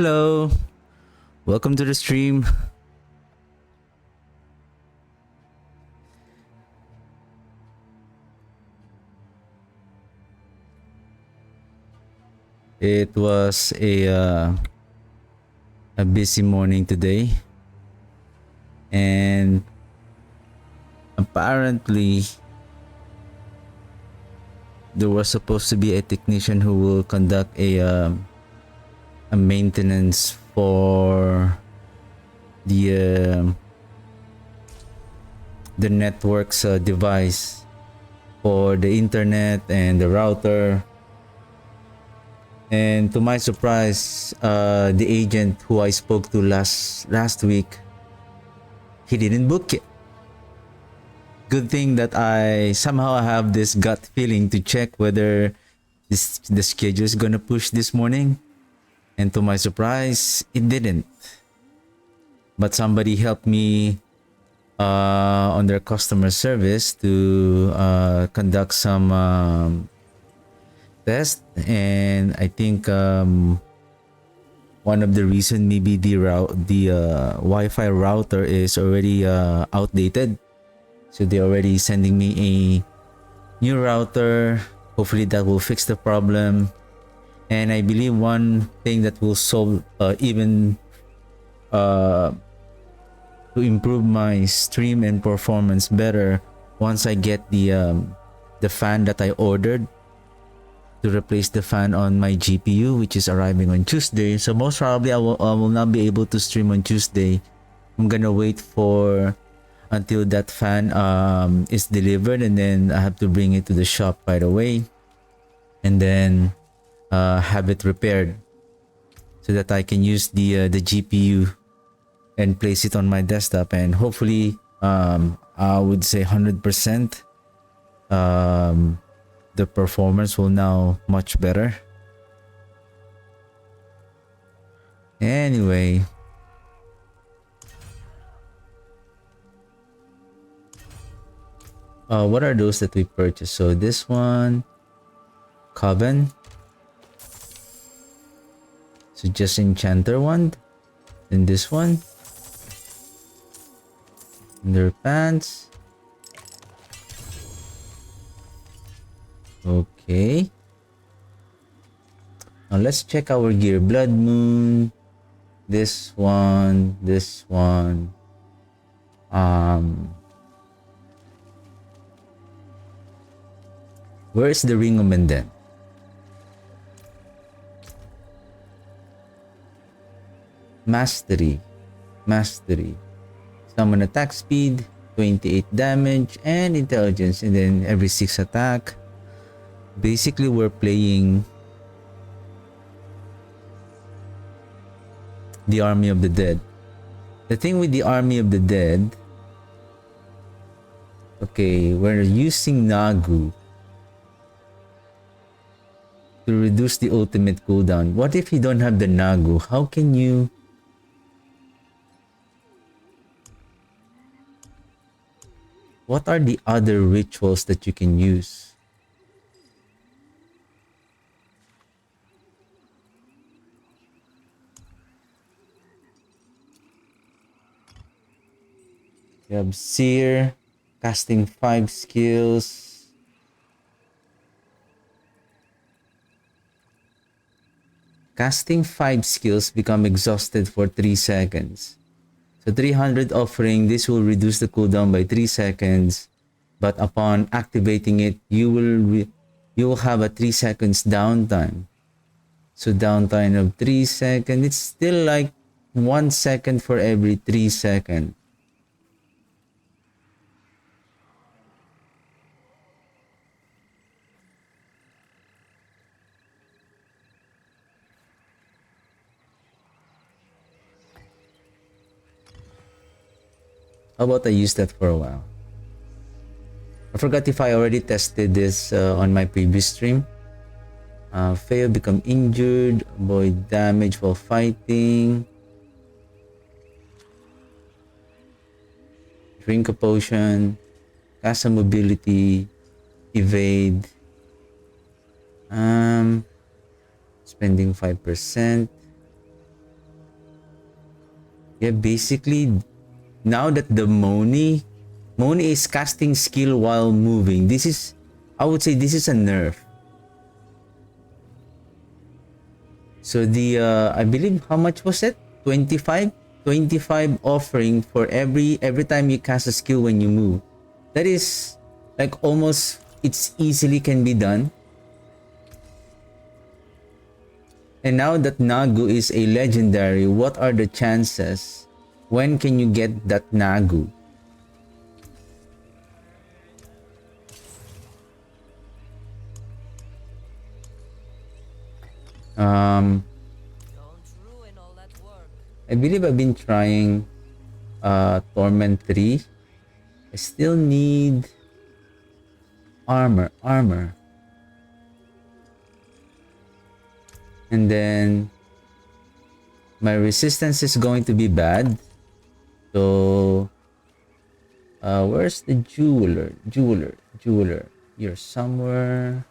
Hello, welcome to the stream. It was a busy morning today, and apparently there was supposed to be a technician who will conduct a maintenance for the network's device for the internet and the router. And to my surprise, the agent who I spoke to last week, he didn't book it. Good thing that I somehow have this gut feeling to check whether the schedule is gonna push this morning. And to my surprise, it didn't. But somebody helped me on their customer service to conduct some test, and I think one of the reason maybe the Wi-Fi router is already outdated, so they're already sending me a new router. Hopefully that will fix the problem, and I believe one thing that will solve even to improve my stream and performance better once I get the fan that I ordered to replace the fan on my GPU, which is arriving on Tuesday. So most probably I will not be able to stream on Tuesday. I'm gonna wait for until that fan is delivered, and then I have to bring it to the shop right away, and then have it repaired so that I can use the GPU and place it on my desktop, and hopefully I would say 100% the performance will now much better. Anyway, what are those that we purchased? So this one, Coven, so just enchanter wand, and this one, underpants. Okay. Now let's check our gear. Blood Moon. This one. This one. Where is the Ring of Menden? Mastery. Mastery. Summon attack speed, 28 damage, and intelligence, and then every 6 attack. Basically, we're playing the Army of the Dead. The thing with the Army of the Dead, okay, we're using Nagu to reduce the ultimate cooldown. What if you don't have the Nagu? How can you... What are the other rituals that you can use? You have Seer, casting 5 skills. Casting 5 skills become exhausted for 3 seconds. So 300 offering, this will reduce the cooldown by 3 seconds. But upon activating it, you will have a 3 seconds downtime. So downtime of 3 seconds, it's still like 1 second for every 3 seconds. How about I use that for a while? I forgot if I already tested this on my previous stream. Fail, become injured, avoid damage while fighting. Drink a potion, cast a mobility, evade. Spending 5%. Yeah, basically, now that the Moni is casting skill while moving. This is, I would say, this is a nerf. So the I believe, how much was it? 25 offering for every time you cast a skill when you move. That is like almost, it's easily can be done. And now that Nagu is a legendary, what are the chances? When can you get that Nagu? I believe I've been trying Torment 3. I still need armor. And then my resistance is going to be bad. So where's the jeweler? You're somewhere.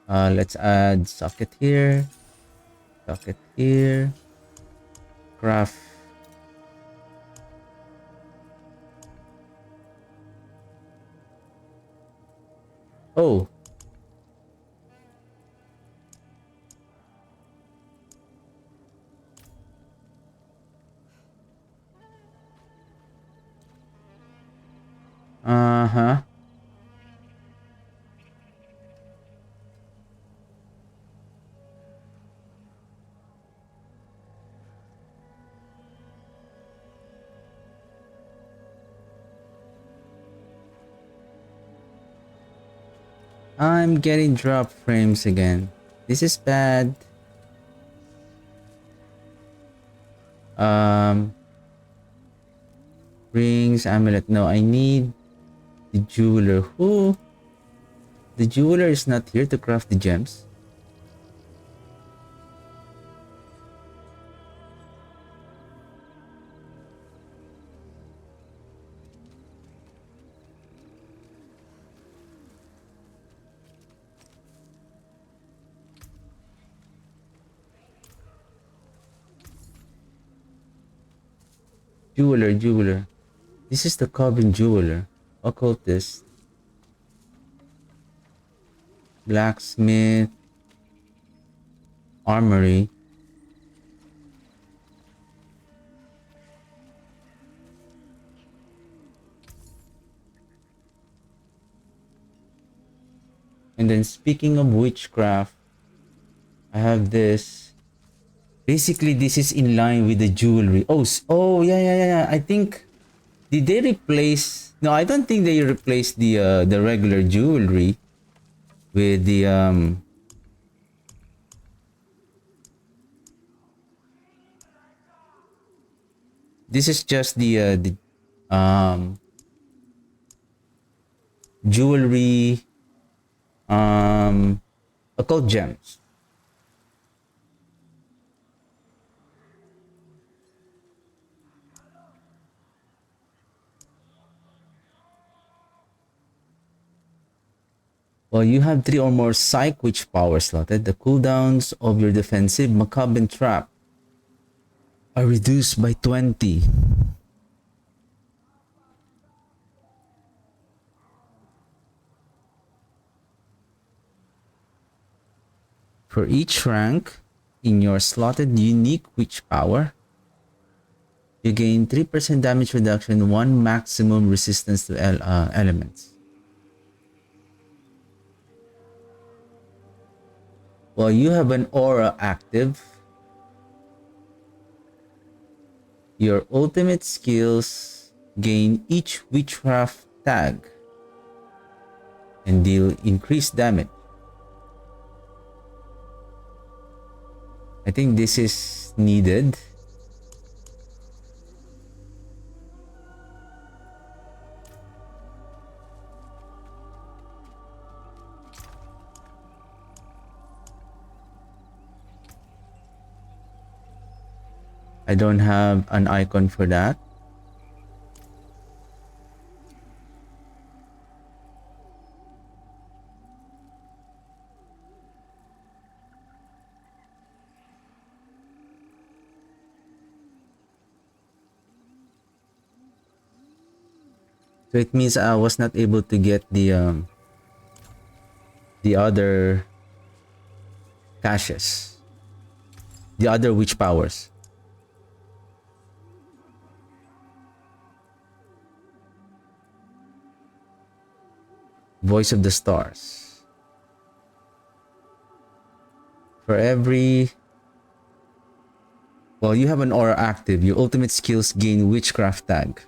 Let's add socket here. Craft. Oh. Uh-huh. I'm getting drop frames again. This is bad. Rings, amulet. No, I need the jeweler. Who? The jeweler is not here to craft the gems. Jeweler. This is the Coven jeweler. Occultist. Blacksmith. Armory. And then speaking of witchcraft, I have this. Basically, this is in line with the jewelry. Oh, yeah. I think, did they replace? No, I don't think they replaced the regular jewelry with the This is just the jewelry occult gems. Well, you have 3 or more Psych Witch power slotted. The cooldowns of your defensive Macabre Trap are reduced by 20. For each rank in your slotted unique witch power, you gain 3% damage reduction, 1 maximum resistance to elements. Well, you have an aura active. Your ultimate skills gain each witchcraft tag and deal increased damage. I think this is needed. I don't have an icon for that. So it means I was not able to get the other caches, the other witch powers. Voice of the Stars. For every... Well, you have an aura active. Your ultimate skills gain witchcraft tag.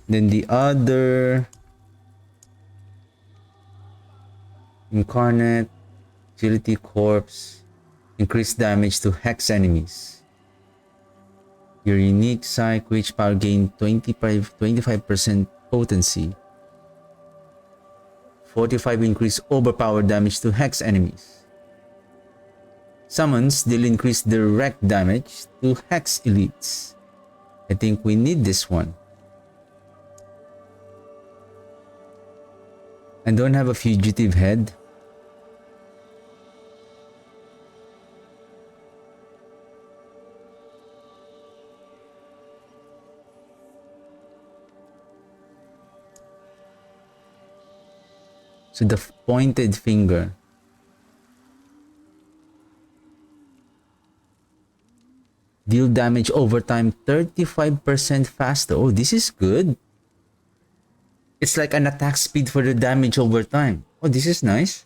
Then the other... Incarnate, Agility Corpse, increased damage to hex enemies. Your unique psych witch power gain 25% potency. 45 increase overpower damage to hex enemies. Summons deal increased direct damage to hex elites. I think we need this one. I don't have a fugitive head. So the pointed finger. Deal damage over time 35% faster. Oh, this is good. It's like an attack speed for the damage over time. Oh, this is nice.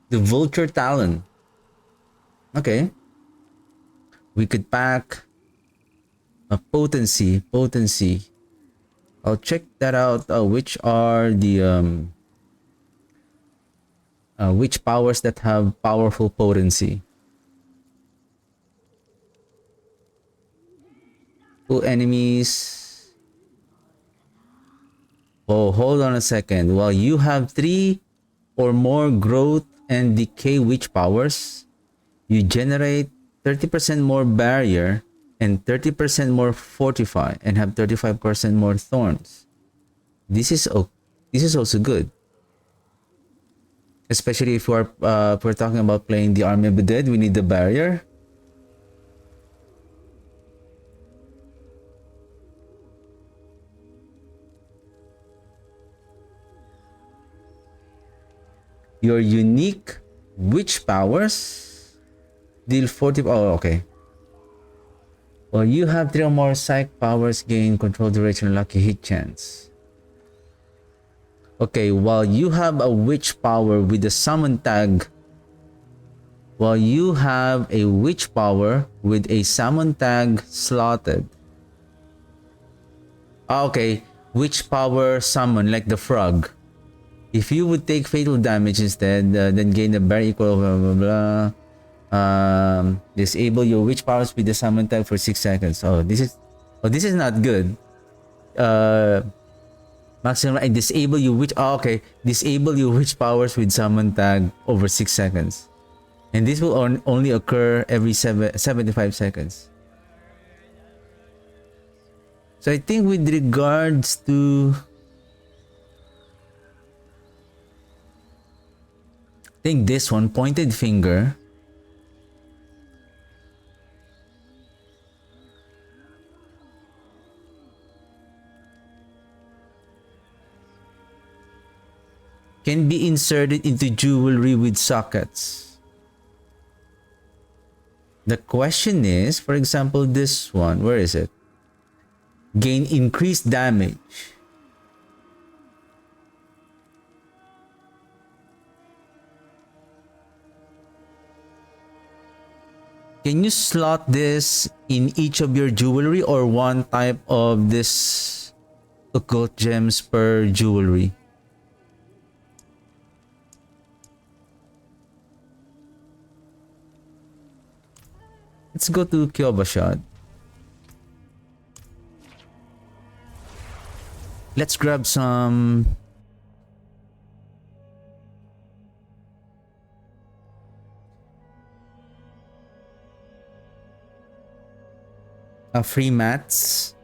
The Vulture Talon. Okay. We could pack a potency. I'll check that out. Which are the which powers that have powerful potency? Full enemies. Oh, hold on a second. While you have 3 or more growth and decay witch powers, you generate 30% more barrier and 30% more fortify and have 35% more thorns. This is also good. Especially if we're talking about playing the Army of the Dead, we need the barrier. Your unique witch powers deal 40... Oh, okay. Well, you have 3 or more psych powers, gain control duration and lucky hit chance. Okay, while you have a witch power with a summon tag... While you have a witch power with a summon tag slotted. Okay, witch power summon like the frog. If you would take fatal damage instead, then gain a barrier equal blah blah blah. Disable your witch powers with the summon tag for 6 seconds. Oh, this is not good. Maximum I disable your witch. Oh, okay, disable your witch powers with summon tag over 6 seconds, and this will only occur every 75 seconds. So I think with regards to this one, pointed finger, can be inserted into jewelry with sockets. The question is, for example, this one, where is it? Gain increased damage. Can you slot this in each of your jewelry or one type of this occult gems per jewelry? Let's go to Kyobashad. Let's grab some free mats.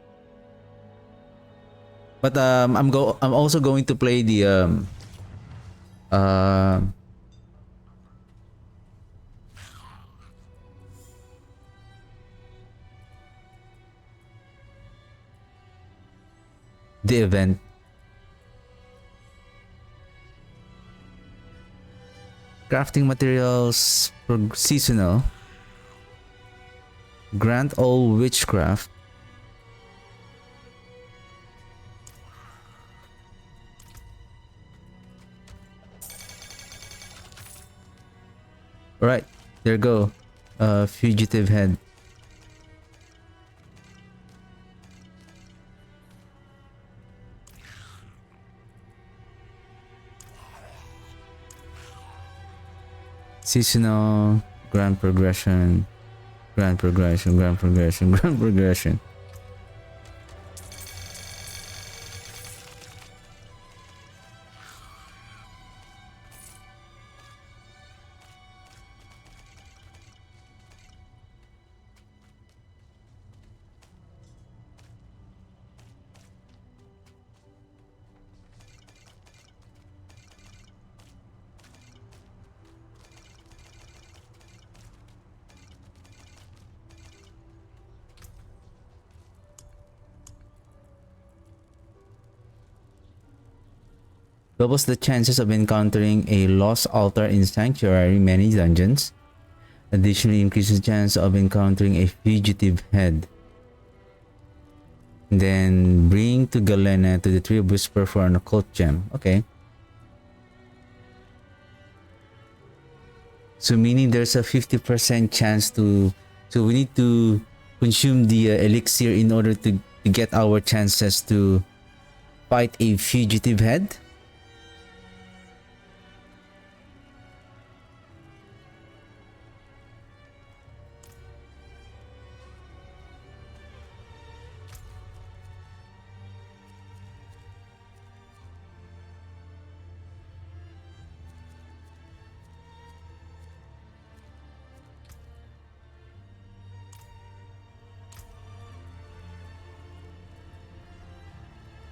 But I'm also going to play the the event. Crafting materials seasonal. Grant all witchcraft. Alright, there go. Fugitive head. Seasonal, grand progression, grand progression, grand progression, grand progression. Doubles the chances of encountering a lost altar in Sanctuary many dungeons. Additionally, increases the chance of encountering a fugitive head. Then bring to Galena to the Tree of Whisper for an occult gem. Okay. So meaning there's a 50% chance to... So we need to consume the elixir in order to get our chances to fight a fugitive head.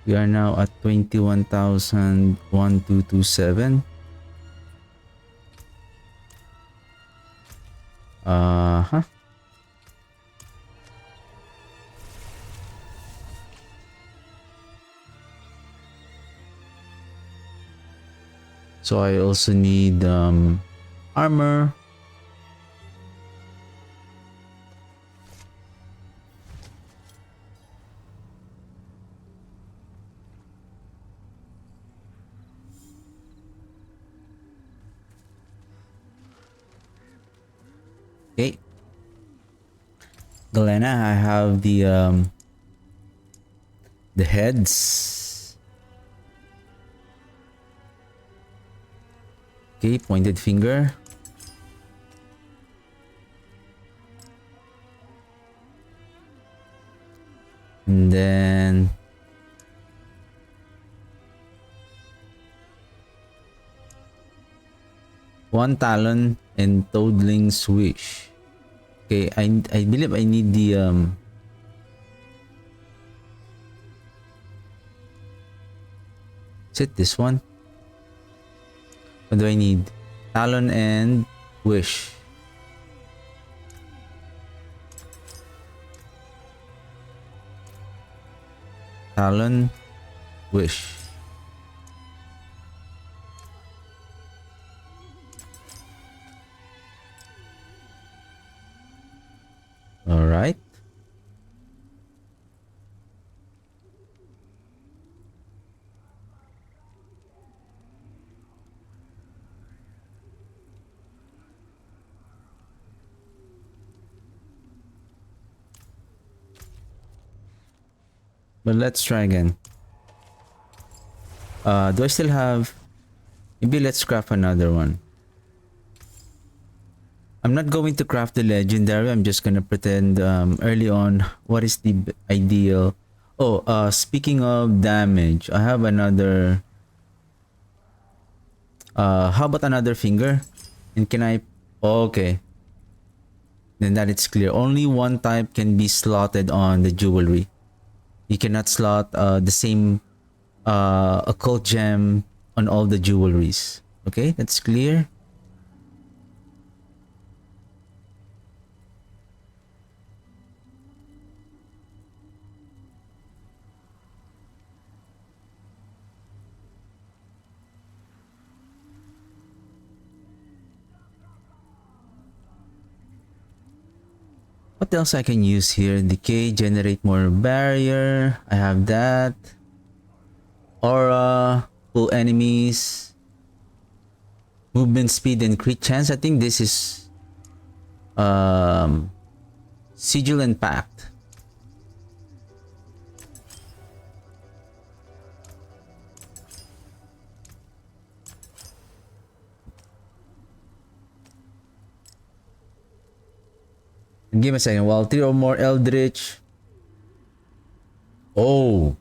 We are now at 21,1227. Uh-huh. So I also need armor. Okay. Galena, I have the heads. Okay, pointed finger. And then one talon and toadling swish. Okay, I believe I need the is it this one? What do I need? Talon and wish. Talon, wish. All right. But let's try again. Do I still have... Maybe let's craft another one. I'm not going to craft the legendary. I'm just gonna pretend early on what is the ideal. Oh, speaking of damage, I have another... how about another finger? And can I... Oh, okay. Then that it's clear. Only one type can be slotted on the jewelry. You cannot slot the same occult gem on all the jewelries. Okay, that's clear. What else I can use here? Decay, generate more barrier. I have that. Aura, pull enemies. Movement speed and crit chance. I think this is Sigil and Pact. Give me a second. While 3 or more Eldritch. Oh.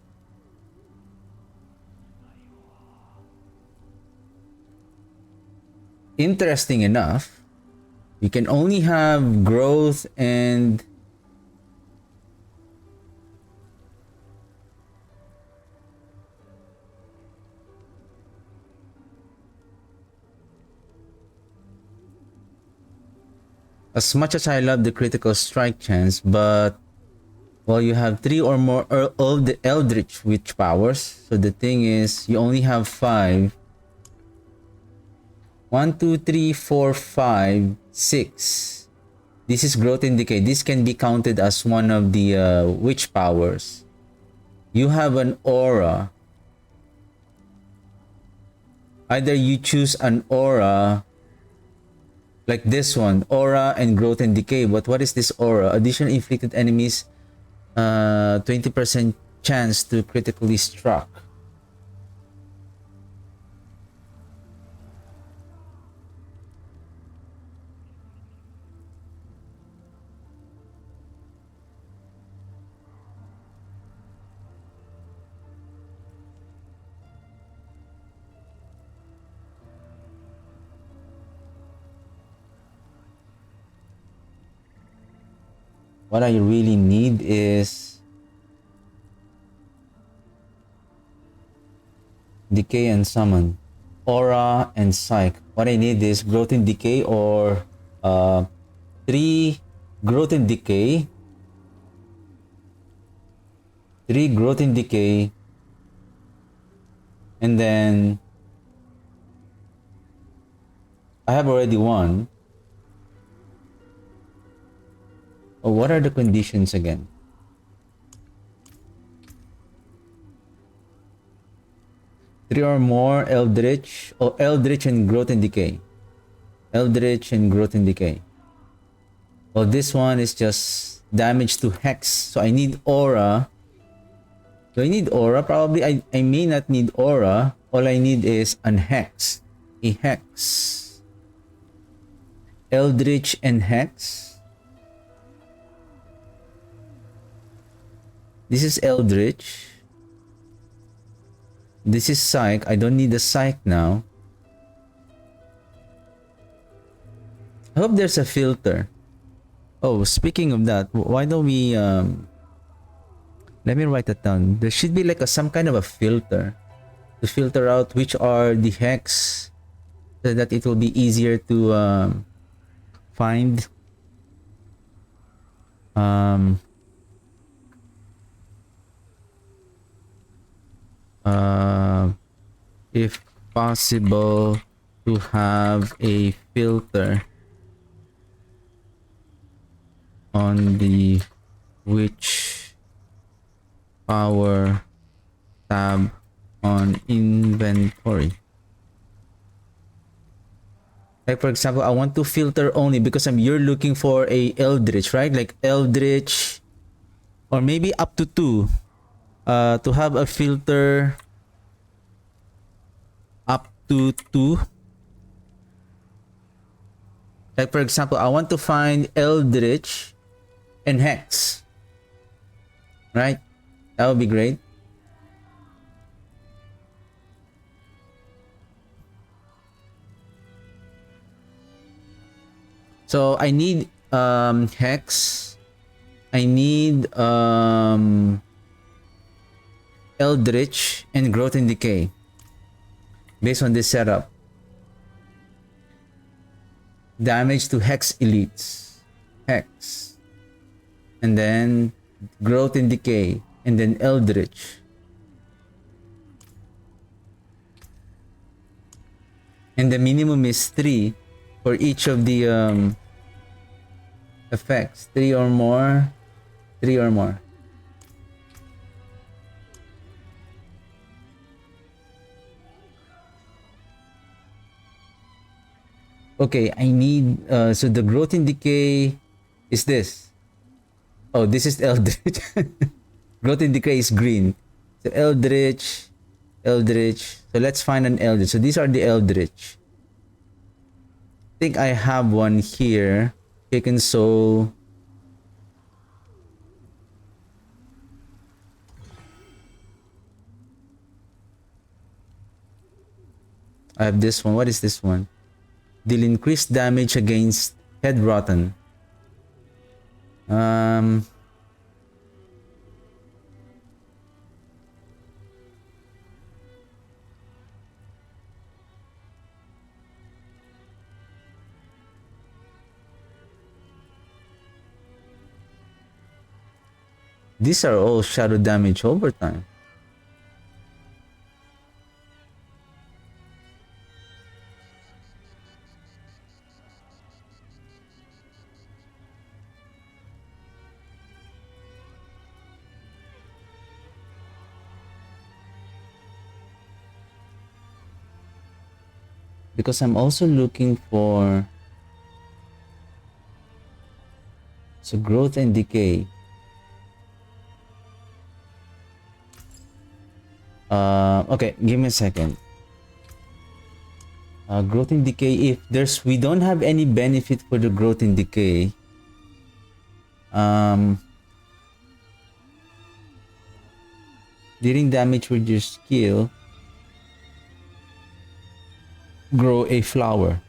Interesting enough, you can only have growth and as much as I love the critical strike chance, but well, you have 3 or more of the Eldritch Witch powers. So the thing is, you only have 5. 1, 2, 3, 4, 5, 6. This is growth and decay. This can be counted as one of the witch powers. You have an aura. Either you choose an aura like this one, aura and growth and decay. But what is this aura? Additional inflicted enemies, 20% chance to critically struck. What I really need is decay and summon, aura and psych. What I need is growth and decay, or 3 growth and decay, 3 growth and decay, and then I have already one. Oh, what are the conditions again? Three or more Eldritch, or Eldritch and growth and decay. Eldritch and growth and decay. Well, this one is just damage to hex. So I need aura. Do I need aura? Probably I may not need aura. All I need is an hex. A hex. Eldritch and hex. This is Eldritch. This is Psych. I don't need the Psych now. I hope there's a filter. Oh, speaking of that, why don't we let me write that down. There should be like some kind of a filter to filter out which are the hex, so that it will be easier to find. If possible, to have a filter on the witch power tab on inventory. Like for example, I want to filter only because you're looking for a Eldritch, right? Like Eldritch, or maybe up to 2. To have a filter up to 2. Like for example, I want to find Eldritch and Hex. Right? That would be great. So I need Hex. I need Eldritch and growth and decay based on this setup. Damage to Hex elites, Hex, and then growth and decay, and then Eldritch, and the minimum is 3 for each of the effects. Three or more. Three or more. Okay, I need so the growth in decay is this. Oh, this is Eldritch. Growth in decay is green. So Eldritch. So let's find an Eldritch. So these are the Eldritch. I think I have one here. Chicken soul. I have this one. What is this one? Deal increased damage against head rotten. These are all shadow damage over time. Because I'm also looking for so growth and decay. Okay, give me a second. Growth and decay. If there's we don't have any benefit for the growth and decay. Dealing damage with your skill. Grow a flower.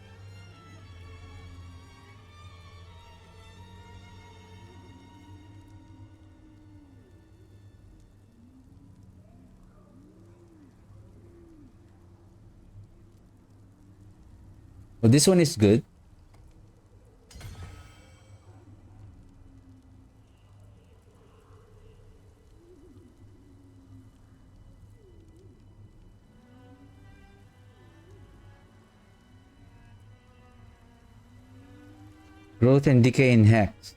Oh, this one is good. Growth and decay in hex.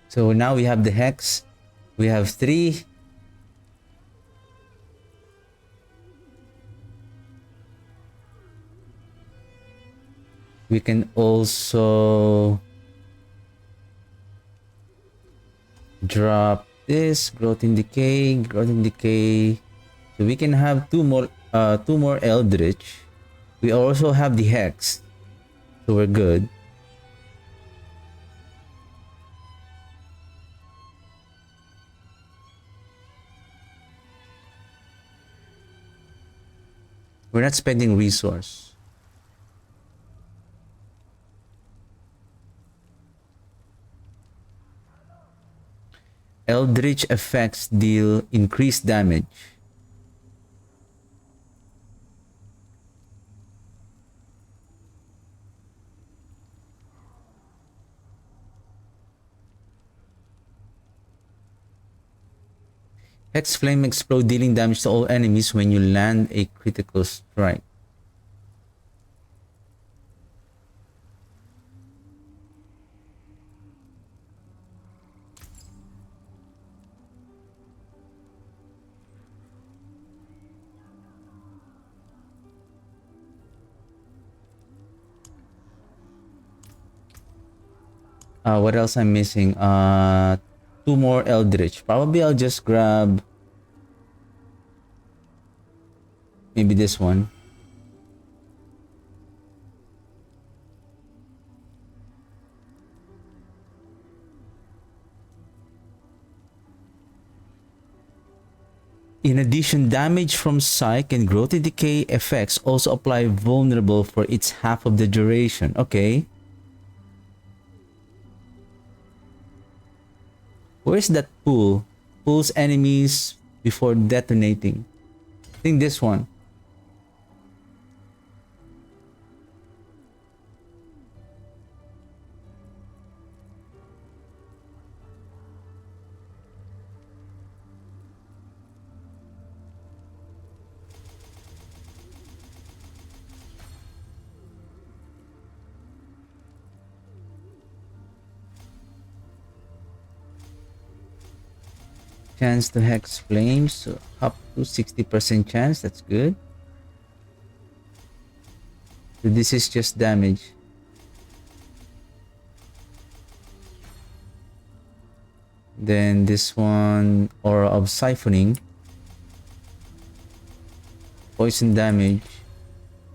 So now we have the hex. We have 3. We can also drop this growth in decay, growth in decay. So we can have two more Eldritch. We also have the hex. So we're good. We're not spending resource. Eldritch effects deal increased damage. Hex flame explode, dealing damage to all enemies when you land a critical strike. What else I'm missing? 2 more Eldritch. Probably I'll just grab maybe this one. In addition, damage from psych and growth and decay effects also apply vulnerable for its half of the duration. Okay. Where's that pool? Pulls enemies before detonating. I think this one. Chance to hex flames, so up to 60% chance. That's good. So this is just damage. Then this one, aura of siphoning. Poison damage.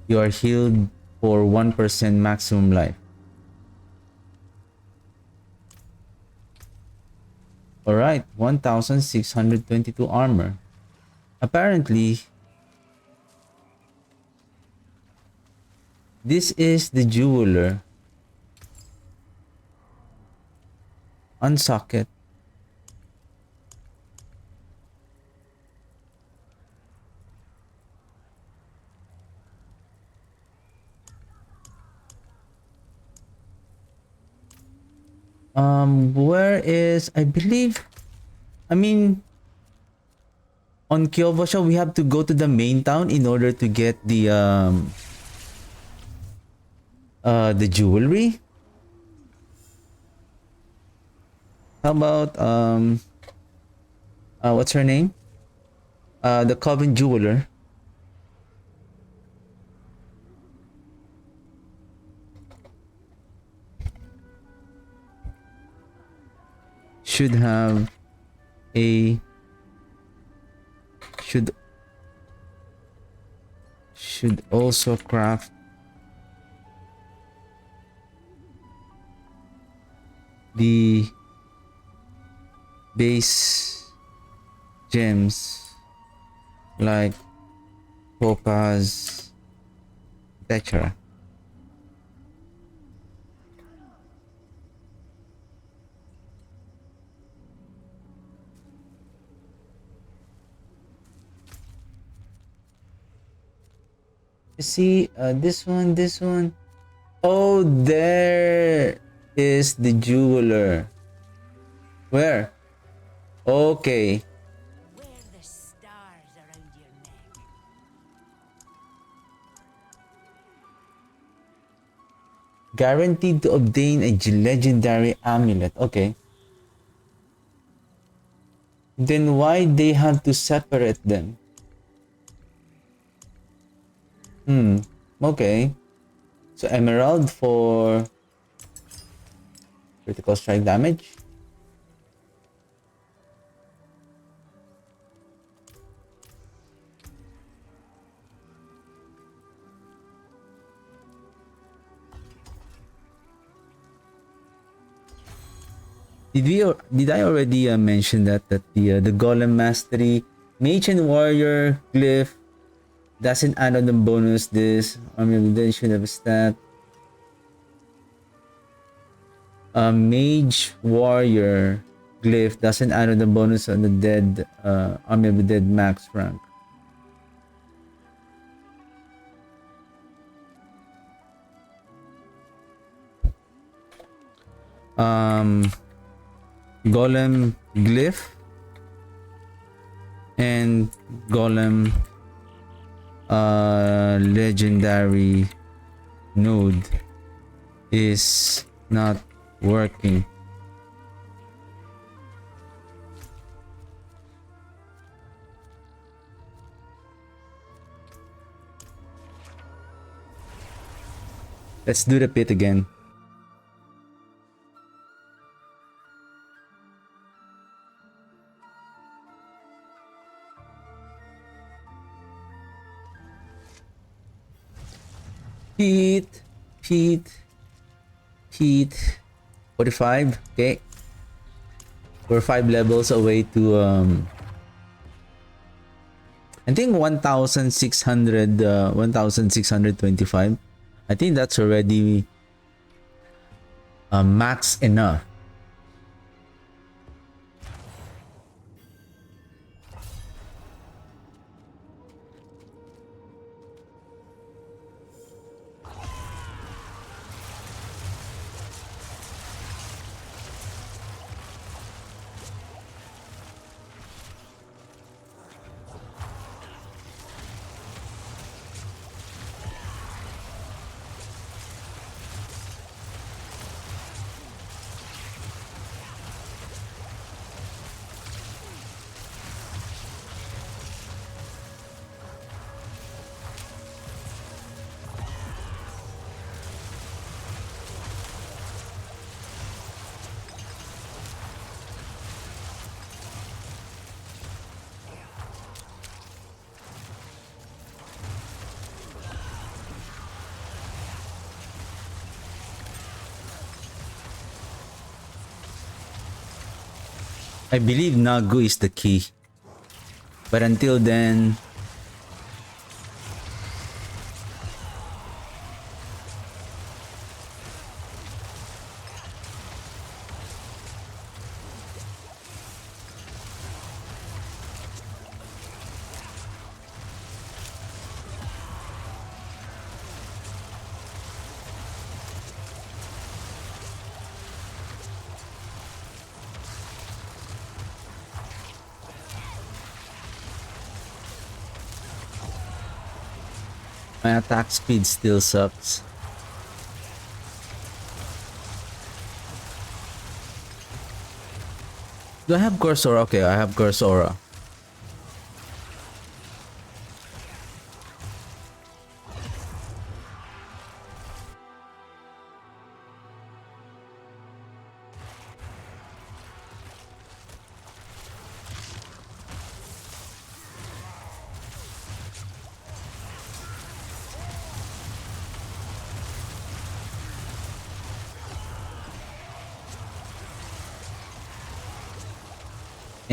You are healed for 1% maximum life. Alright, 1622 armor. Apparently, this is the jeweler. Unsocket. Where is, I believe, I mean, on Kyovasha, we have to go to the main town in order to get the jewelry. How about, what's her name? The Coven Jeweler. Should have a should also craft the base gems like topaz, etc. See, this one. Oh, there is the jeweler. Where? Okay. Wear the stars around your neck. Guaranteed to obtain a legendary amulet. Okay. Then why they have to separate them? Okay. So emerald for critical strike damage. Did I already mention that the Golem Mastery Mage and Warrior glyph doesn't add on the bonus this, or maybe they should have a stat. Mage Warrior glyph doesn't add on the bonus on the dead Army of the Dead max rank. Golem glyph and Golem legendary node is not working. Let's do the pit again. Pete. 45. Okay. We're 5 levels away to I think 1625. I think that's already max enough. I believe Nagu is the key. But until then, my attack speed still sucks. Do I have Cursor? Okay, I have Cursor.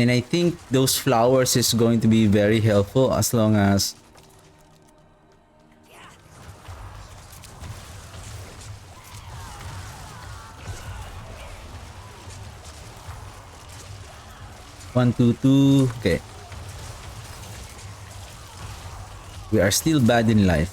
And I think those flowers is going to be very helpful as long as one, two, two. Okay. We are still bad in life.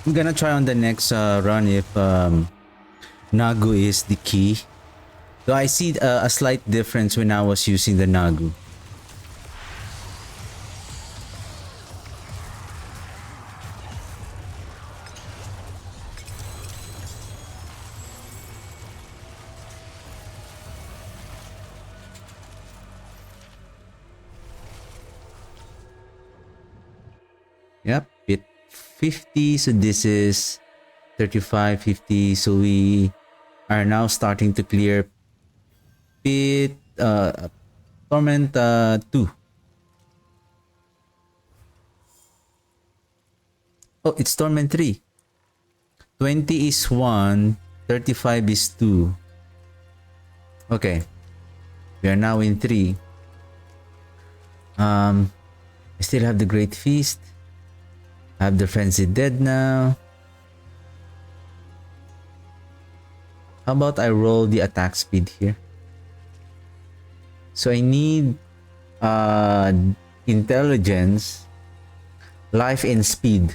I'm gonna try on the next run if Nagu is the key. So I see a slight difference when I was using the Nagu. Yep, bit 50. So this is 35, 50. So we are now starting to clear pit torment 2. Oh, it's torment 3. 20 is 1, 35 is 2. Okay, we are now in 3. I still have the Great Feast. I have the Frenzied Dead now. How about I roll the attack speed here? So I need intelligence, life, and speed.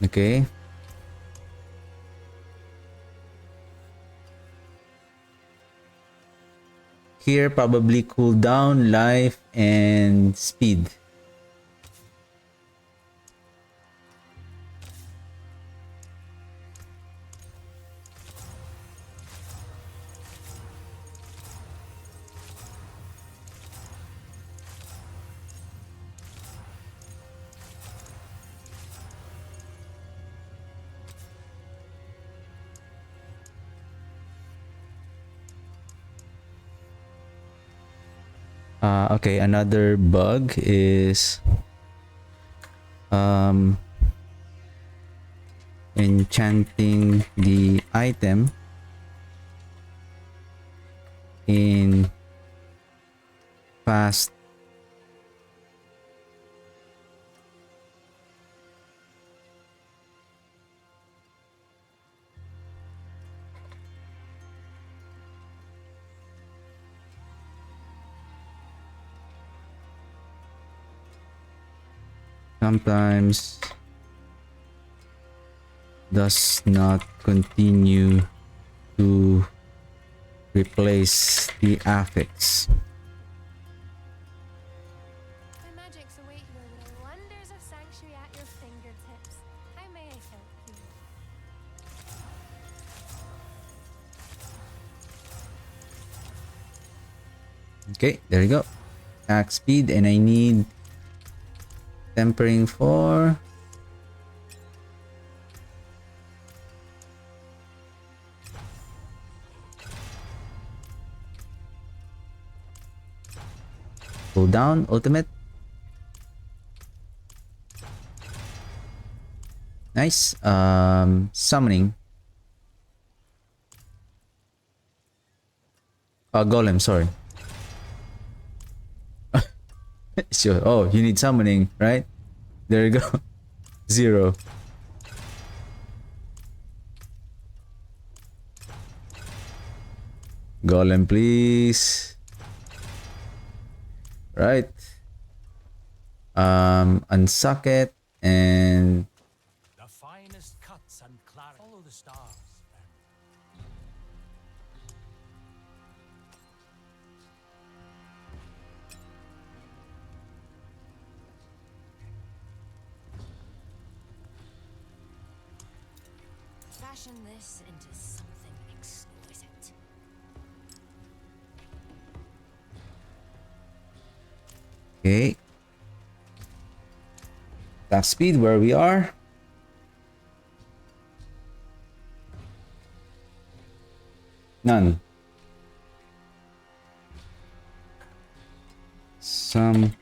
Okay. Here probably cooldown, life, and speed. Okay, another bug is enchanting the item in fast sometimes does not continue to replace the affix. My magics await you in the wonders of sanctuary at your fingertips. How may I help you? Okay, there you go. Attack speed, and I need tempering for go down ultimate. Nice. Summoning. Golem, sorry. Sure. Oh, you need summoning, right? There you go. 0. Golem, please. Right. Unsuck it and The finest cuts and clarity. Follow the stars. Fashion this into something exquisite. okay. Attack speed where we are. None. Some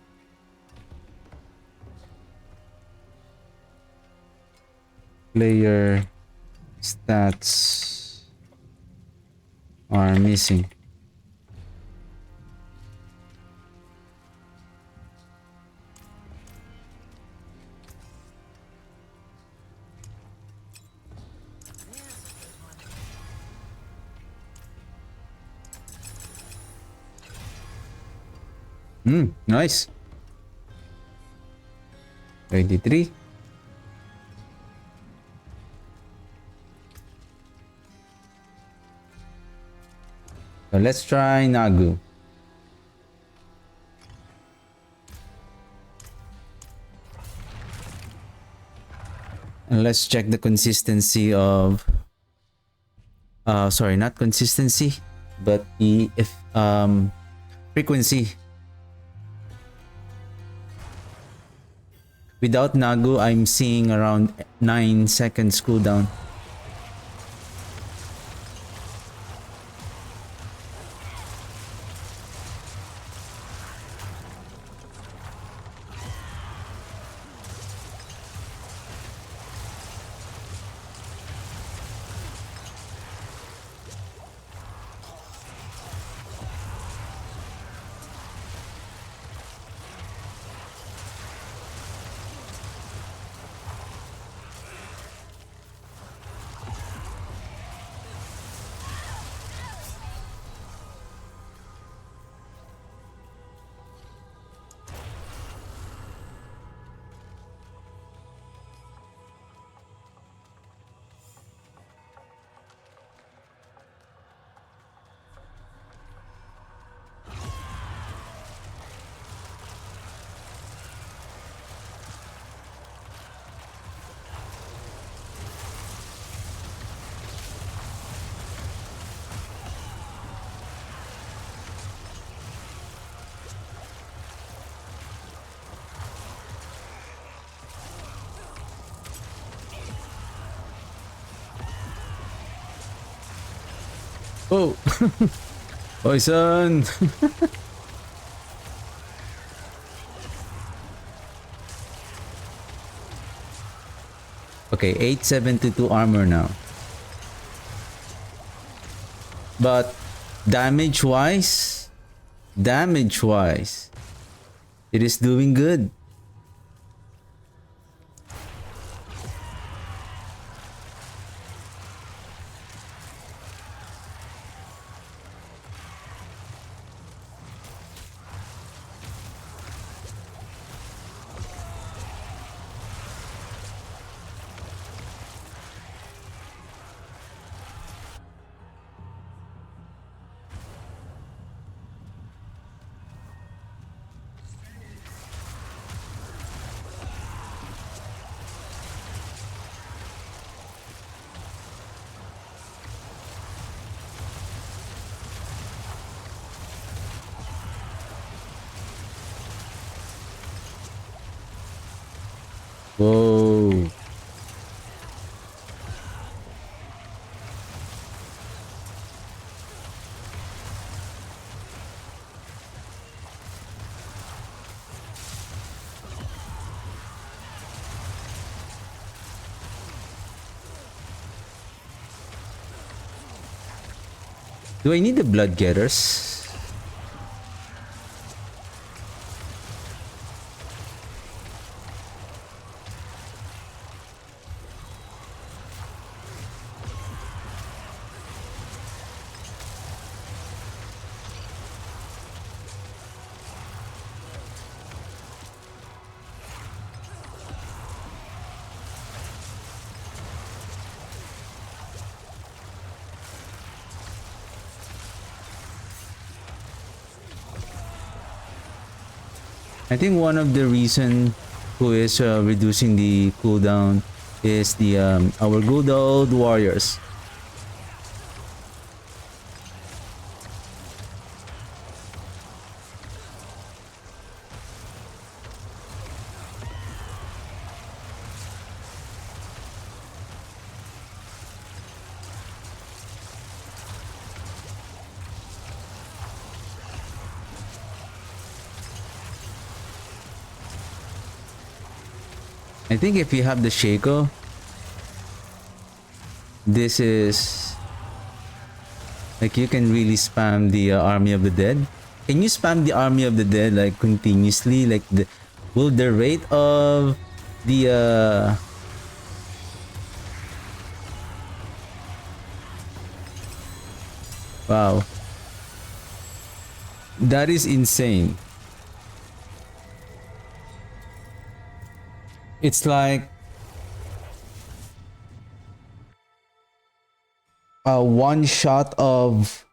player stats are missing. Nice. 23. So let's try Nagu. And let's check the consistency of sorry, not consistency, but the frequency. Without Nagu, I'm seeing around 9 seconds cooldown. Oh, poison. Okay, 872 armor now. But damage wise, it is doing good. Whoa. Do I need the blood getters? I think one of the reason who is reducing the cooldown is the our good old warriors. I think if you have the Shaco, this is like you can really spam the Army of the Dead. Can you spam the Army of the Dead like continuously? Like will the rate of the wow, that is insane. It's like one shot of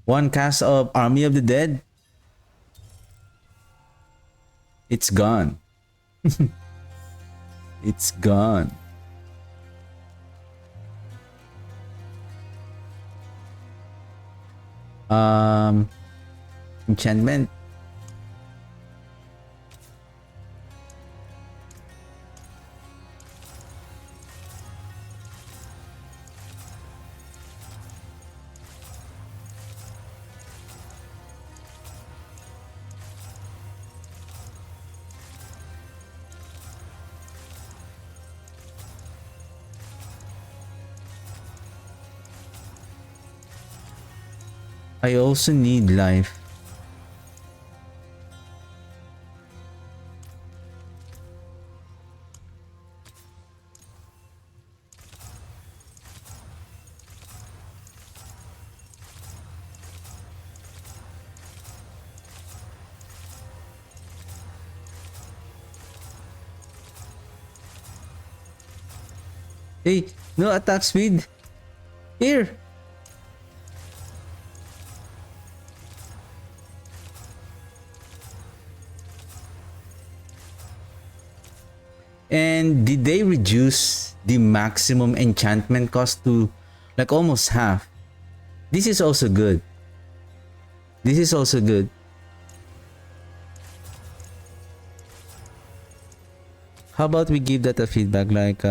one cast of Army of the Dead. It's gone. It's gone. Enchantment. I also need life. Hey, no attack speed. Here. And did they reduce the maximum enchantment cost to like almost half? This is also good. This is also good. How about we give that a feedback like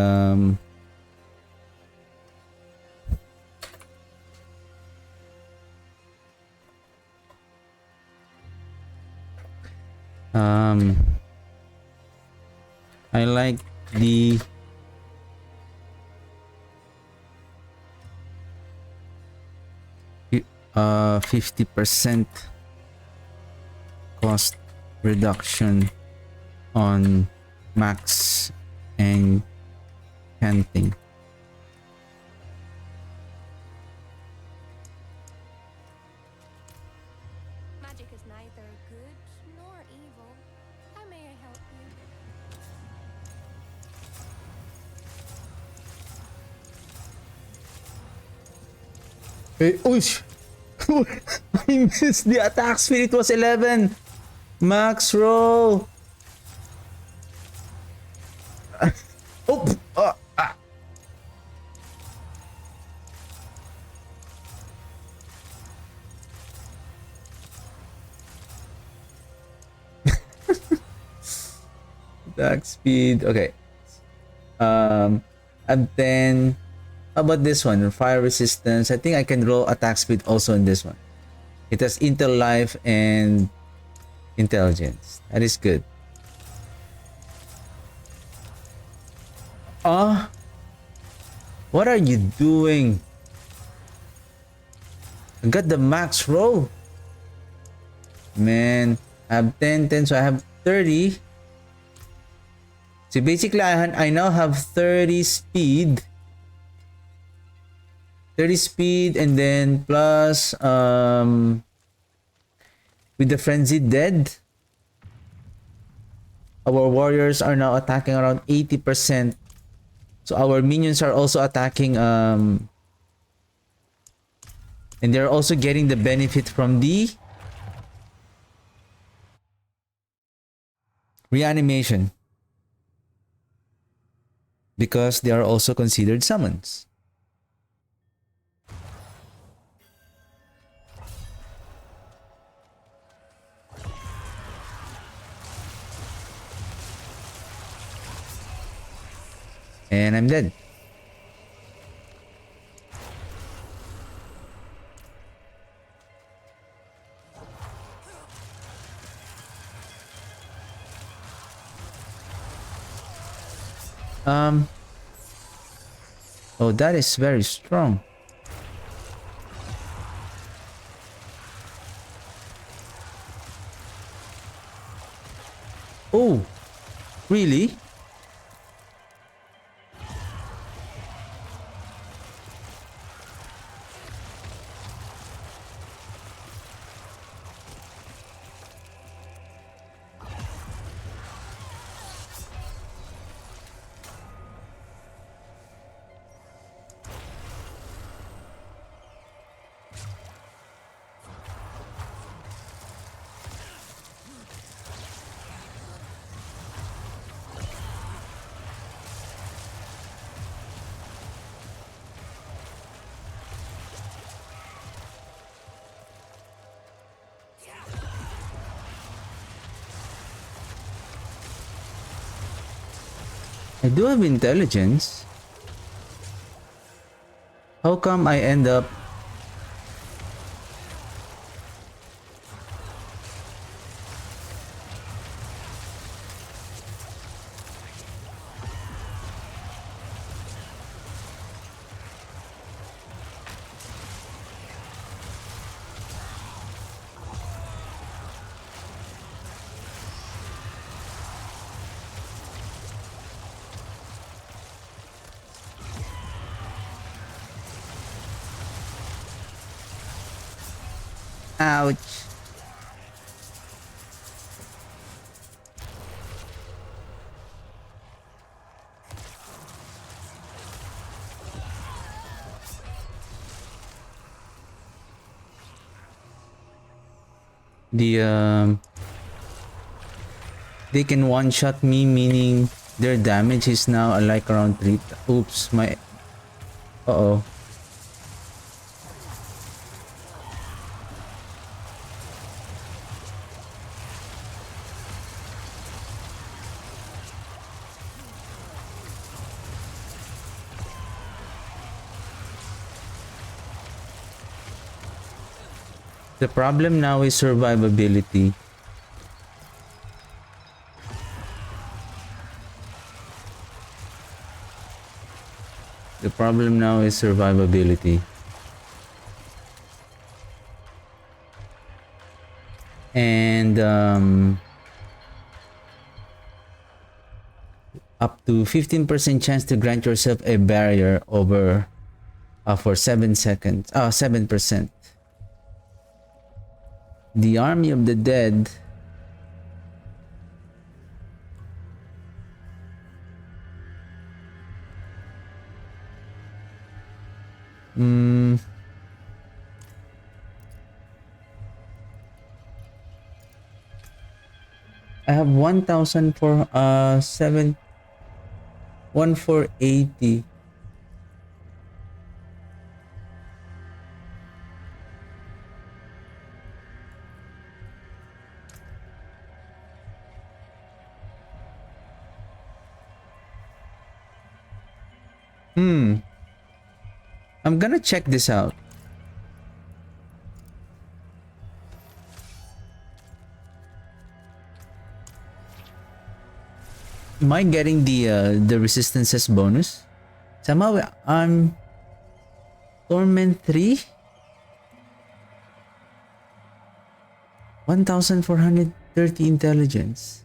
I like the 50% cost reduction on max and chanting. Magic is neither good nor evil. How may I help you? Hey, oosh! I missed the attack speed. It was 11. Max roll. Oh, Attack speed. Okay. And then how about this one? Fire resistance. I think I can roll attack speed also in this one. It has intel life and intelligence. That is good. Ah, what are you doing? I got the max roll. Man, I have 10, so I have 30. So basically, I now have 30 speed. 30 speed and then plus with the frenzied dead, our warriors are now attacking around 80%. So our minions are also attacking and they're also getting the benefit from the reanimation because they are also considered summons. And I'm dead. Oh, that is very strong. Oh, really? I do have intelligence. How come I end up... Ouch. They can one-shot me, meaning their damage is now like around 3. Oops, my... Uh-oh. The problem now is survivability. The problem now is survivability. And up to 15% chance to grant yourself a barrier over for 7 seconds. 7%. The Army of the Dead. I have 1,000 for 1,480. I'm gonna check this out. Am I getting the resistances bonus? Somehow I'm Torment 3? 1430 intelligence.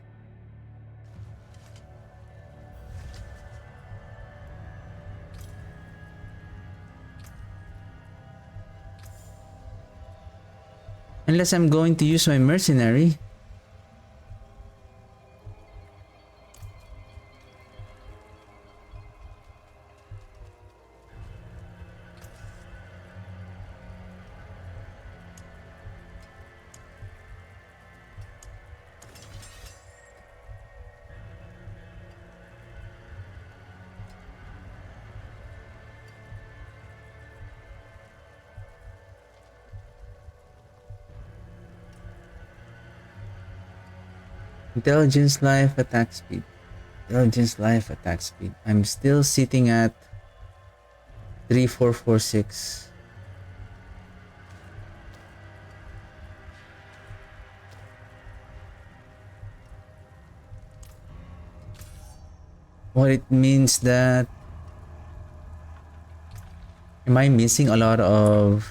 Unless I'm going to use my mercenary. Intelligence, life, attack speed. Intelligence, life, attack speed. I'm still sitting at 3446. What it means that... Am I missing a lot of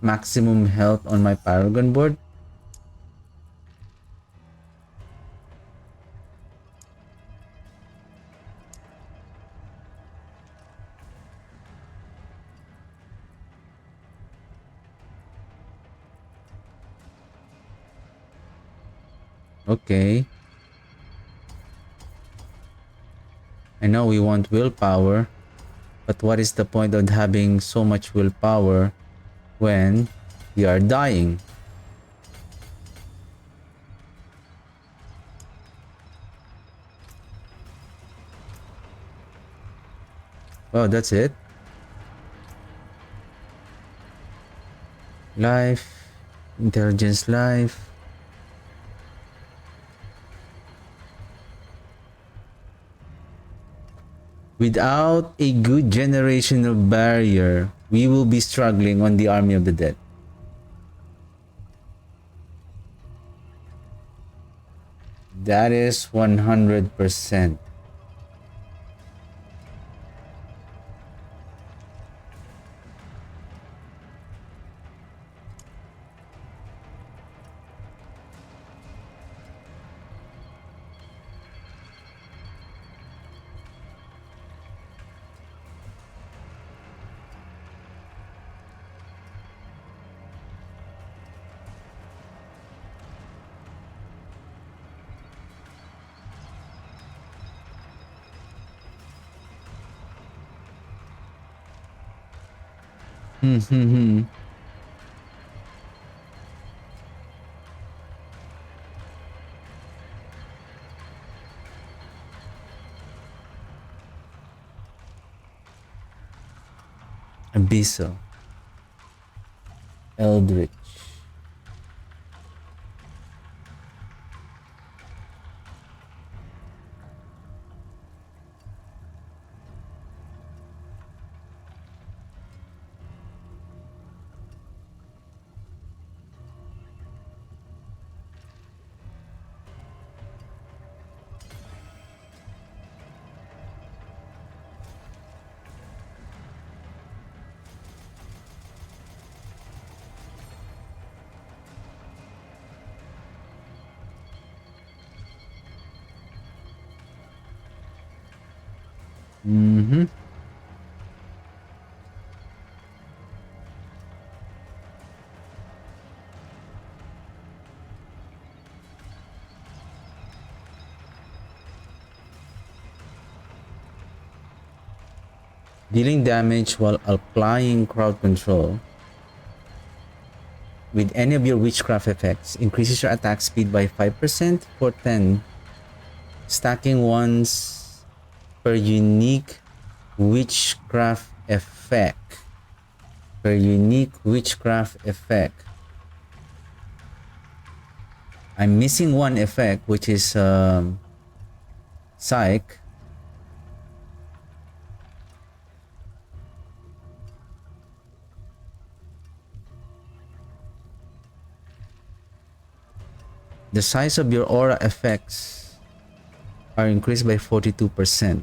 maximum health on my Paragon board? Okay. I know we want willpower, but what is the point of having so much willpower when we are dying? Oh, that's it? Life, intelligence, life. Without a good generational barrier, we will be struggling on the Army of the Dead. That is 100%. Abyssal. Eldritch. Dealing damage while applying crowd control with any of your witchcraft effects increases your attack speed by 5% for 10. Stacking once per unique witchcraft effect. Per unique witchcraft effect. I'm missing one effect, which is Psych. The size of your aura effects are increased by 42%.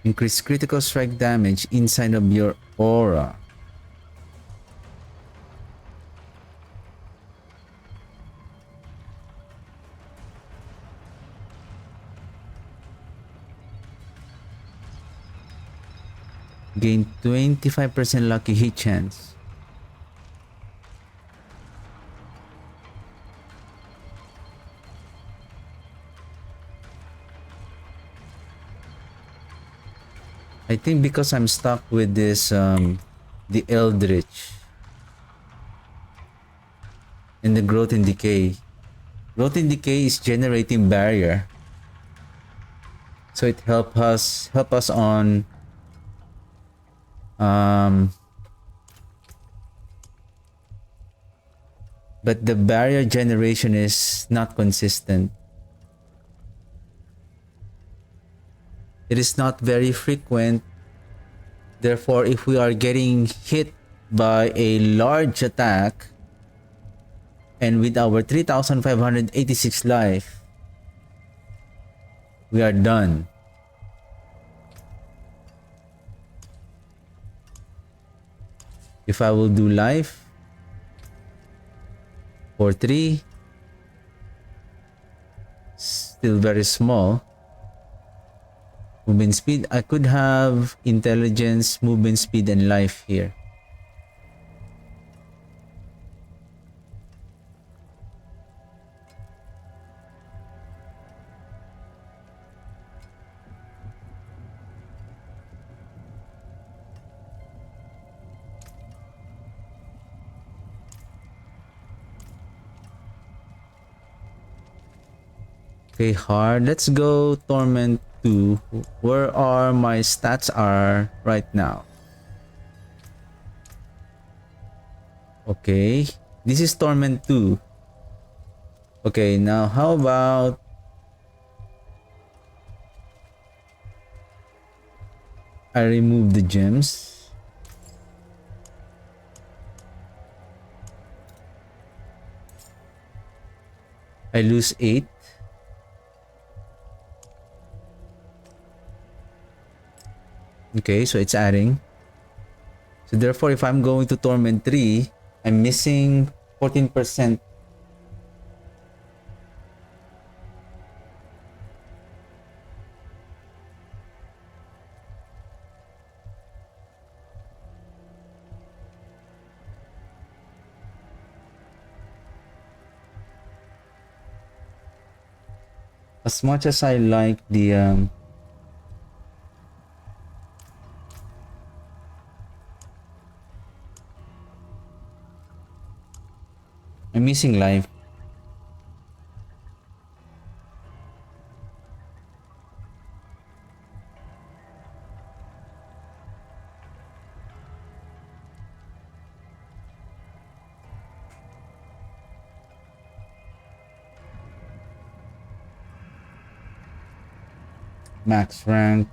Increase critical strike damage inside of your aura. Gain 25% lucky hit chance. I think because I'm stuck with this the Eldritch and the Growth and Decay. Growth and Decay is generating barrier. So it help us on but the barrier generation is not consistent. It is not very frequent. Therefore, if we are getting hit by a large attack and with our 3,586 life, we are done. If I will do life for 3, still very small. Movement speed, I could have intelligence, movement speed, and life here. Okay, hard. Let's go Torment 2. Where are my stats are right now? Okay, this is Torment 2. Okay, now how about I remove the gems? I lose 8. Okay, so it's adding. So therefore, if I'm going to Torment 3, I'm missing 14%. As much as I like the I'm missing life. Max rank.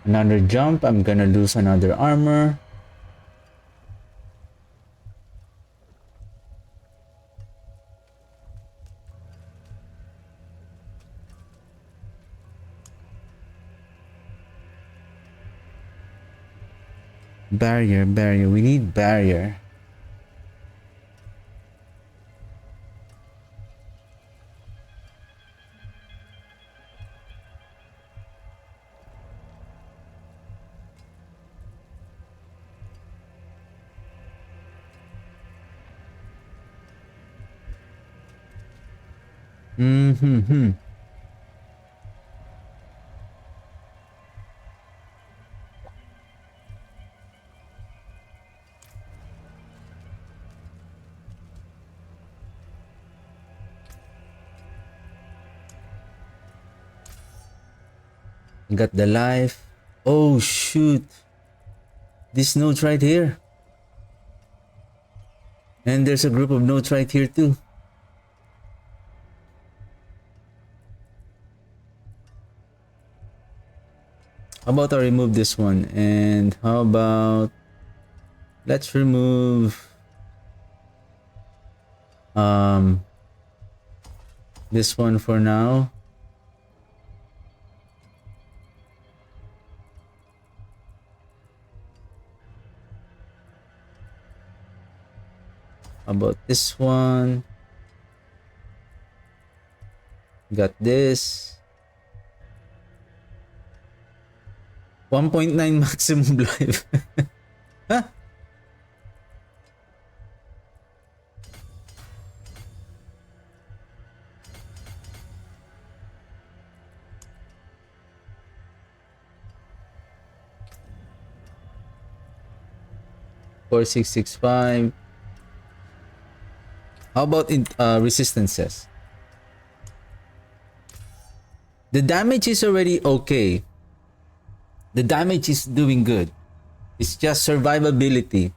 Another jump, I'm gonna lose another armor. Barrier, we need barrier. Mm-hmm. Got the life. Oh shoot. This note right here. And there's a group of notes right here too. How about I remove this one? And how about let's remove this one for now. How about this one? Got this. 1.9 maximum life. Huh? Four, 665. How about resistances? The damage is already okay. The damage is doing good. It's just survivability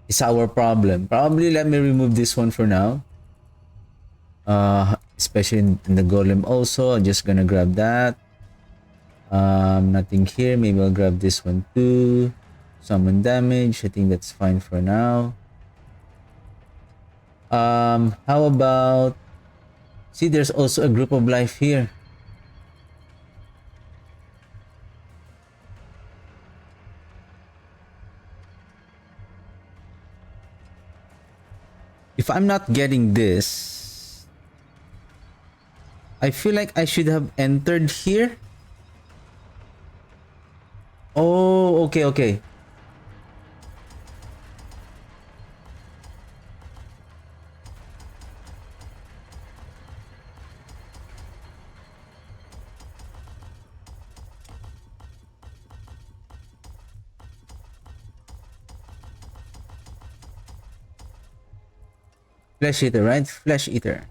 is our problem. Probably let me remove this one for now. Especially in the golem also. I'm just gonna grab that. Nothing here. Maybe I'll grab this one too. Summon damage. I think that's fine for now. How about... See, there's also a group of life here. If I'm not getting this, I feel like I should have entered here. Oh, okay, okay. Flesh eater, right? Flesh eater.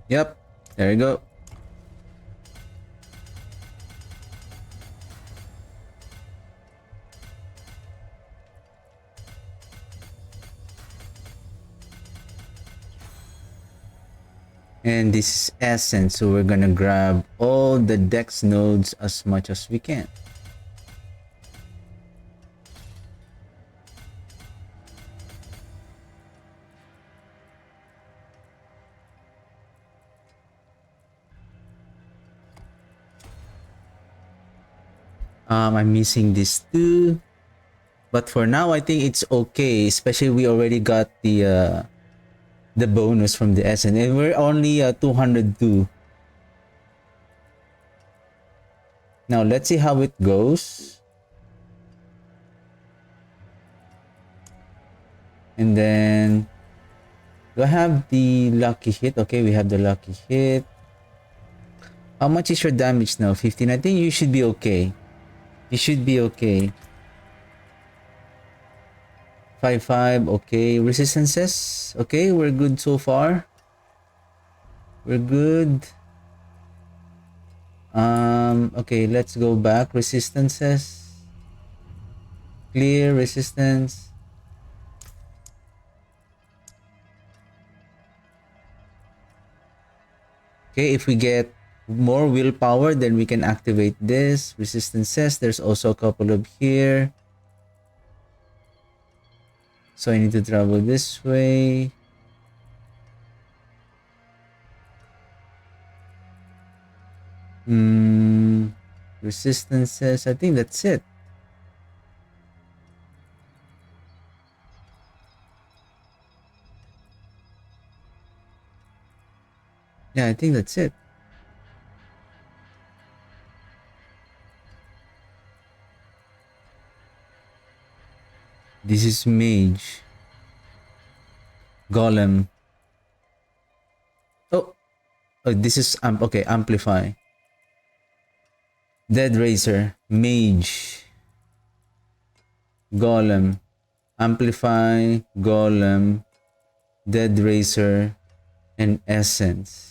Yep, there you go. And this is essence, so we're gonna grab all the dex nodes as much as we can. I'm missing this too, but for now I think it's okay, especially we already got the bonus from the SN, and we're only 202. Now let's see how it goes. And then do I have the lucky hit? Okay, we have the lucky hit. How much is your damage now? 15. I think you should be okay. You should be okay. 5-5, okay. Resistances, okay, we're good so far. We're good. Okay, let's go back. Resistances. Clear resistance. Okay, if we get more willpower, then we can activate this. Resistances, there's also a couple of here. So I need to travel this way. Resistances, I think that's it. Yeah, I think that's it. This is mage. Golem. Oh, this is okay, amplify. Dead Racer, mage, golem, Amplify, Golem, Dead Racer, and Essence.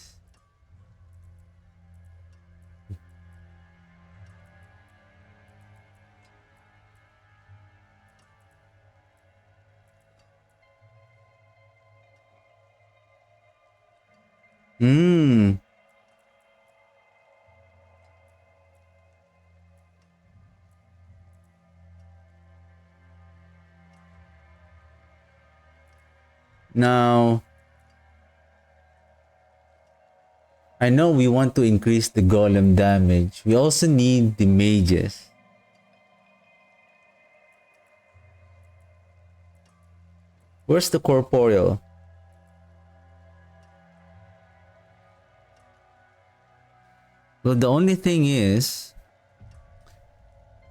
Hmm. Now, I know we want to increase the golem damage. We also need the mages. Where's the corporeal? Well, the only thing is,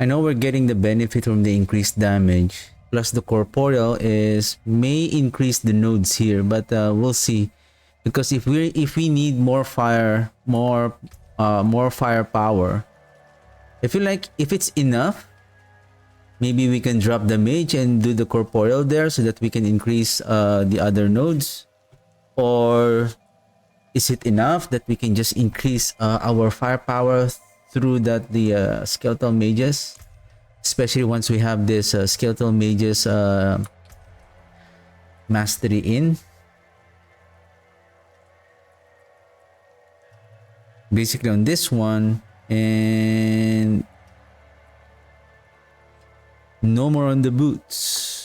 I know we're getting the benefit from the increased damage. Plus the corporeal may increase the nodes here, but we'll see. Because if we need more firepower, I feel like if it's enough, maybe we can drop the mage and do the corporeal there so that we can increase the other nodes. Or is it enough that we can just increase our firepower through the skeletal mages? Especially once we have this skeletal mages mastery in. Basically on this one, and no more on the boots.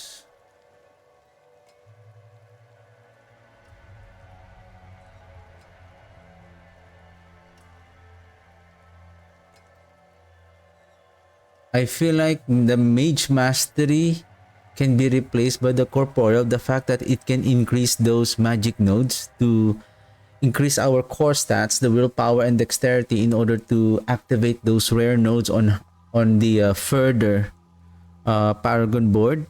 I feel like the mage mastery can be replaced by the corporeal. The fact that it can increase those magic nodes to increase our core stats, the willpower and dexterity, in order to activate those rare nodes on the further Paragon board.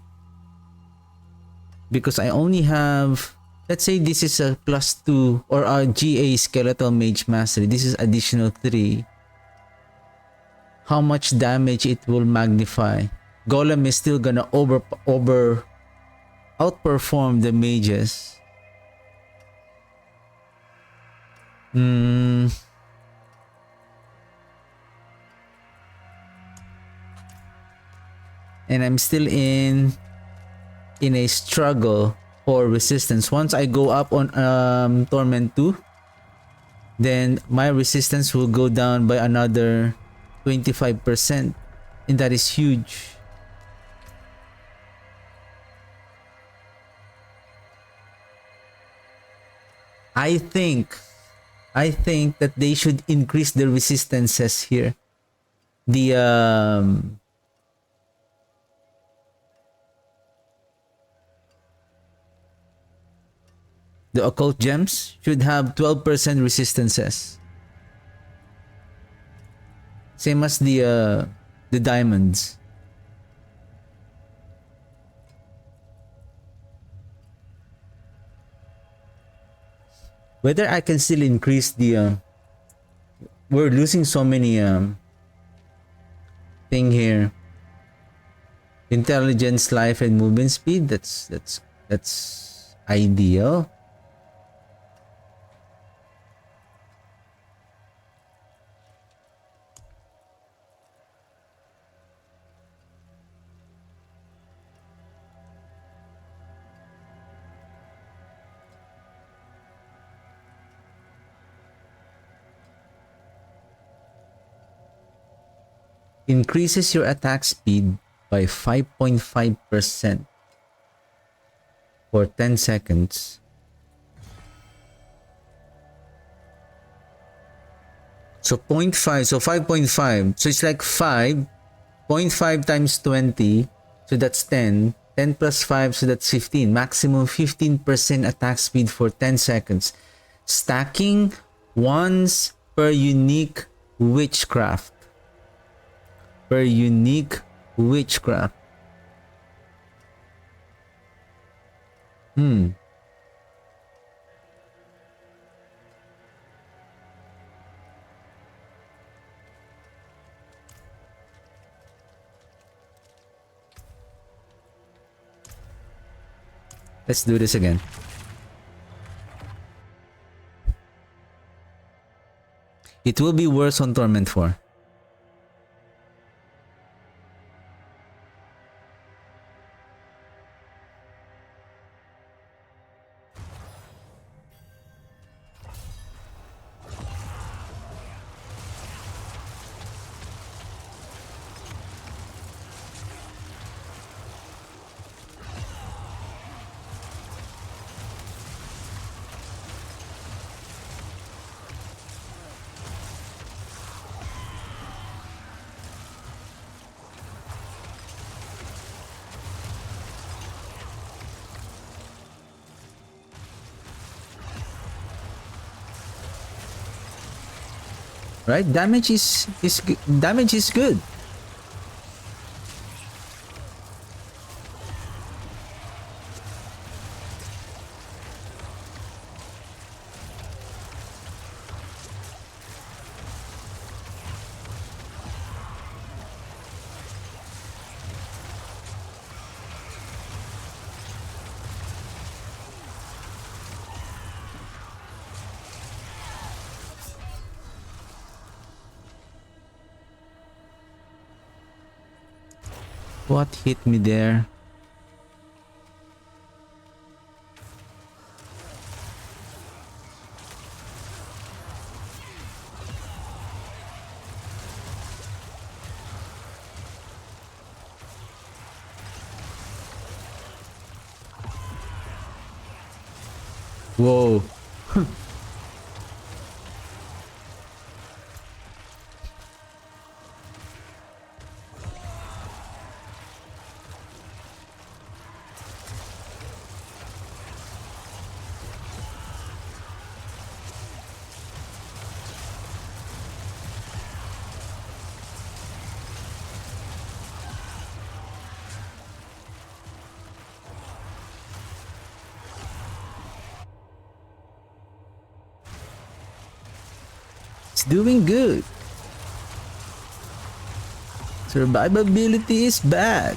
Because I only have, let's say this is a +2 or a GA skeletal mage mastery. This is additional 3. How much damage it will magnify? Golem is still gonna outperform the mages. And I'm still in a struggle for resistance. Once I go up on Torment 2, then my resistance will go down by another 25%, and that is huge. I think that they should increase the resistances here. The occult gems should have 12% resistances. Same as the diamonds. Whether I can still increase the we're losing so many thing here. Intelligence, life, and movement speed. That's ideal. Increases your attack speed by 5.5% for 10 seconds. So 0.5, so 5.5. So it's like 5.5 times 20, so that's 10. 10 plus 5, so that's 15. Maximum 15% attack speed for 10 seconds. Stacking once per unique witchcraft. Per unique witchcraft. Let's do this again. It will be worse on Torment 4. Right? Damage damage is good. What hit me there? Whoa. It's doing good. Survivability is bad.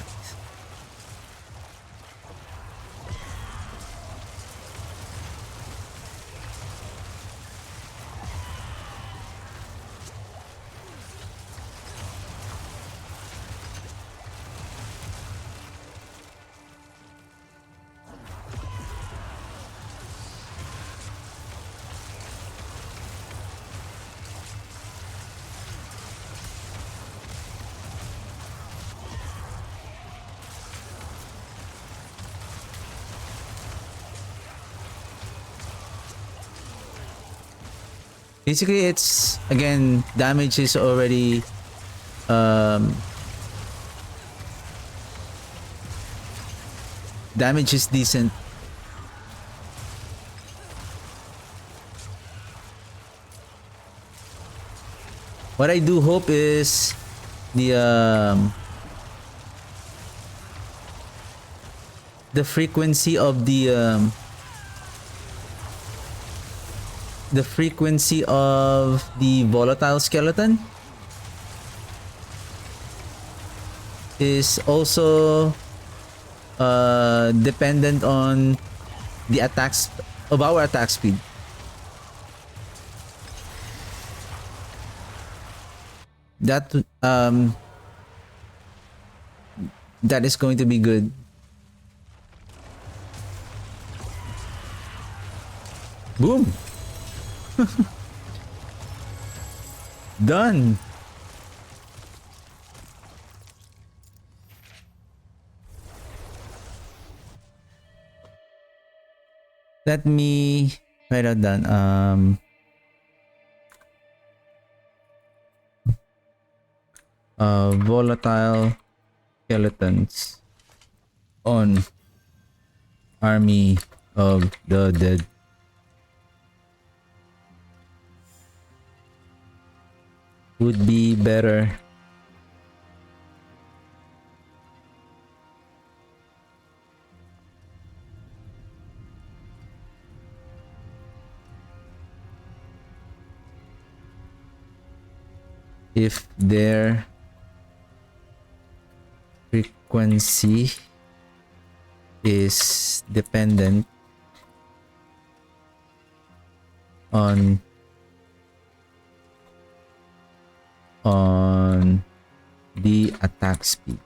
Basically, it's again damage is already damage is decent. What I do hope is the frequency of the volatile skeleton is also dependent on the attacks of our attack speed. That that is going to be good. Boom. Done. Let me write it down. Volatile skeletons on Army of the Dead. Would be better if their frequency is dependent on the attack speed.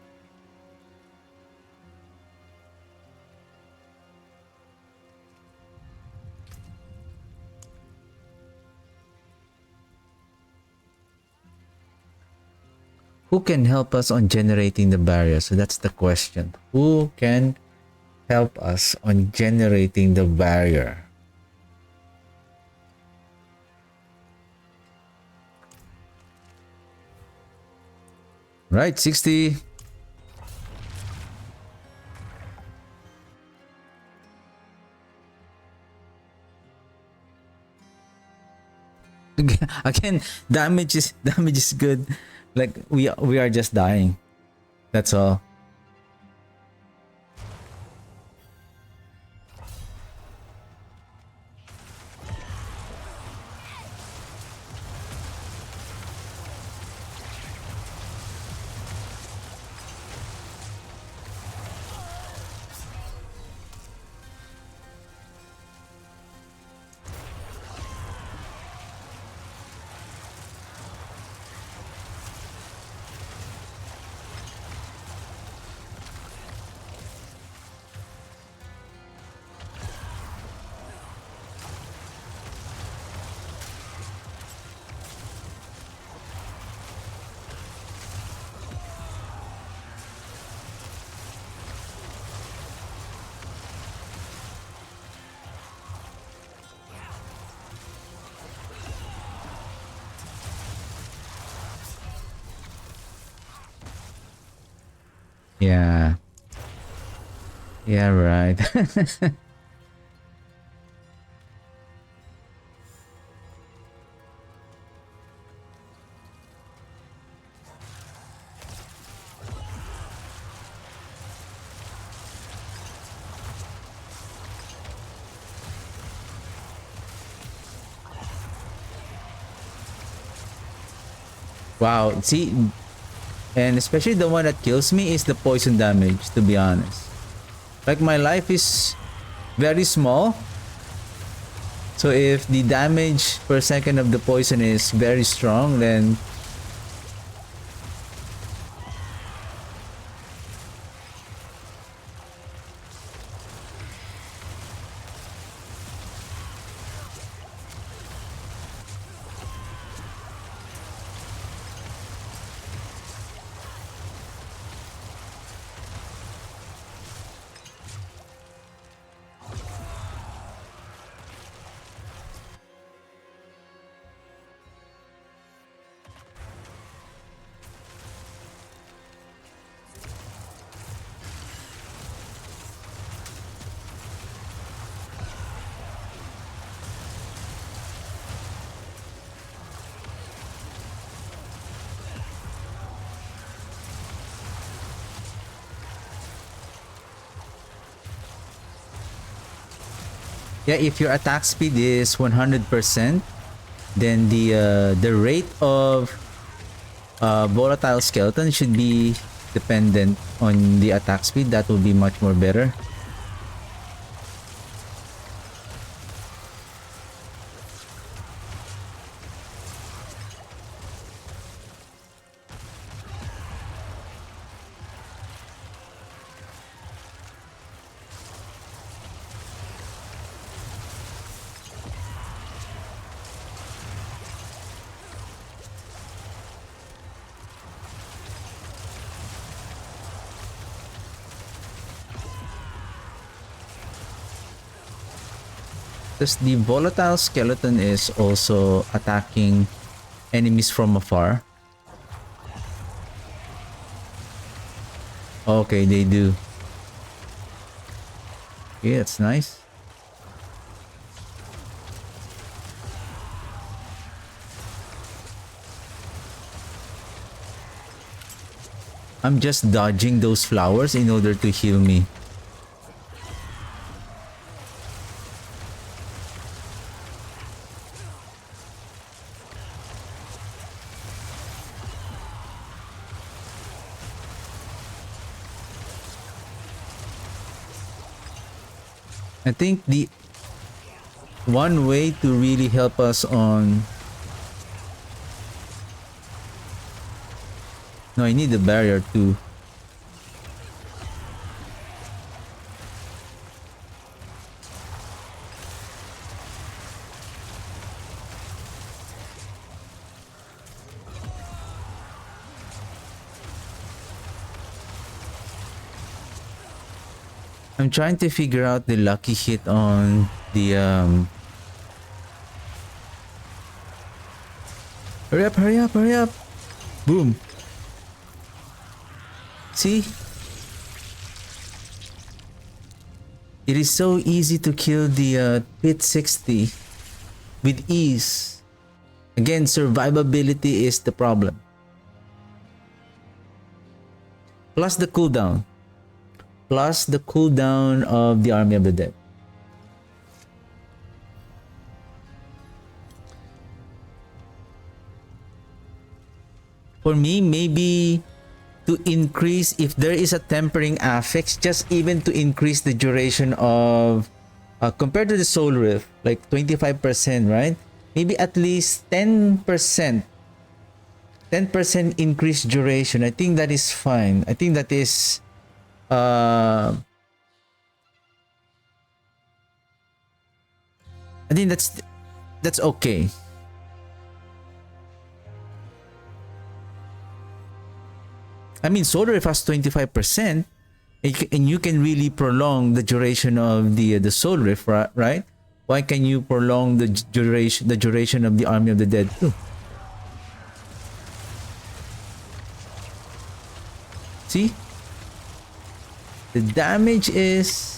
Who can help us on generating the barrier? So that's the question. Who can help us on generating the barrier? Right, 60. Again, damage is good. Like we are just dying. That's all. Yeah. Yeah, right. Wow, see, and especially the one that kills me is the poison damage, to be honest. Like my life is very small. So if the damage per second of the poison is very strong, then yeah, if your attack speed is 100%, then the rate of volatile skeleton should be dependent on the attack speed. That will be much more better. Because the volatile skeleton is also attacking enemies from afar. Okay, they do. Okay, that's nice. I'm just dodging those flowers in order to heal me. I think the one way to really help us on... No, I need the barrier too. I'm trying to figure out the lucky hit on the Hurry up, hurry up, hurry up. Boom. See? It is so easy to kill the Pit 60 with ease. Again, survivability is the problem. Plus the cooldown. Plus the cooldown of the Army of the Dead. For me, maybe to increase, if there is a tempering affix, just even to increase the duration of, compared to the Soul Rift, like 25%, right? Maybe at least 10%. 10% increased duration. I think that is fine. I think that is... I think that's okay. I mean, Soul Rift has 25%, and you can really prolong the duration of the Soul Rift, right? Why can you prolong the duration of the Army of the Dead too? See? The damage is...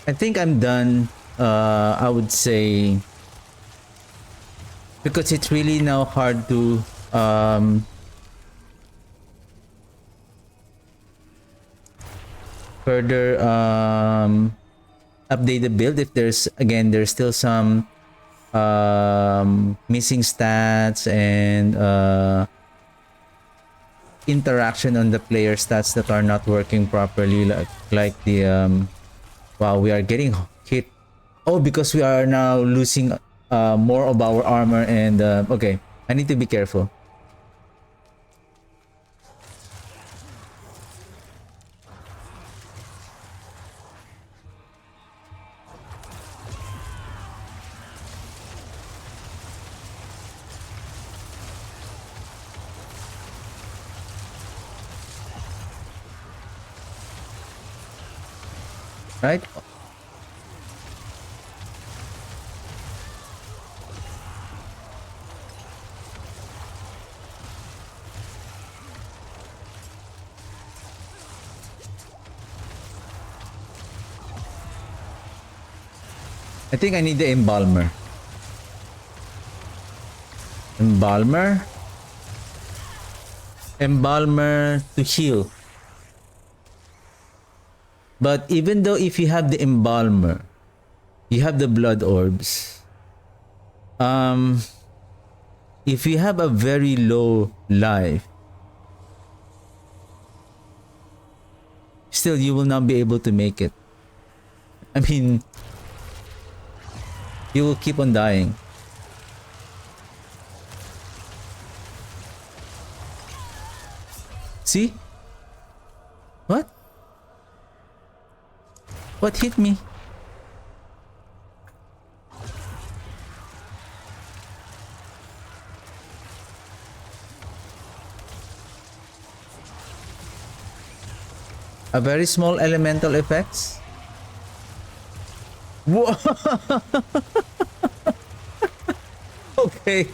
I think I'm done, I would say, because it's really now hard to further update the build if there's still some missing stats and interaction on the player stats that are not working properly, like the wow, we are getting hit. Oh, because we are now losing more of our armor and okay, I need to be careful. Right? I think I need the embalmer. Embalmer to heal. But even though if you have the embalmer, you have the blood orbs. If you have a very low life, still you will not be able to make it. I mean, you will keep on dying. See? What? What hit me? A very small elemental effects? Whoa. Okay.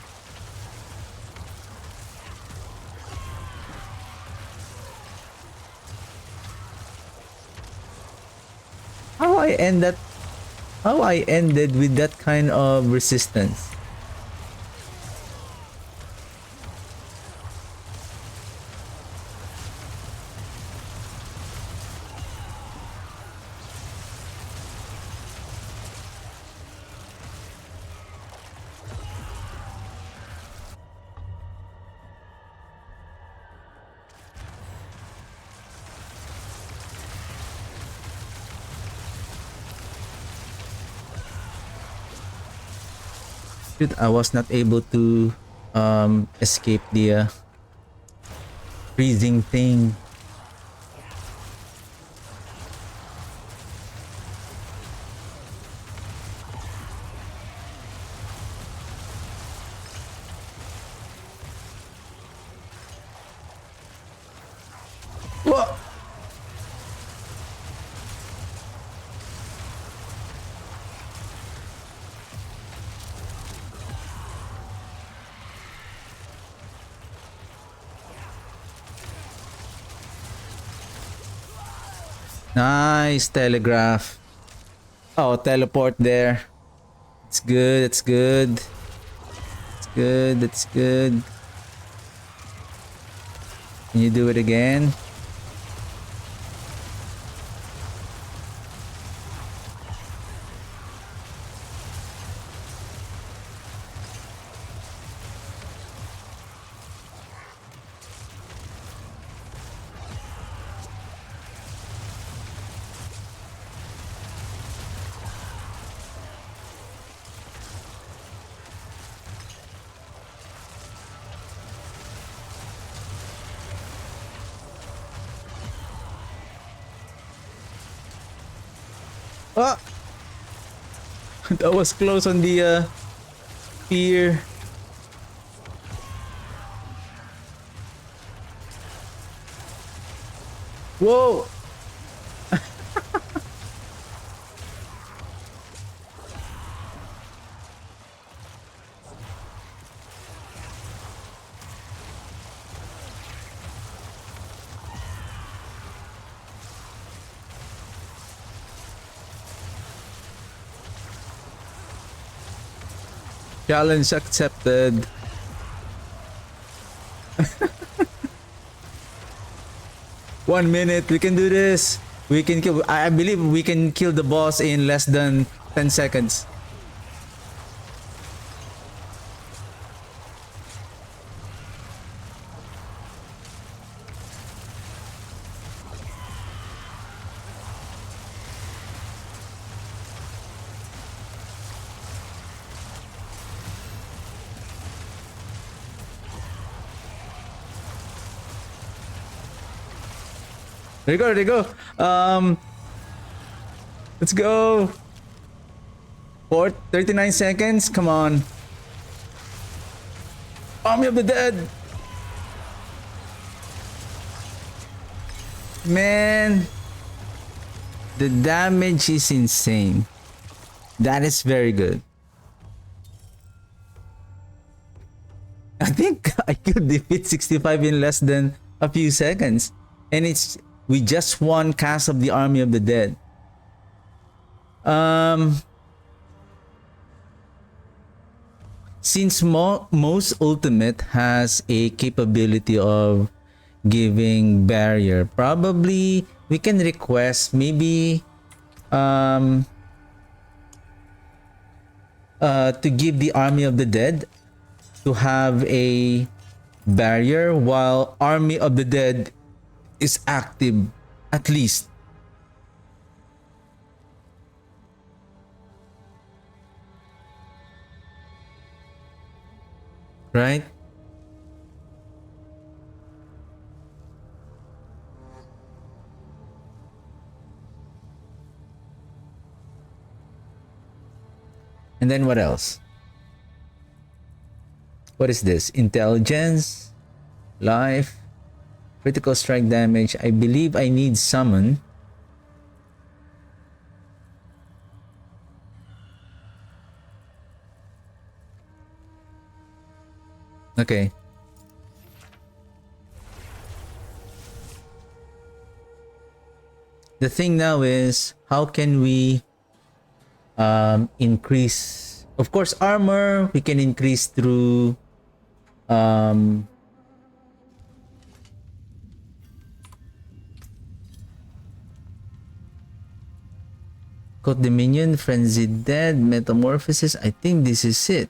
How I end that? How I ended with that kind of resistance? Dude, I was not able to escape the freezing thing. Whoa. Nice telegraph. Oh, teleport there. It's good. It's good. It's good. It's good. Can you do it again? Ah! That was close on the spear. Whoa! Challenge accepted. One minute, we can do this. We can kill. I believe we can kill the boss in less than 10 seconds. There you go, there you go. Let's go. 39 seconds. Come on. Army of the Dead. Man, the damage is insane. That is very good. I think I could defeat 65 in less than a few seconds. And we just won Cast of the Army of the Dead. Since most ultimate has a capability of giving barrier, probably we can request maybe to give the Army of the Dead to have a barrier while Army of the Dead is active, at least. Right? And then what else? What is this? Intelligence, life, critical strike damage. I believe I need summon. Okay. The thing now is, how can we increase? Of course, armor we can increase through Code Dominion, Frenzied Dead, Metamorphosis. I think this is it.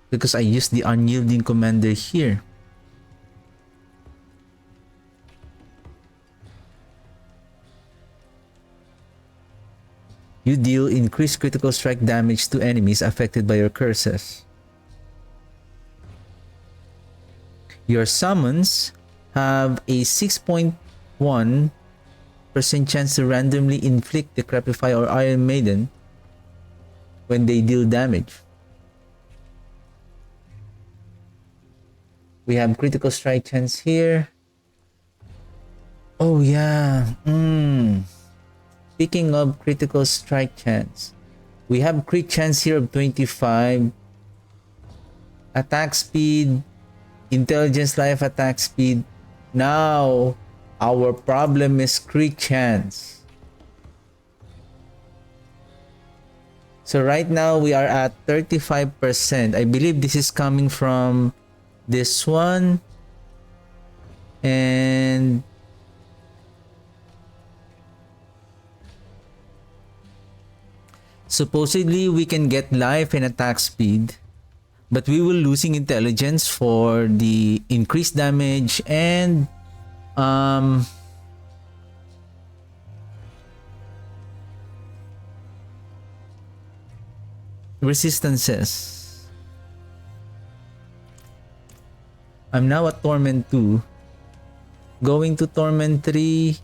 Because I used the Unyielding Commander here. You deal increased critical strike damage to enemies affected by your curses. Your summons have a 6.1% chance to randomly inflict Decrepify or Iron Maiden when they deal damage. We have critical strike chance here. Oh yeah. Speaking of critical strike chance, we have crit chance here of 25. Attack speed, intelligence, life, attack speed. Now our problem is crit chance. So right now we are at 35%. I believe this is coming from this one and supposedly we can get life and attack speed, but we will losing intelligence for the increased damage and resistances. I'm now at Torment 2. Going to Torment 3.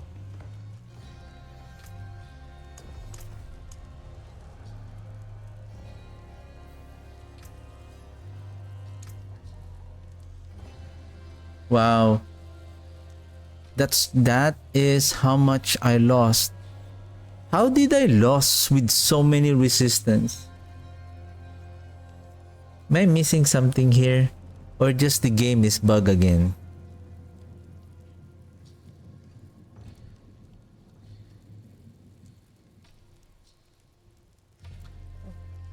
Wow. That is how much I lost. How did I lose with so many resistance? Am I missing something here? Or just the game is bug again?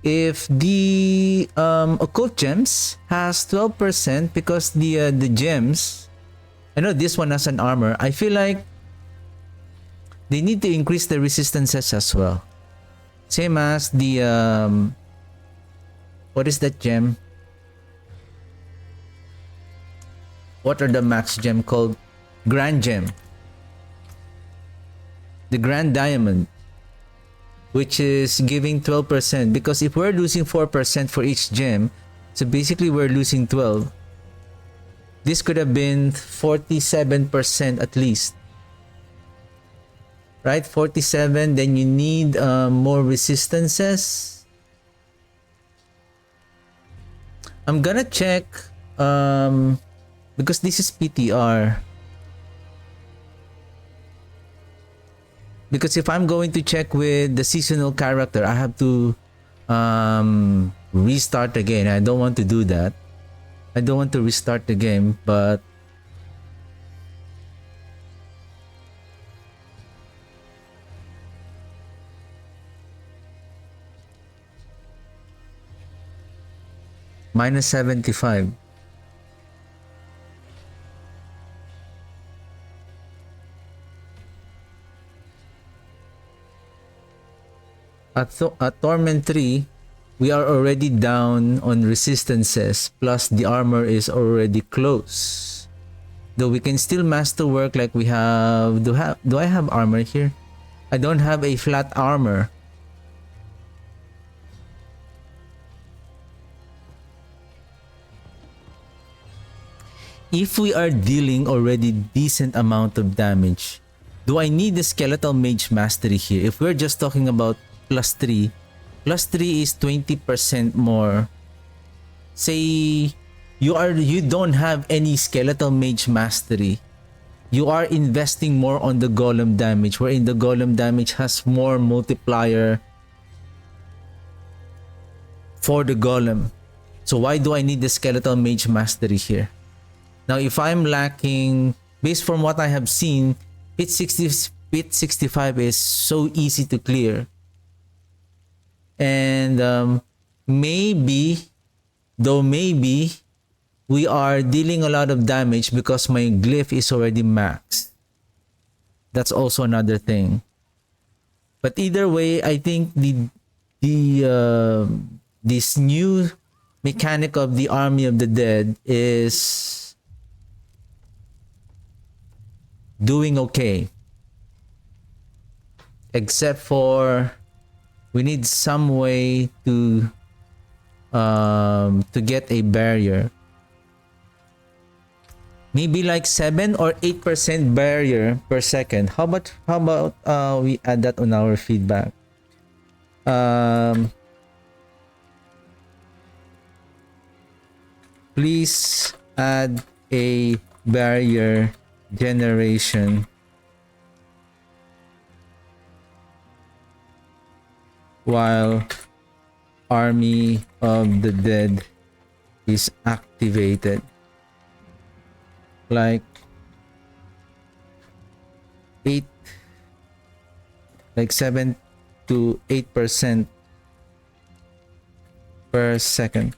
If the occult gems has 12% because the gems, I know this one has an armor. I feel like they need to increase the resistances as well. Same as the what is that gem? What are the max gem called? Grand Gem. The Grand Diamond, which is giving 12%, because if we're losing 4% for each gem, so basically we're losing 12. This could have been 47% at least. Right? 47, then you need more resistances. I'm gonna check because this is PTR. Because if I'm going to check with the seasonal character, I have to restart again. I don't want to do that. I don't want to restart the game, but minus 75. At Torment 3, we are already down on resistances, plus the armor is already close. Though we can still masterwork like we have. Do I have armor here? I don't have a flat armor. If we are dealing already decent amount of damage, do I need the skeletal mage mastery here? If we're just talking about plus 3 is 20% more. Say you don't have any skeletal mage mastery, you are investing more on the golem damage, wherein the golem damage has more multiplier for the golem. So why do I need the skeletal mage mastery here? Now if I'm lacking, based from what I have seen, pit 65 is so easy to clear. And maybe we are dealing a lot of damage because my glyph is already maxed. That's also another thing. But either way, I think this new mechanic of the Army of the Dead is doing okay. Except for we need some way to get a barrier. Maybe like 7 or 8% barrier per second. How about we add that on our feedback? Please add a barrier generation while Army of the Dead is activated. Like 7 to 8% per second.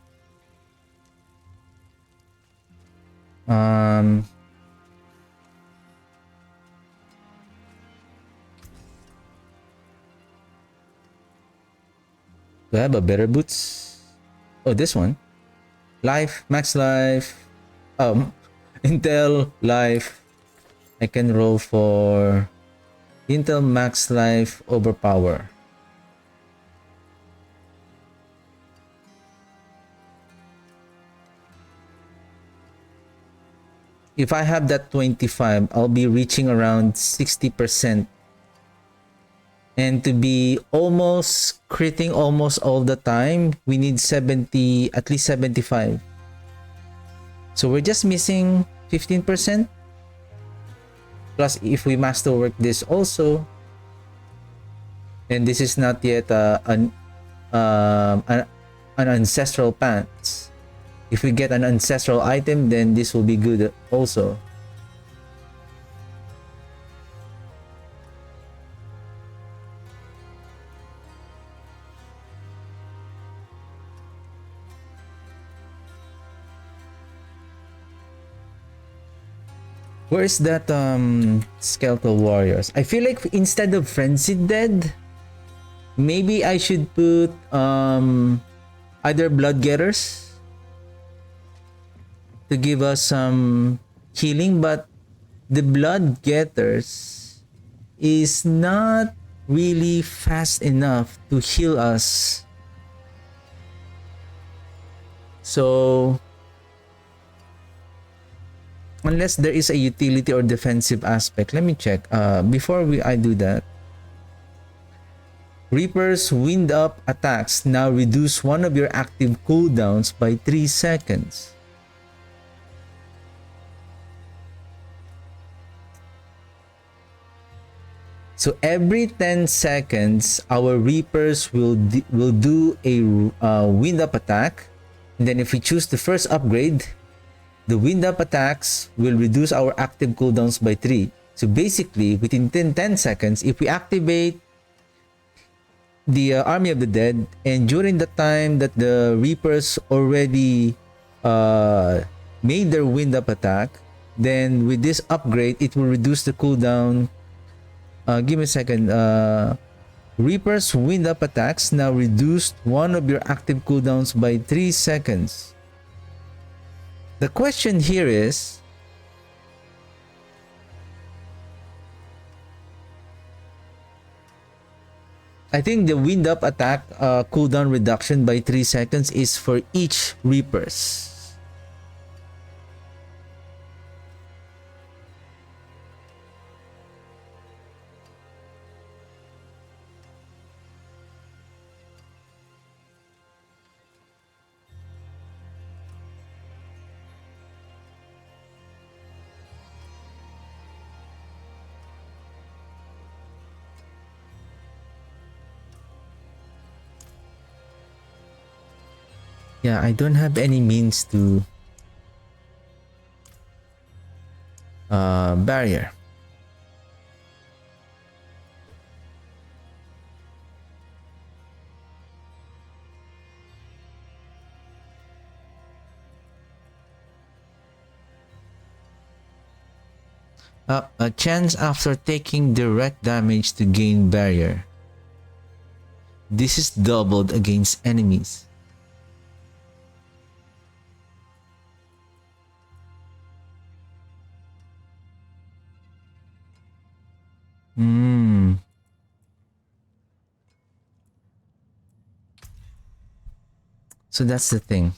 Do I have a better boots? Oh, this one. Life, max life. Intel life. I can roll for Intel max life overpower. If I have that 25, I'll be reaching around 60%. And to be almost critting almost all the time, we need 70, at least 75. So we're just missing 15%. Plus, if we masterwork this also, and this is not yet an ancestral pants. If we get an ancestral item, then this will be good also. Where is that skeletal warriors? I feel like instead of frenzied dead, maybe I should put either blood getters to give us some healing, but the blood getters is not really fast enough to heal us. So unless there is a utility or defensive aspect, let me check. Before I do that, Reaper's wind up attacks now reduce one of your active cooldowns by 3 seconds. So every 10 seconds, our Reapers will do a wind up attack. And then if we choose the first upgrade, the wind up attacks will reduce our active cooldowns by 3. So basically, within 10 seconds, if we activate the Army of the Dead, and during the time that the Reapers already made their wind up attack, then with this upgrade, it will reduce the cooldown. Give me a second. Reaper's wind up attacks now reduced one of your active cooldowns by 3 seconds. The question here is, I think the wind up attack cooldown reduction by 3 seconds is for each Reapers. Yeah, I don't have any means to barrier. A chance after taking direct damage to gain barrier. This is doubled against enemies. Hmm. So that's the thing.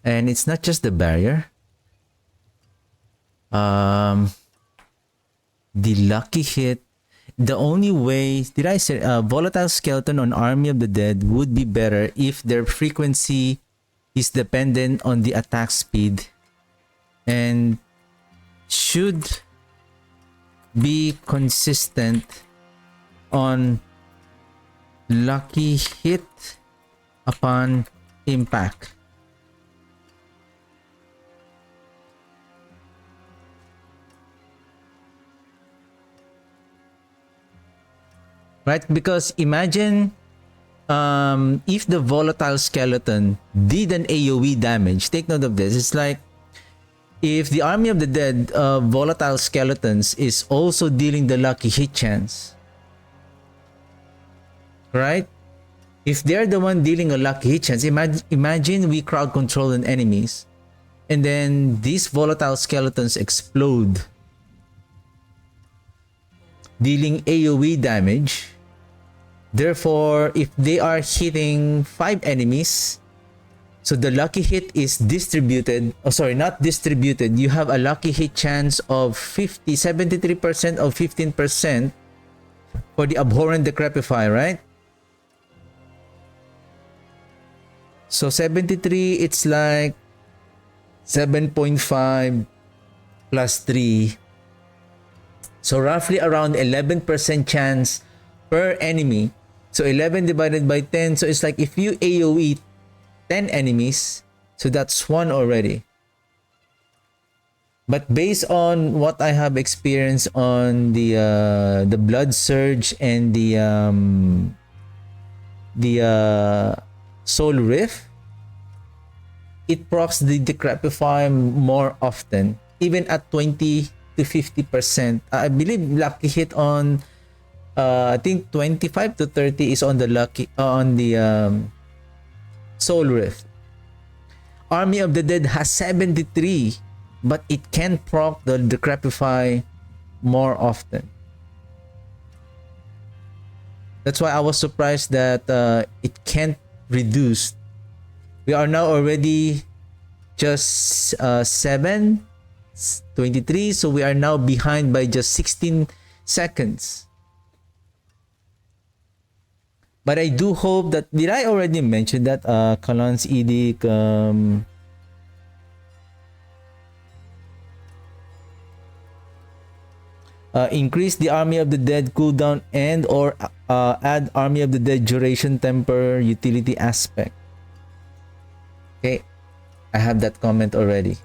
And it's not just the barrier. The lucky hit. The only way, did I say, volatile skeleton on Army of the Dead would be better if their frequency is dependent on the attack speed and should be consistent on lucky hit upon impact. Right? Because imagine if the volatile skeleton did an AoE damage. Take note of this. It's like if the Army of the Dead volatile skeletons is also dealing the lucky hit chance. Right? If they're the one dealing a lucky hit chance, imagine we crowd control an enemies and then these volatile skeletons explode, dealing AoE damage. Therefore, if they are hitting 5 enemies, so the lucky hit is distributed, oh sorry, not distributed, you have a lucky hit chance of 73% of 15% for the abhorrent decrepify, right? So 73, it's like 7.5 plus 3. So roughly around 11% chance per enemy. So 11 divided by 10. So it's like if you AoE 10 enemies, so that's 1 already. But based on what I have experienced on the blood surge and the soul rift, it procs the decrepify more often, even at 20 to 50%. I believe lucky hit on I think 25 to 30 is on the lucky on the soul rift. Army of the Dead has 73, but it can proc the decrepify more often. That's why I was surprised that it can't reduce. We are now already just 7 23, so we are now behind by just 16 seconds. But I do hope that, did I already mention that Kalan's edict increase the Army of the Dead cooldown and or add Army of the Dead duration temper utility aspect. Okay, I have that comment already.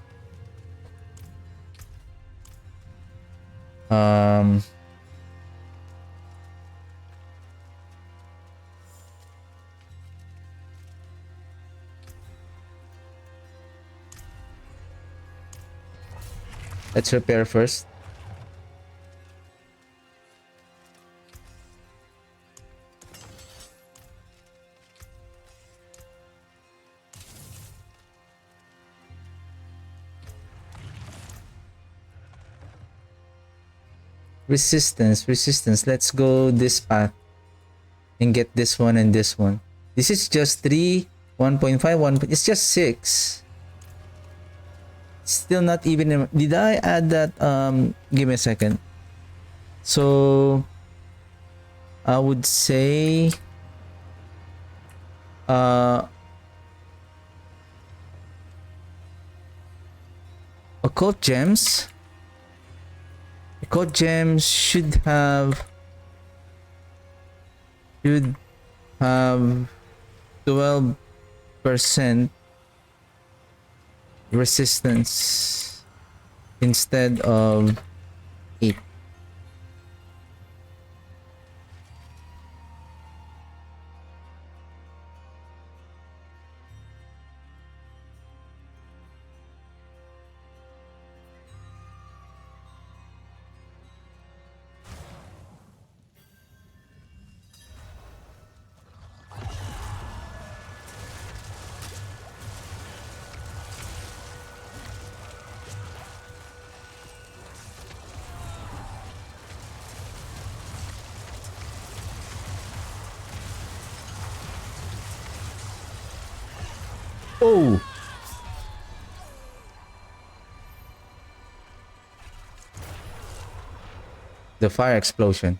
Let's repair first. Resistance. Let's go this path and get this one and this one. This is just 3, 1.5, 1. It's just 6. Still not even. Did I add that? Give me a second. So I would say occult gems code gems should have 12% resistance instead of 8. Oh! The fire explosion.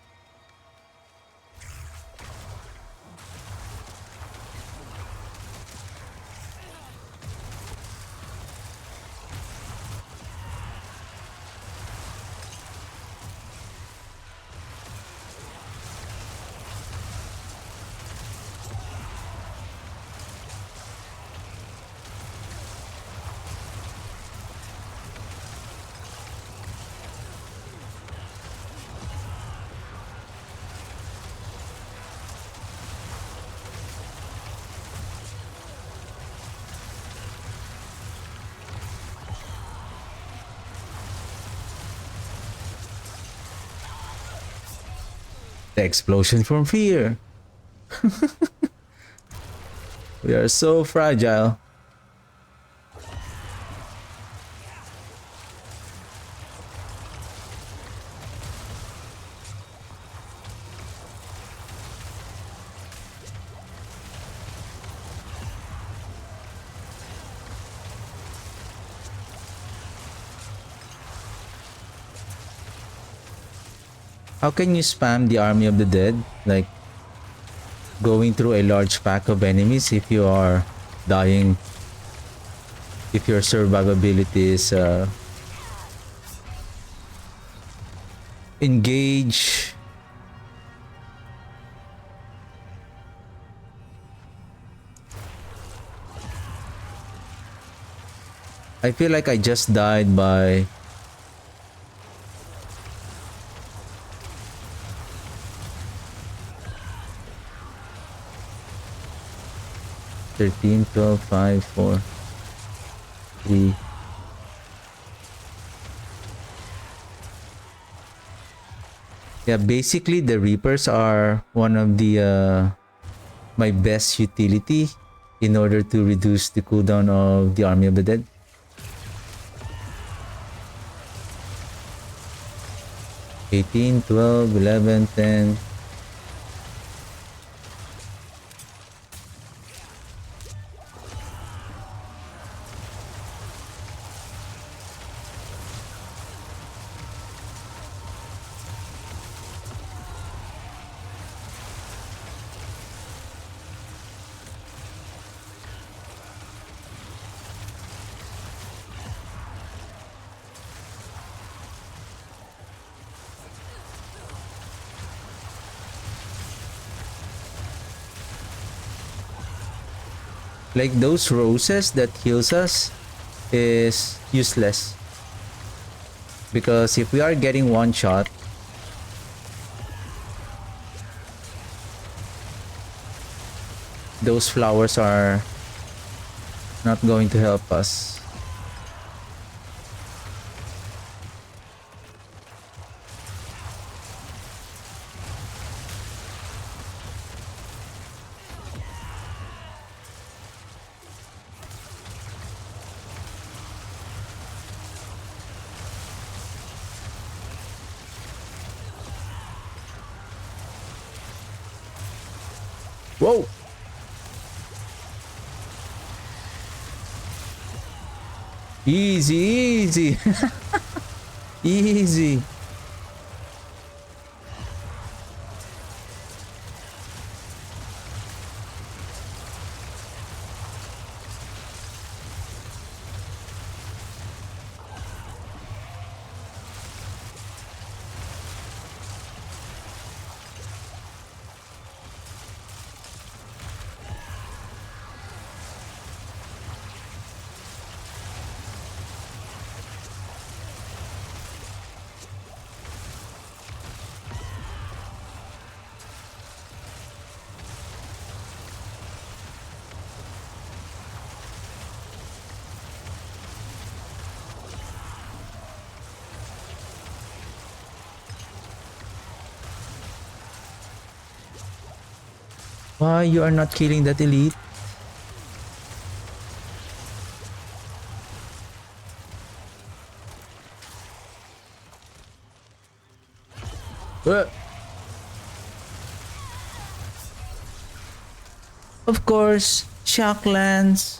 The explosion from fear. We are so fragile. How can you spam the army of the dead? Like going through a large pack of enemies if you are dying, if your survivability is engage. I feel like I just died by 13, 12, 5, 4, 3. Yeah, basically the Reapers are one of the my best utility in order to reduce the cooldown of the Army of the Dead. $18, $12, $11, $10. Like those roses that heals us is useless. Because if we are getting one shot, those flowers are not going to help us. Whoa! Easy, easy. Easy. Why you are not killing that elite? Uh. Of course, Shocklands.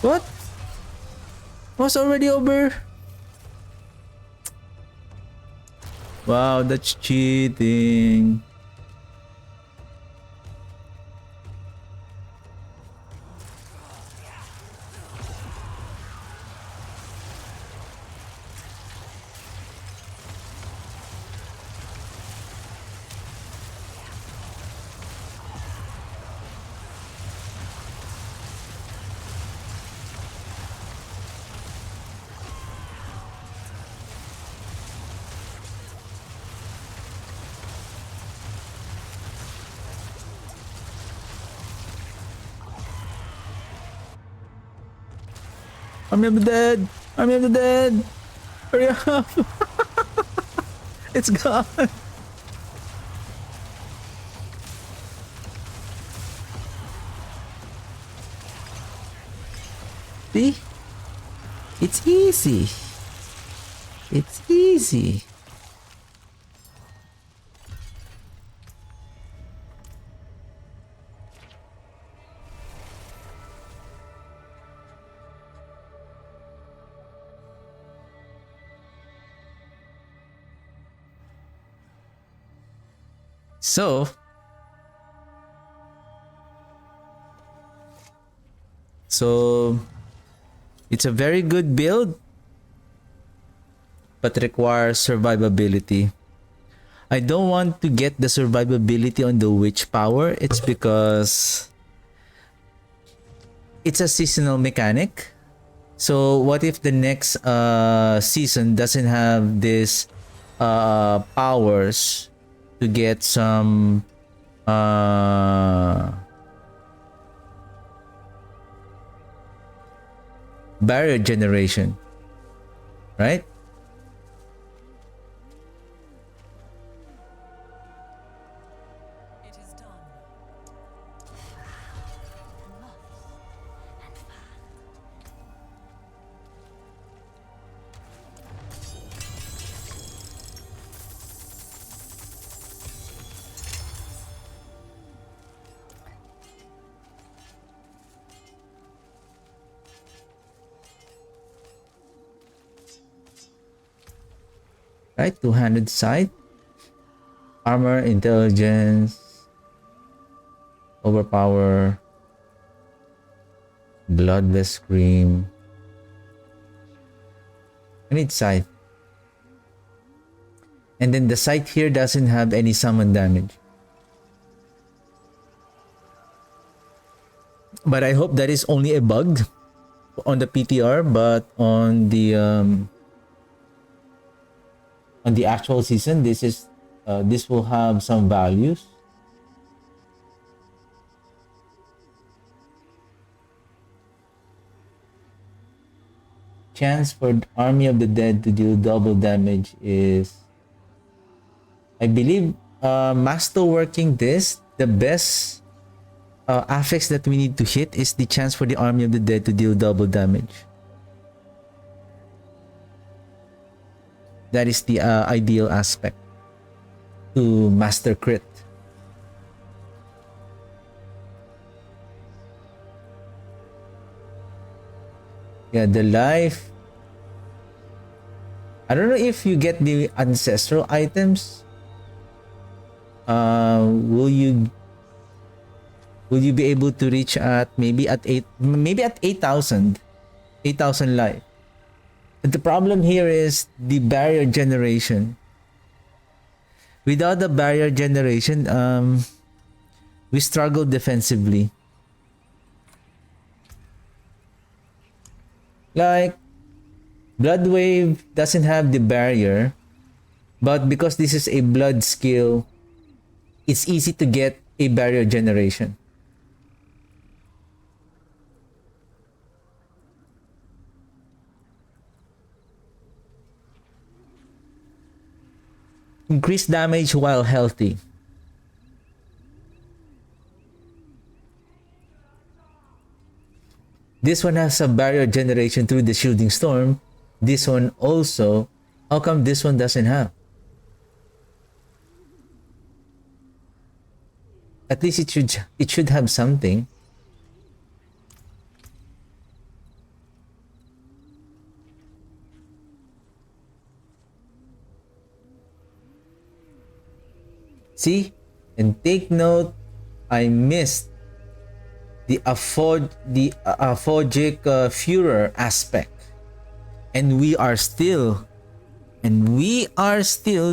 What? Was already over? Wow, that's cheating. Army of the Dead! Army of the Dead! Hurry up! It's gone! See? It's easy. It's easy. So it's a very good build, but requires survivability. I don't want to get the survivability on the witch power. It's because it's a seasonal mechanic. So what if the next season doesn't have this powers to get some barrier generation, right? It is done. Right, two-handed sight, armor, intelligence, overpower, bloodless scream. I need sight. And then the sight here doesn't have any summon damage. But I hope that is only a bug on the PTR, but on the actual season, this will have some values. Chance for Army of the Dead to deal double damage is, I believe, master working this, the best affix that we need to hit is the chance for the Army of the Dead to deal double damage. That is the ideal aspect to master crit. Yeah, the life. I don't know if you get the ancestral items. Will you be able to reach at maybe at 8,000 life? But the problem here is the barrier generation. Without the barrier generation, we struggle defensively. Like, Blood Wave doesn't have the barrier, but because this is a blood skill, it's easy to get a barrier generation. Increase damage while healthy. This one has a barrier generation through the shielding storm. This one also. How come this one doesn't have? At least it should have something. See? And take note, I missed the aphogic Führer aspect. And we are still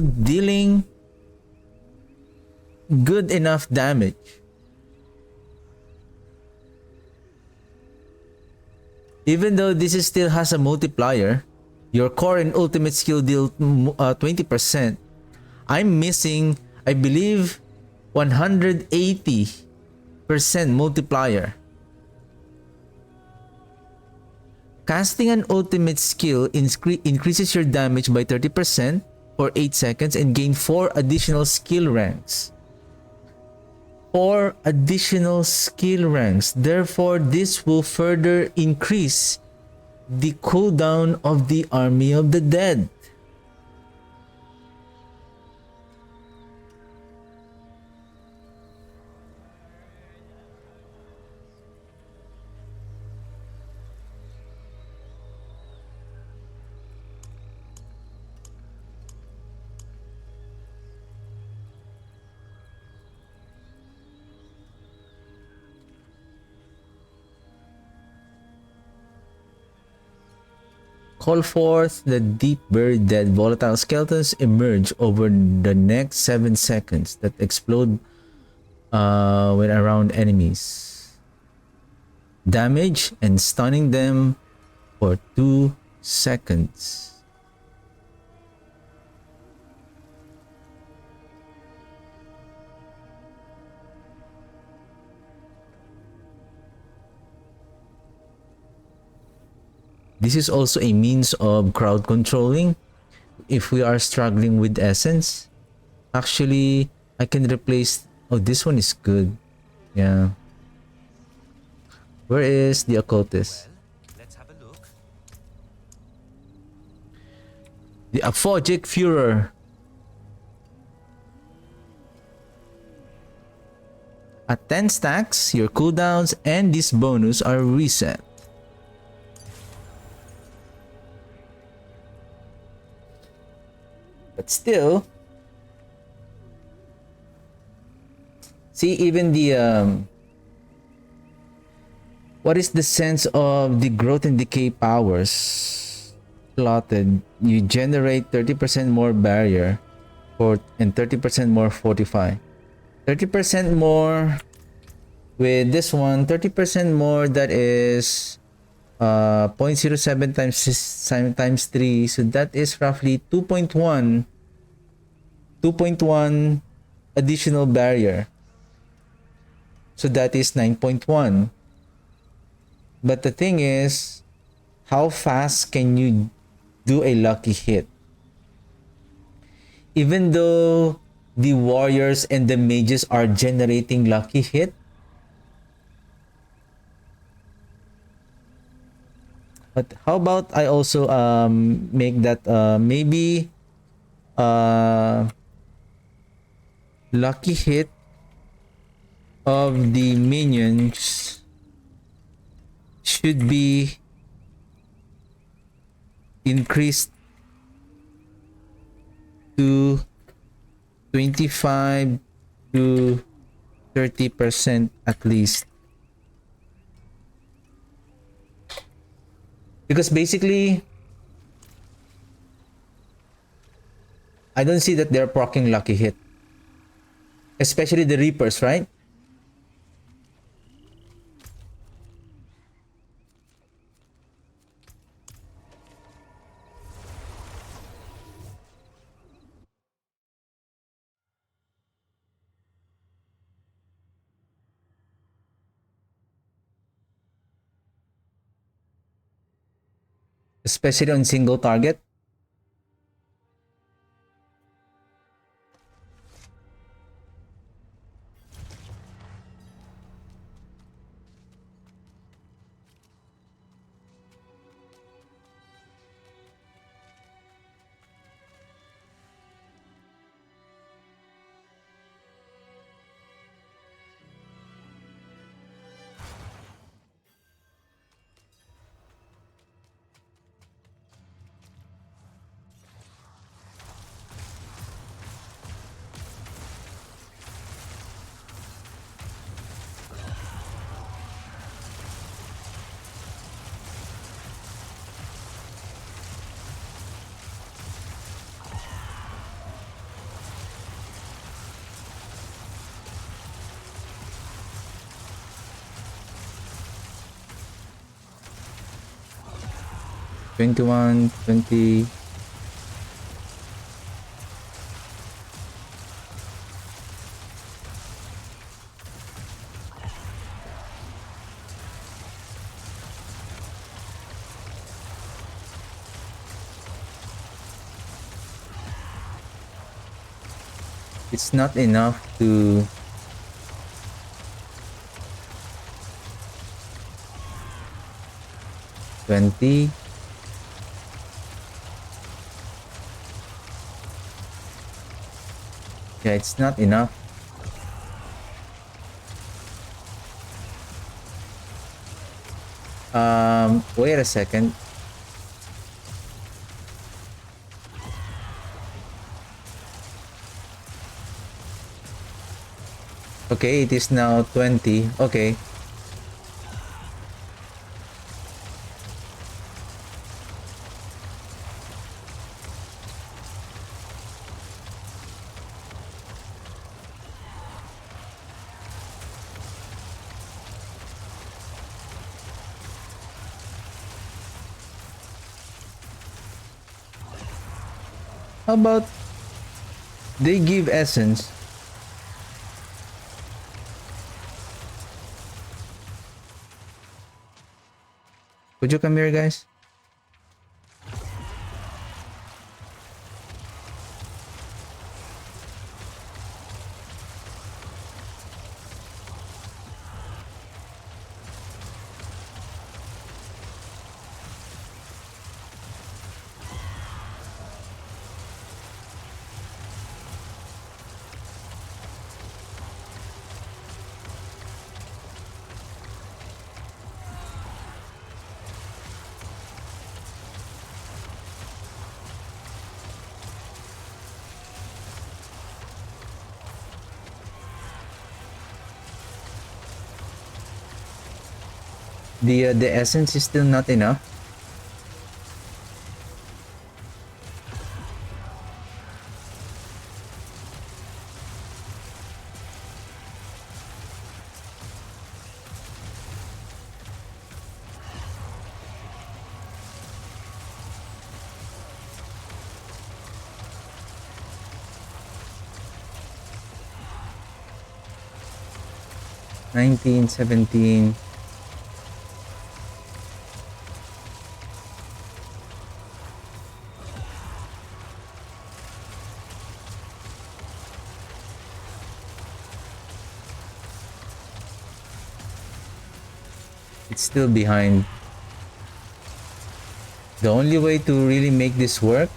dealing good enough damage. Even though this is still has a multiplier, your core and ultimate skill deal 20%. I'm missing, I believe, 180% multiplier. Casting an ultimate skill increases your damage by 30% for 8 seconds and gain 4 additional skill ranks. 4 additional skill ranks. Therefore, this will further increase the cooldown of the Army of the Dead. Call forth the deep buried dead. Volatile skeletons emerge over the next 7 seconds that explode when around enemies. Damage and stunning them for 2 seconds. This is also a means of crowd controlling if we are struggling with essence. Actually, I can replace... Oh, this one is good. Yeah. Where is the occultist? Let's have a look. The aphogic Führer. At 10 stacks, your cooldowns and this bonus are reset. But still, see, even the what is the sense of the growth and decay powers plotted? You generate 30% more barrier and 30% more fortify. 30% more with this one, 30% more, that is 0.07 times 3, so that is roughly 2.1 additional barrier, so that is 9.1. But the thing is, how fast can you do a lucky hit? Even though the warriors and the mages are generating lucky hit, but how about I also make that maybe lucky hit of the minions should be increased to 25 to 30% at least. Because basically, I don't see that they're proccing lucky hit. Especially the Reapers, right? especially on single target. $21, $20. It's not enough to $20. Yeah, it's not enough. Wait a second. Okay, it is now 20. Okay. How about they give essence? Could you come here, guys? The essence is still not enough. $19, $17. It's still behind. The only way to really make this work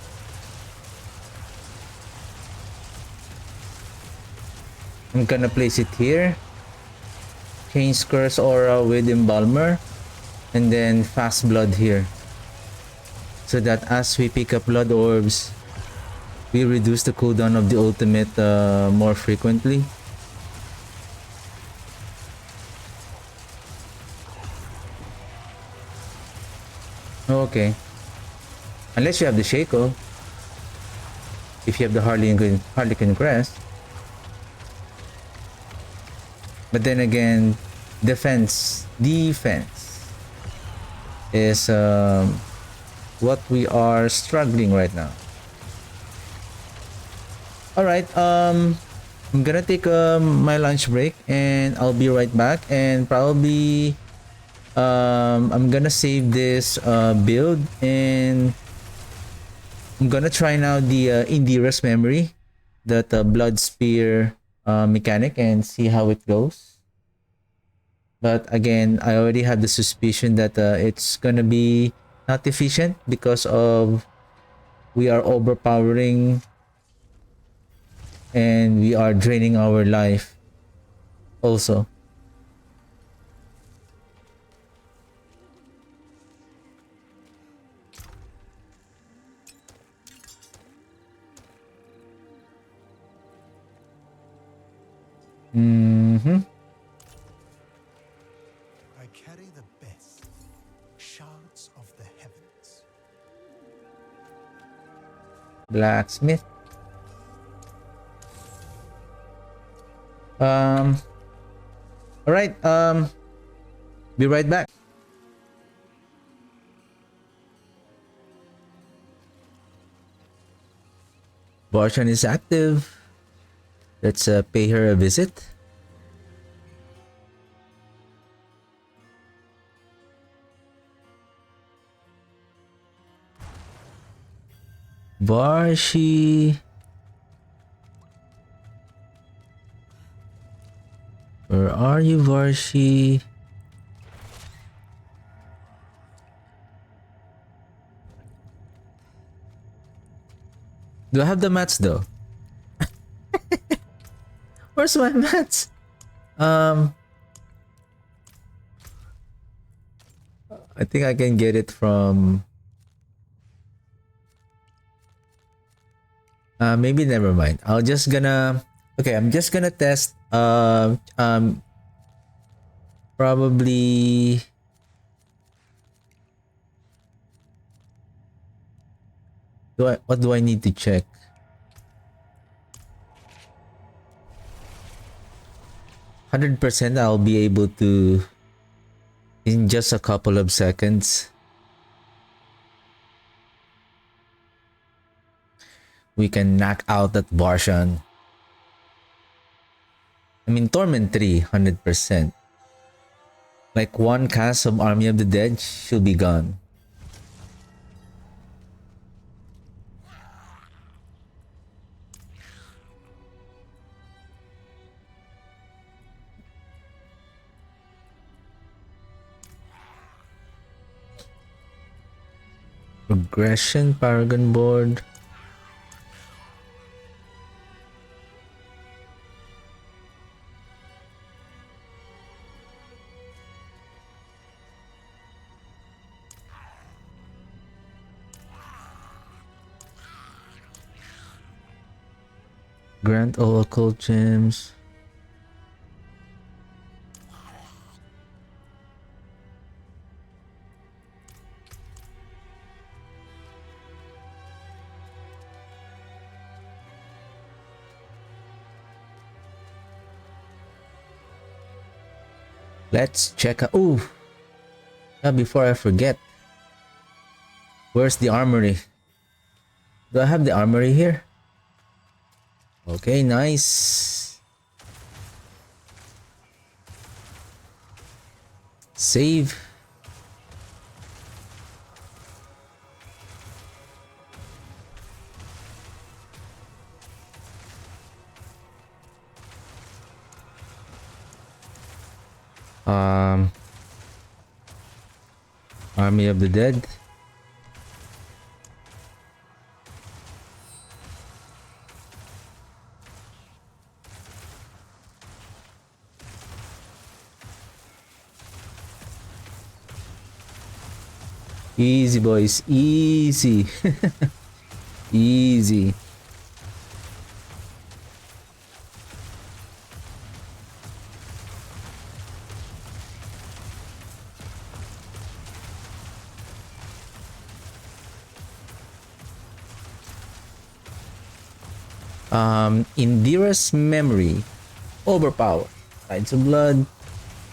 I'm gonna place it here. Change Curse Aura with Embalmer. And then Fast Blood here. So that as we pick up Blood Orbs, we reduce the cooldown of the ultimate more frequently. Okay. Unless you have the Shaco. If you have the Harlequin Crest. But then again, defense is what we are struggling right now. Alright, I'm gonna take my lunch break and I'll be right back, and probably I'm gonna save this build, and I'm gonna try now the Indira's memory, that blood spear mechanic, and see how it goes. But again, I already have the suspicion that it's gonna be not efficient because of we are overpowering and we are draining our life also. Mm-hmm. I carry the best shards of the heavens. Blacksmith. All right. Be right back. Barshan is active. Let's pay her a visit. Varshi. Where are you, Varshi? Do I have the mats though? Where's my mats? I think I can get it from maybe never mind. I'm just gonna test probably what do I need to check? %, I'll be able to in just a couple of seconds. We can knock out that Barshan. I mean, Torment 3, 100%. Like one cast of Army of the Dead, she'll be gone. Progression, Paragon board. Grant all occult gems. Let's check out. Ooh. Before I forget. Where's the armory? Do I have the armory here? Okay, nice. Save. Army of the Dead. Easy, boys. Easy. Easy. Indira's memory. Overpower. Tides of blood.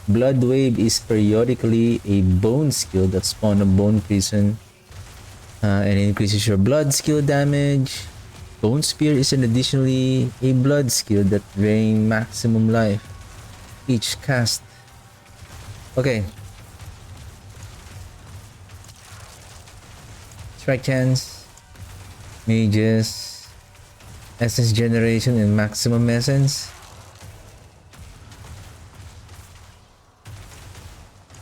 Blood wave is periodically a bone skill that spawns a bone prison and increases your blood skill damage. Bone spear is an additionally a blood skill that drains maximum life each cast. Okay, Strike chance, mages, essence generation, and maximum essence.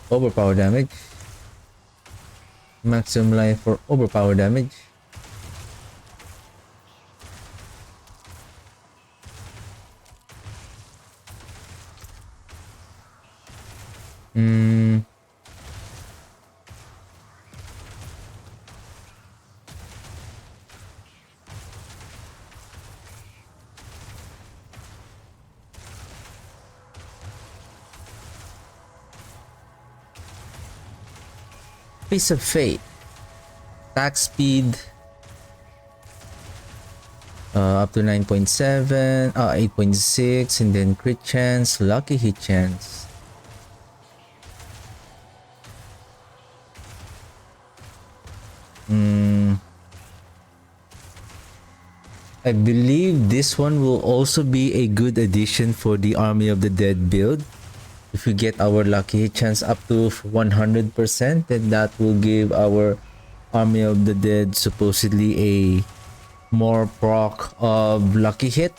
Overpower damage. Maximum life for overpower damage. Piece of Fate. Attack speed up to 9.7, 8.6, and then crit chance, lucky hit chance. I believe this one will also be a good addition for the Army of the Dead build. If we get our lucky hit chance up to 100%, then that will give our Army of the Dead supposedly a more proc of lucky hit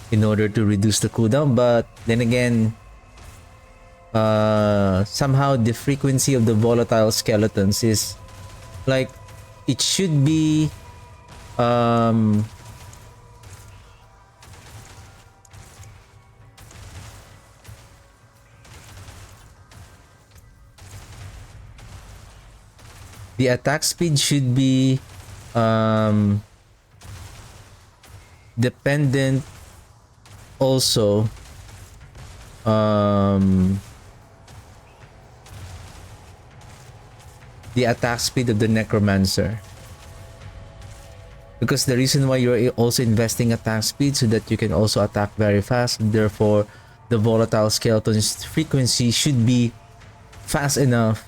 in order to reduce the cooldown. But then again, somehow the frequency of the volatile skeletons is like, it should be the attack speed should be dependent also the attack speed of the necromancer, because the reason why you're also investing attack speed so that you can also attack very fast, therefore the volatile skeleton's frequency should be fast enough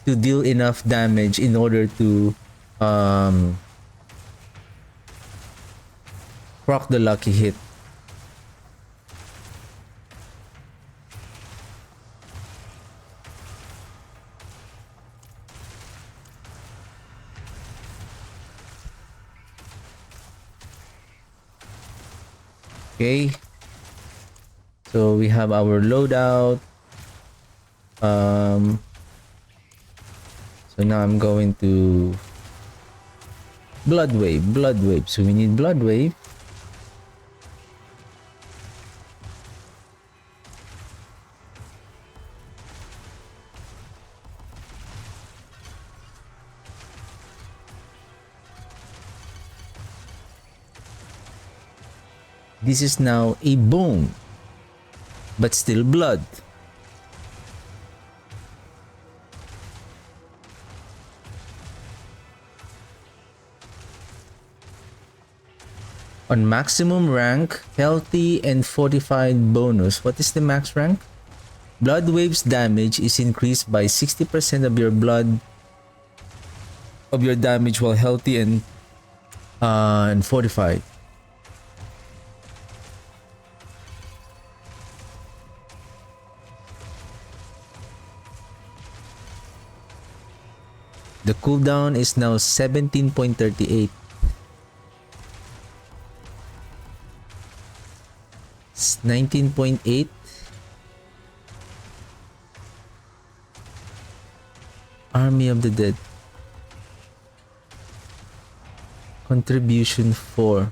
to deal enough damage in order to proc the lucky hit. Okay, so we have our loadout. So now I'm going to blood wave. So we need blood wave. This is now a bone, but still blood. On maximum rank, healthy and fortified bonus. What is the max rank? Blood waves damage is increased by 60% of your damage while healthy and fortified. The cooldown is now 17.38. 19.8. Army of the Dead. Contribution 4.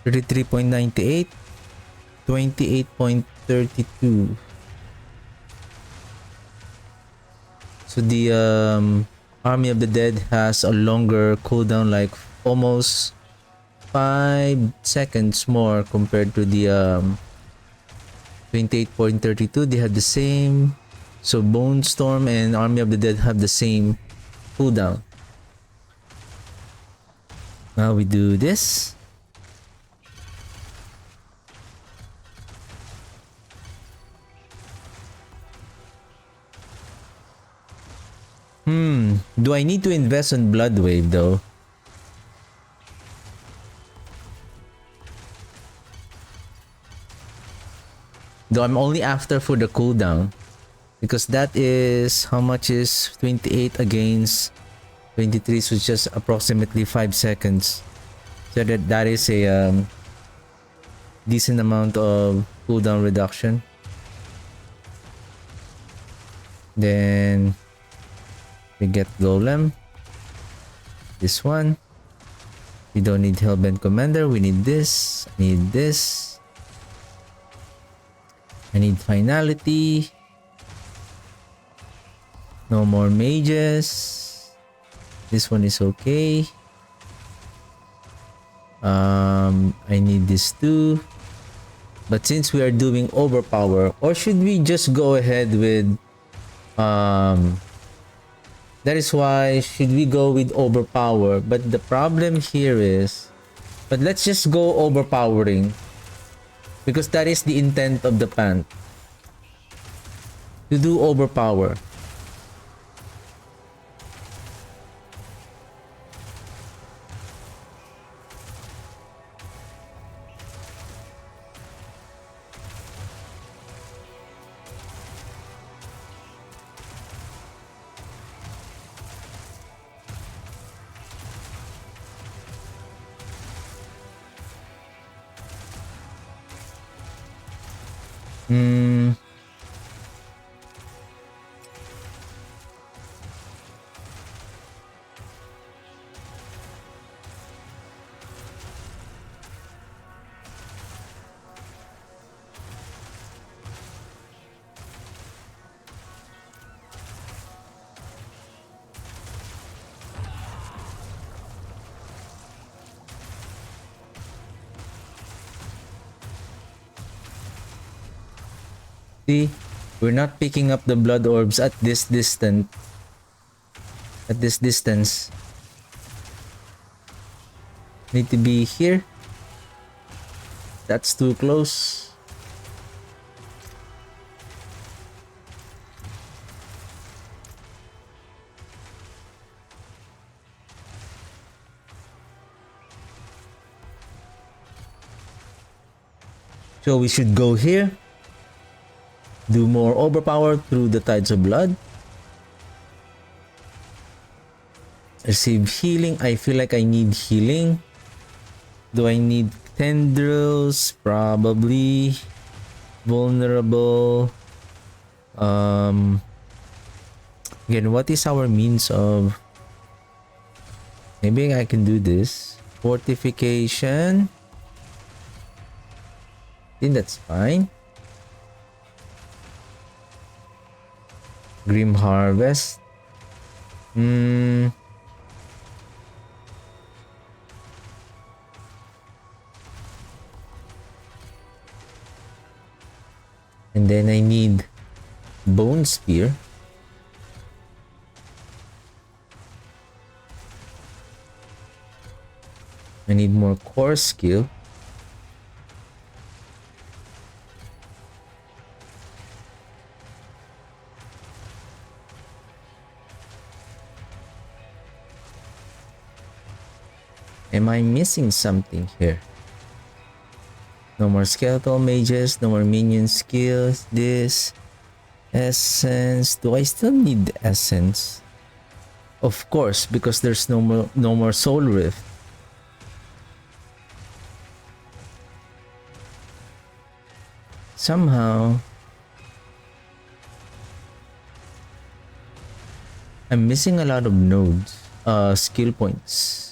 $33.98, 28.32. So the Army of the Dead has a longer cooldown, like almost 5 seconds more compared to the 28.32. They have the same. So Bone Storm and Army of the Dead have the same cooldown. Now we do this. Do I need to invest on Blood Wave though? Though I'm only after for the cooldown. Because that is, how much is 28 against 23, so it's just approximately 5 seconds. So that is a decent amount of cooldown reduction. Then we get Golem. This one. We don't need Hellbent Commander. We need this. I need this. I need Finality. No more mages. This one is okay. I need this too. But since we are doing overpower, or should we just go ahead with that is why should we go with overpower? But the problem here is, but let's just go overpowering because that is the intent of the pant, to do overpower. See, we're not picking up the blood orbs at this distance. At this distance. Need to be here. That's too close. So we should go here. Do more overpower through the Tides of Blood. Receive healing. I feel like I need healing. Do I need tendrils? Probably. Vulnerable. Again, what is our means of... Maybe I can do this. Fortification. I think that's fine. Grim Harvest. And then I need Bone Spear. I need more core skill. Am I missing something here? No more skeletal mages, no more minion skills. This essence. Do I still need the essence? Of course, because there's no more soul rift. Somehow I'm missing a lot of nodes, skill points.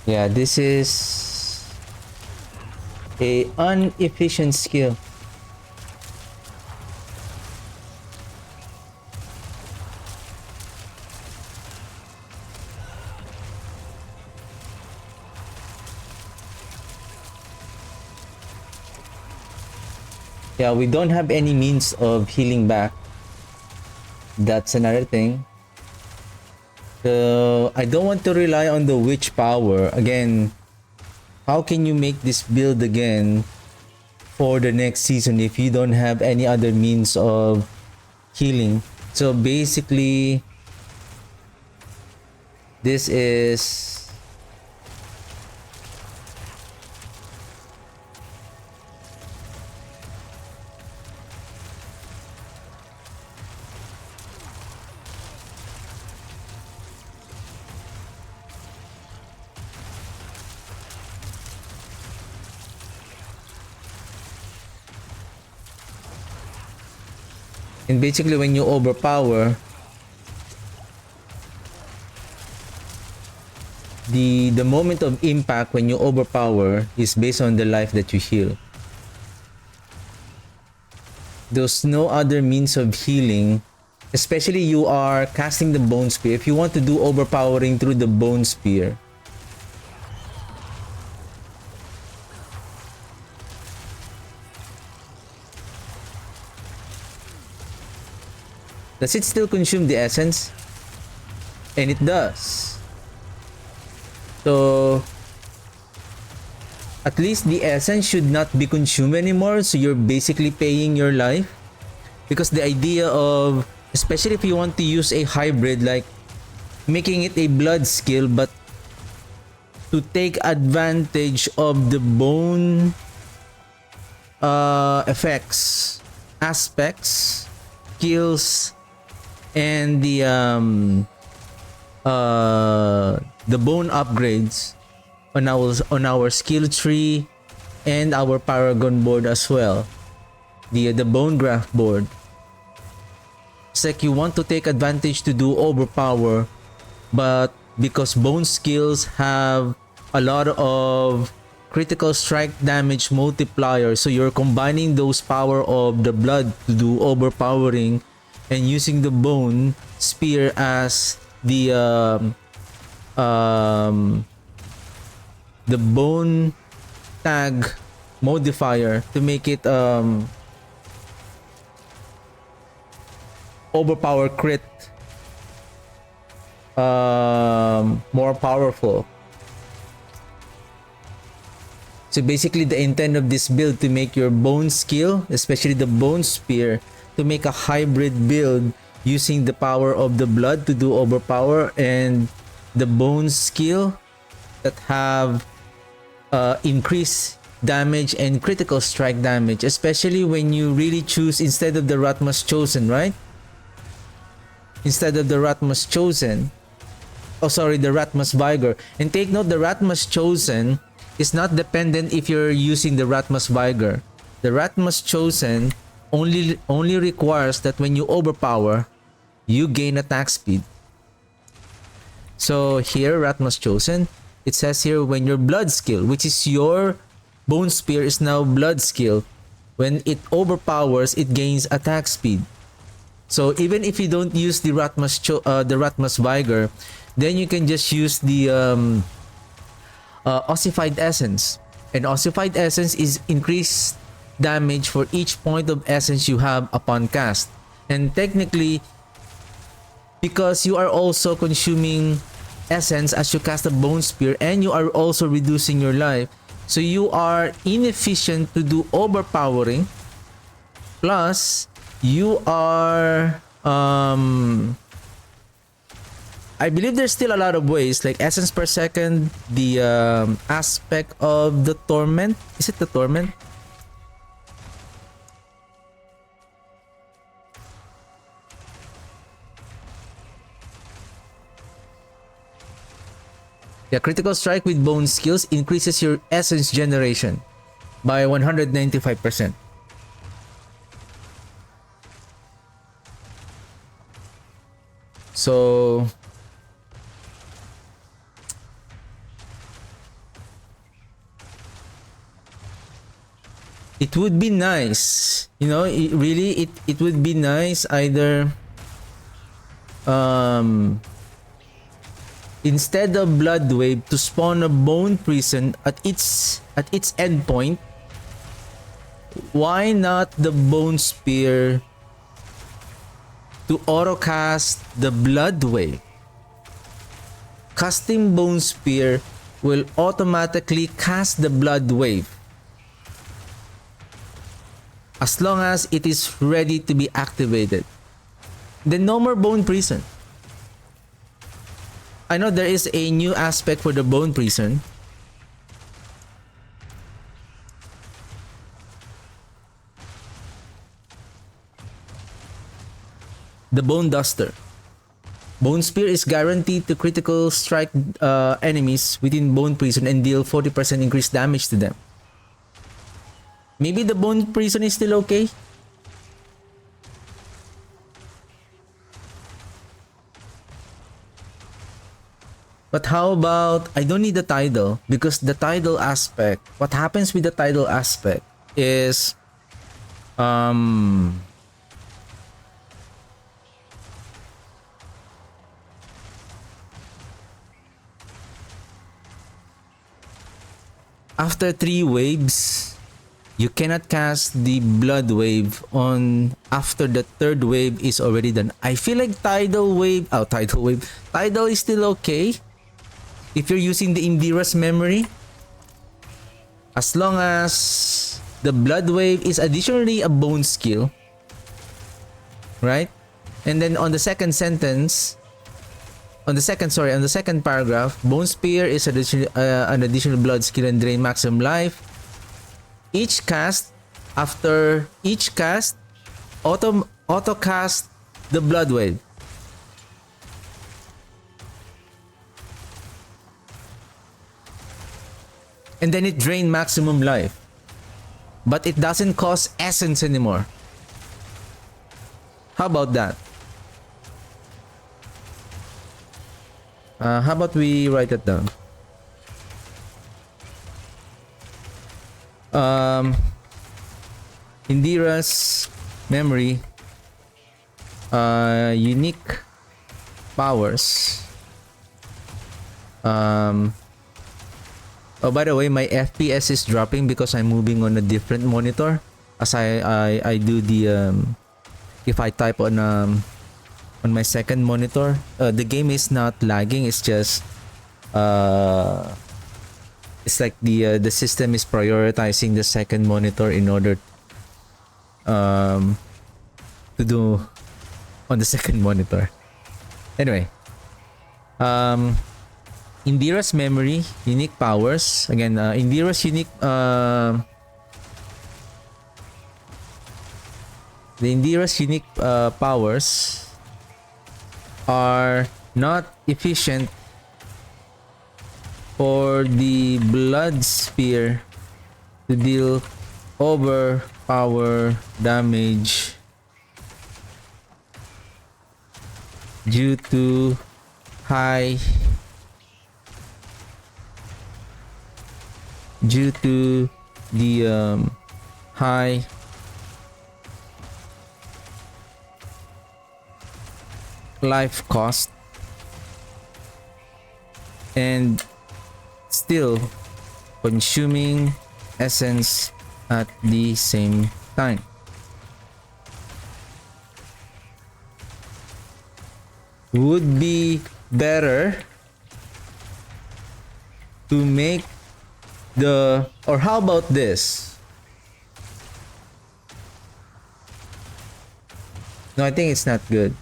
Yeah, this is a inefficient skill. Yeah, we don't have any means of healing back. That's another thing. So I don't want to rely on the witch power. Again, how can you make this build again for the next season if you don't have any other means of healing? So basically, this is and basically when you overpower, the moment of impact when you overpower is based on the life that you heal. There's no other means of healing, especially you are casting the bone spear. If you want to do overpowering through the bone spear, does it still consume the essence? And it does. So at least the essence should not be consumed anymore, so you're basically paying your life. Because the idea of, especially if you want to use a hybrid, like making it a blood skill, but to take advantage of the bone effects, aspects, skills, and the bone upgrades on our skill tree and our paragon board as well, the bone graph board. It's like you want to take advantage to do overpower, but because bone skills have a lot of critical strike damage multiplier, so you're combining those power of the blood to do overpowering and using the bone spear as the bone tag modifier to make it overpower crit more powerful. So basically the intent of this build to make your bone skill, especially the bone spear, to make a hybrid build using the power of the blood to do overpower and the bone skill that have increased damage and critical strike damage, especially when you really choose instead of the Ratmas Chosen, right? Instead of the Ratmas Chosen, oh sorry, the Ratmas Vigor. And take note, the Ratmas Chosen is not dependent if you're using the Ratmas Vigor. The Ratmas Chosen only requires that when you overpower, you gain attack speed. So here, Ratmas Chosen, it says here when your blood skill, which is your bone spear, is now blood skill, when it overpowers, it gains attack speed. So even if you don't use the Ratmas Vigor, then you can just use the Ossified Essence. And Ossified Essence is increased damage for each point of essence you have upon cast. And technically, because you are also consuming essence as you cast a bone spear and you are also reducing your life, so you are inefficient to do overpowering, plus you are I believe there's still a lot of ways, like essence per second, the aspect of the torment. Is it the torment? Yeah, critical strike with bone skills increases your essence generation by 195%. So it would be nice, you know, it would be nice either instead of Blood Wave to spawn a Bone Prison at its endpoint. Why not the Bone Spear to autocast the Blood Wave? Casting Bone Spear will automatically cast the Blood Wave as long as it is ready to be activated. Then no more Bone Prison. I know there is a new aspect for the Bone Prison. The Bone Duster. Bone Spear is guaranteed to critical strike enemies within Bone Prison and deal 40% increased damage to them. Maybe the Bone Prison is still okay? But how about, I don't need the tidal, because the tidal aspect, what happens with the tidal aspect is after 3 waves, you cannot cast the Blood Wave on after the 3rd wave is already done. I feel like Tidal is still okay if you're using the Indira's memory, as long as the Blood Wave is additionally a bone skill, right? And then on the second sentence, on the second paragraph, Bone Spear is an additional blood skill and drain maximum life. Each cast, after each cast, auto cast the Blood Wave. And then it drain maximum life. But it doesn't cost essence anymore. How about that? How about we write it down? Indira's memory, unique powers. Oh, by the way, my FPS is dropping because I'm moving on a different monitor. As I do the if I type on my second monitor, the game is not lagging. It's just it's like the system is prioritizing the second monitor in order to do on the second monitor. Anyway, Indira's memory, unique powers. Again, Indira's unique the Indira's unique powers are not efficient for the Blood Spear to deal overpower damage due to high high life cost and still consuming essence at the same time. Would be better to make or how about this? No, I think it's not good.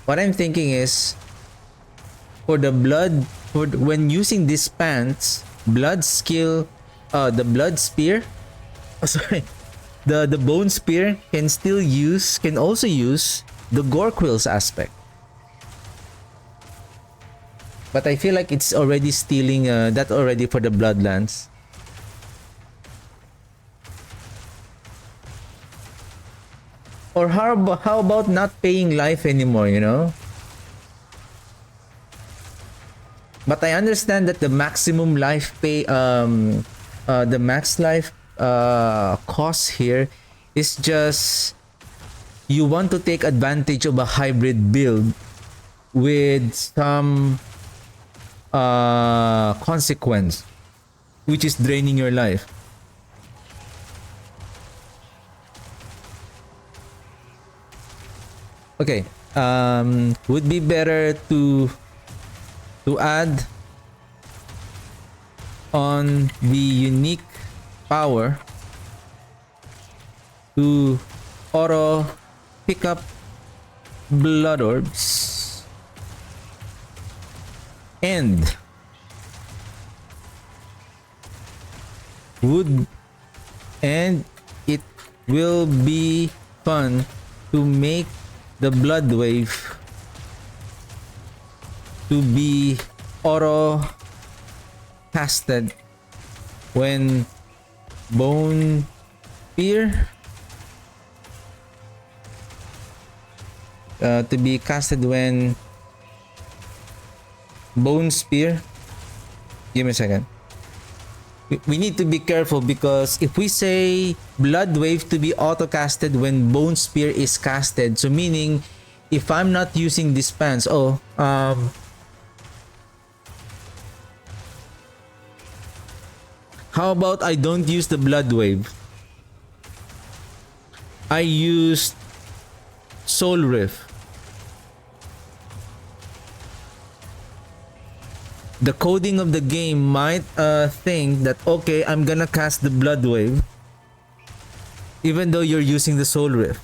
What I'm thinking is for the when using these pants, blood skill, the Blood Spear, the Bone Spear can also use the Gore Quills aspect. But I feel like it's already stealing that already for the Bloodlands. Or how about not paying life anymore, you know? But I understand that the maximum life pay, the max life cause here is just you want to take advantage of a hybrid build with some consequence, which is draining your life. Okay, would be better to add on the unique power to auto pick up blood orbs, and it will be fun to make the blood wave to be auto casted when bone spear to be casted when bone spear. Give me a second. We need to be careful, because if we say blood wave to be auto casted when bone spear is casted, so meaning if I'm not using dispense, how about I don't use the blood wave? I used soul rift. The coding of the game might think that, okay, I'm gonna cast the blood wave even though you're using the soul rift.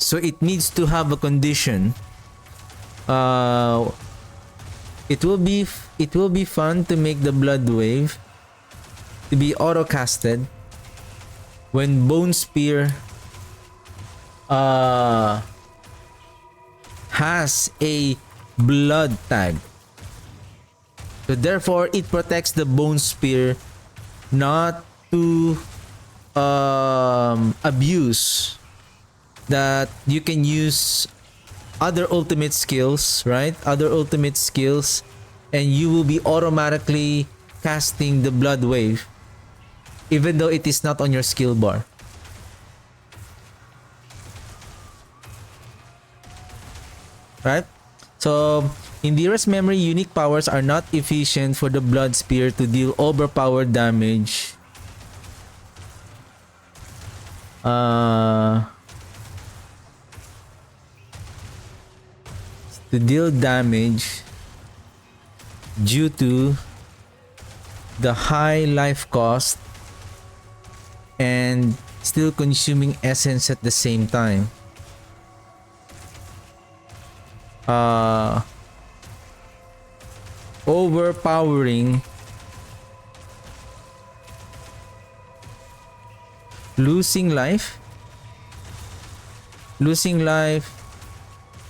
So it needs to have a condition. It will be fun to make the blood wave to be auto casted when bone spear has a blood tag. So therefore it protects the bone spear not to abuse that you can use other ultimate skills, right? Other ultimate skills, and you will be automatically casting the blood wave even though it is not on your skill bar. Right? So, Indira's memory unique powers are not efficient for the blood spear to deal overpowered damage. To deal damage due to the high life cost and still consuming essence at the same time. Overpowering, losing life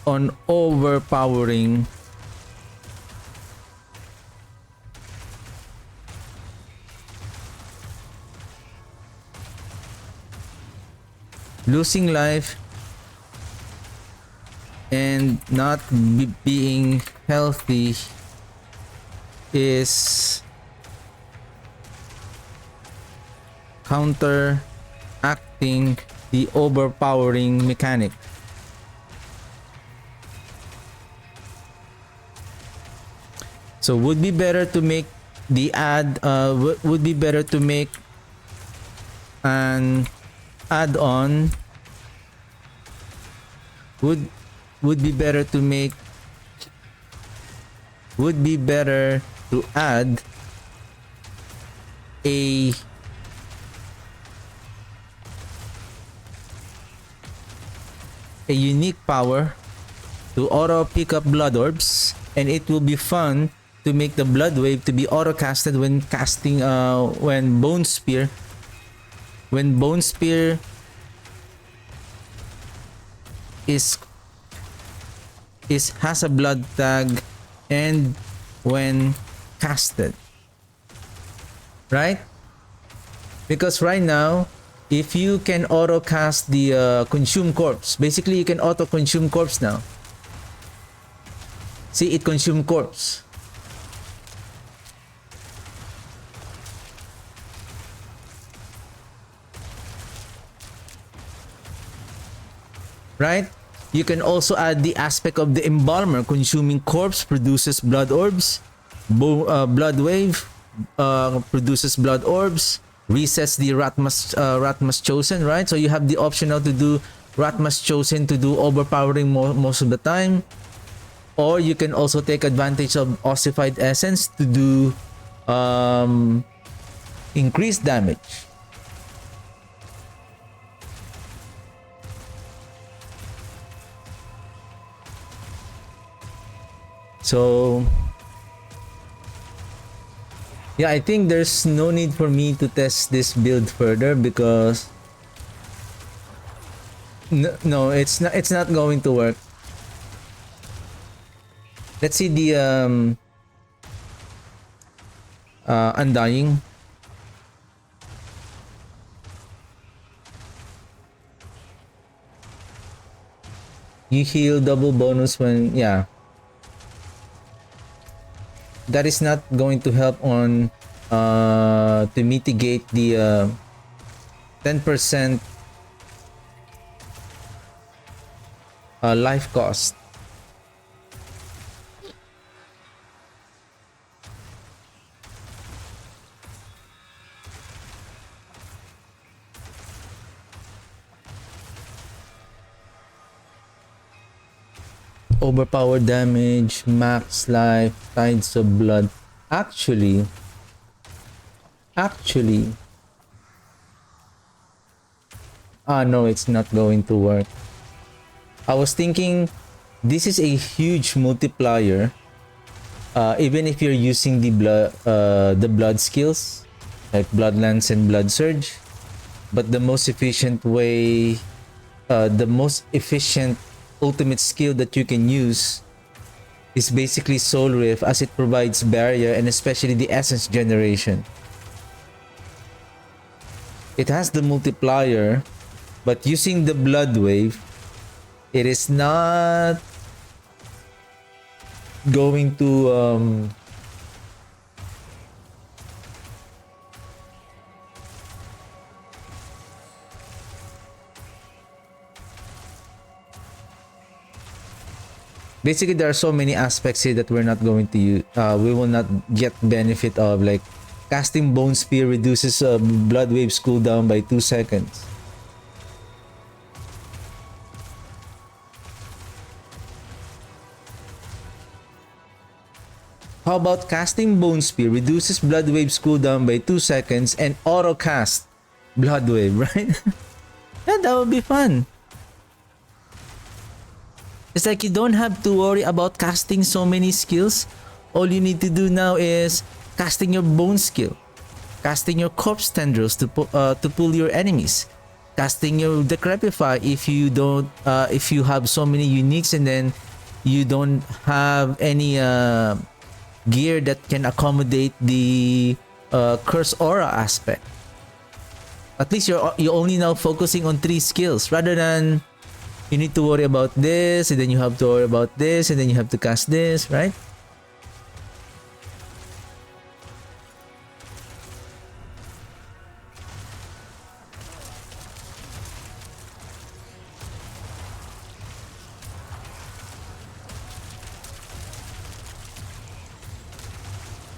on overpowering, losing life and not being healthy is counteracting the overpowering mechanic. So would be better to make the would be better to make an add-on. Would be better to make to add a unique power to auto pick up blood orbs, and it will be fun to make the blood wave to be auto casted when casting when bone spear has a blood tag and when casted, right? Because right now if you can auto cast the consume corpse, basically you can auto consume corpse now. See, it consume corpse. Right? You can also add the aspect of the embalmer. Consuming corpse produces blood orbs. Blood wave produces blood orbs. Resets the Ratmas chosen, right? So you have the option now to do Ratmas chosen to do overpowering most of the time. Or you can also take advantage of ossified essence to do increased damage. So yeah, I think there's no need for me to test this build further because no, it's not going to work. Let's see the Undying. You heal double bonus when, yeah. That is not going to help on to mitigate the 10% life cost. Overpower damage, max life, tides of blood. Actually, no, it's not going to work. I was thinking this is a huge multiplier. Even if you're using the blood skills like blood lance and blood surge, but the most efficient way, the most efficient ultimate skill that you can use is basically Soul Rift, as it provides barrier and especially the essence generation. It has the multiplier, but using the blood wave, it is not going to basically there are so many aspects here that we're not going to use. We will not get benefit of, like casting Bone Spear reduces blood waves cooldown by 2 seconds. How about casting Bone Spear reduces blood waves cooldown by 2 seconds and auto cast blood wave, right? Yeah, that would be fun. It's like you don't have to worry about casting so many skills. All you need to do now is casting your bone skill, casting your corpse tendrils to pull your enemies, casting your decrepify if you don't if you have so many uniques and then you don't have any gear that can accommodate the curse aura aspect. At least you're only now focusing on 3 skills rather than you need to worry about this, and then you have to worry about this, and then you have to cast this, right?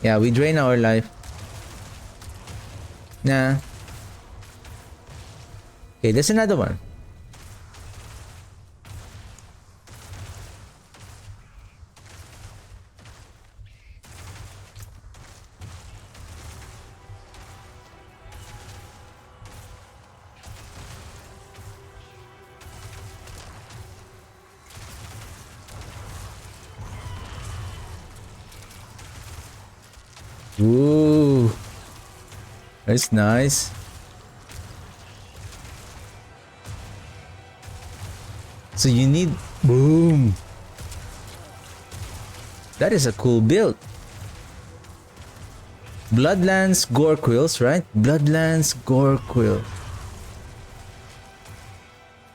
Yeah, we drain our life. Nah. Okay, there's another one. Ooh, that's nice. So you need boom. That is a cool build. Bloodlands Gore Quills, right? Bloodlands Gore Quill.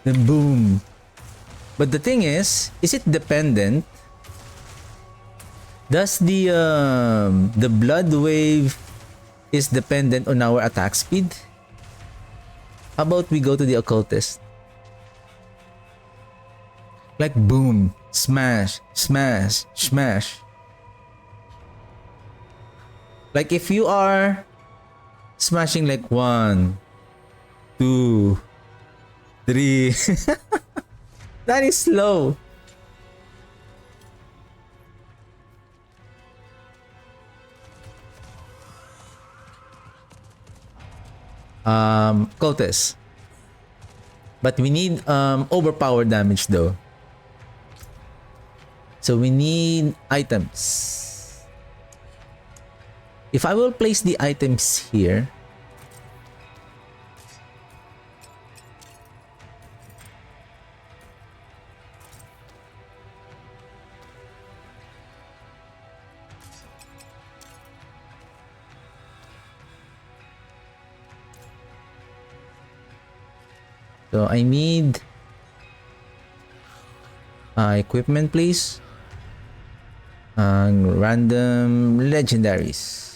Then boom. But the thing is it dependent? Does the blood wave is dependent on our attack speed? How about we go to the occultist? Like boom, smash, smash, smash. Like if you are smashing like 1, 2, 3. That is slow. Cultist. But we need overpower damage though. So we need items. If I will place the items here, so I need equipment, please. Random legendaries.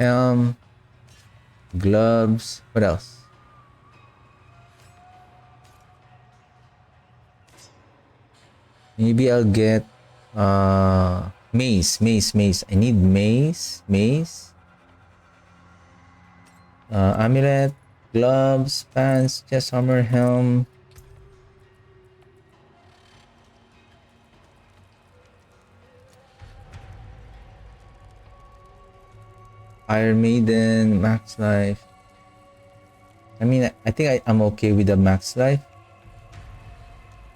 Helm, gloves, what else? Maybe I'll get mace. I need mace. Amulet, gloves, pants, chest armor, helm. Iron Maiden, max life. I mean, I think I'm okay with the max life.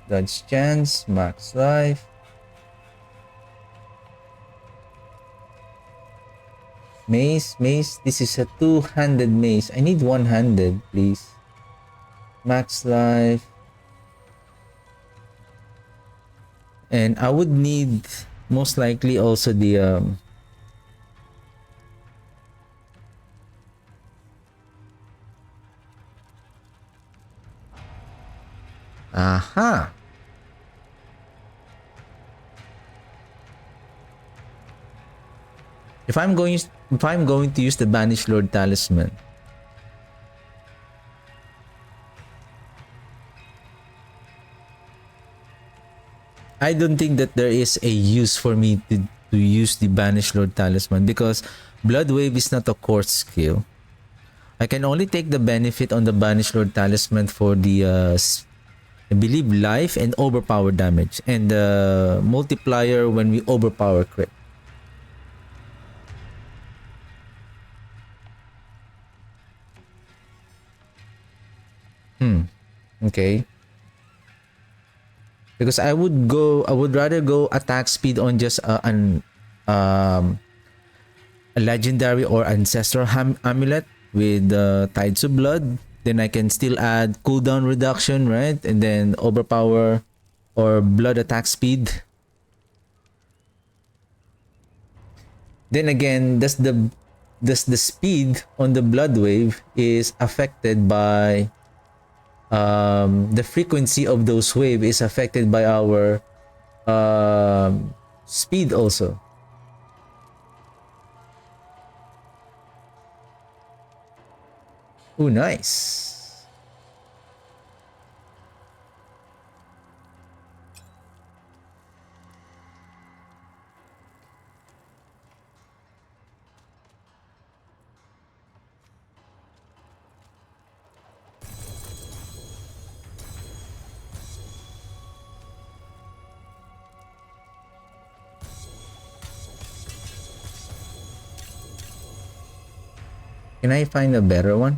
Dodge chance, max life. Mace. This is a two-handed mace. I need one-handed, please. Max life. And I would need most likely also the aha. If I'm going to use the Banished Lord Talisman, I don't think that there is a use for me to use the Banished Lord Talisman because Blood Wave is not a core skill. I can only take the benefit on the Banished Lord Talisman for the I believe life and overpower damage and the multiplier when we overpower crit. Okay. Because I would rather go attack speed on just a legendary or ancestral amulet with Tides of Blood. Then I can still add cooldown reduction, right? And then overpower or blood attack speed. Then again, does the speed on the blood wave is affected by the frequency of those wave is affected by our speed also. Oh, nice. Can I find a better one?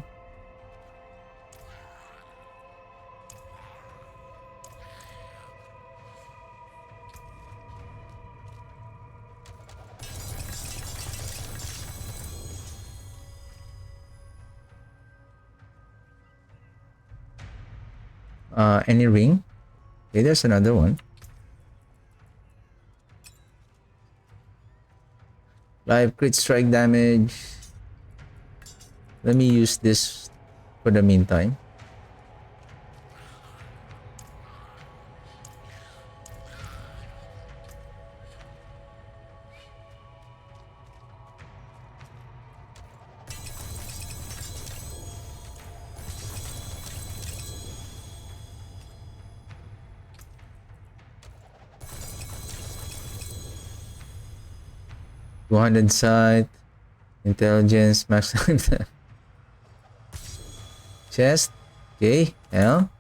Any ring? Okay, there's another one. Live crit strike damage. Let me use this for the meantime. $200 sight, intelligence, max chest. Okay, L.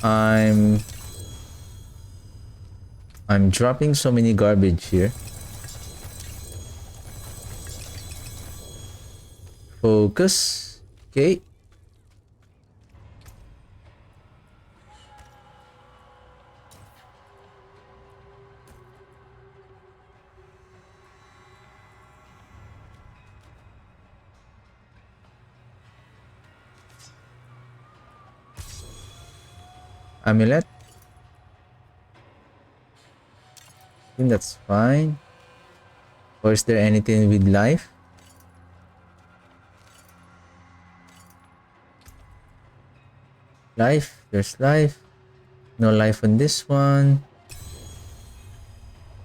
I'm dropping so many garbage here. Focus. Okay. Amulet. I think that's fine. Or is there anything with life? Life. There's life. No life on this one.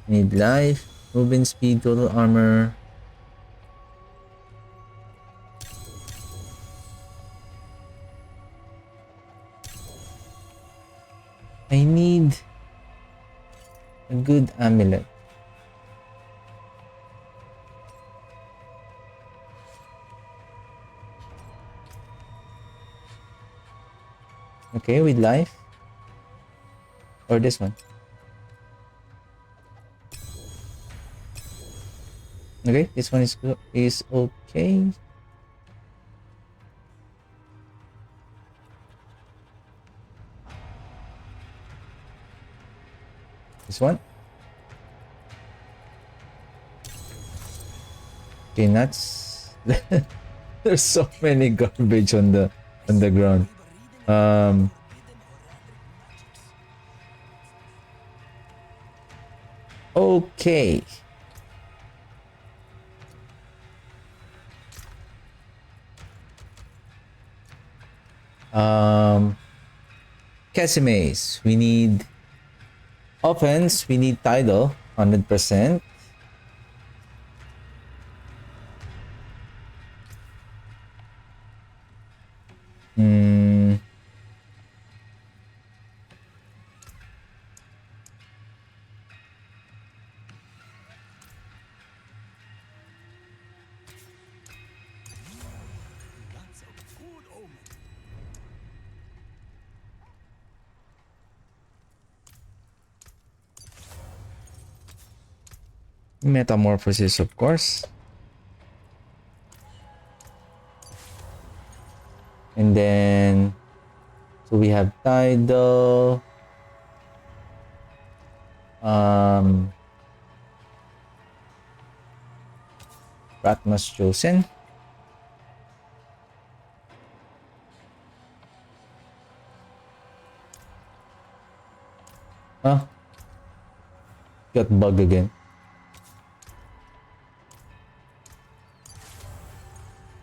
Need life. Movement speed, total armor. I need a good amulet. Okay, with life. Or this one. Okay, this one is okay. This one. Okay, nuts. There's so many garbage on the ground. Okay. Kessimes. We need offense. We need tidal. 100%. Metamorphosis, of course. And then, so we have tidal. Ratmas chosen. Huh? Got bug again.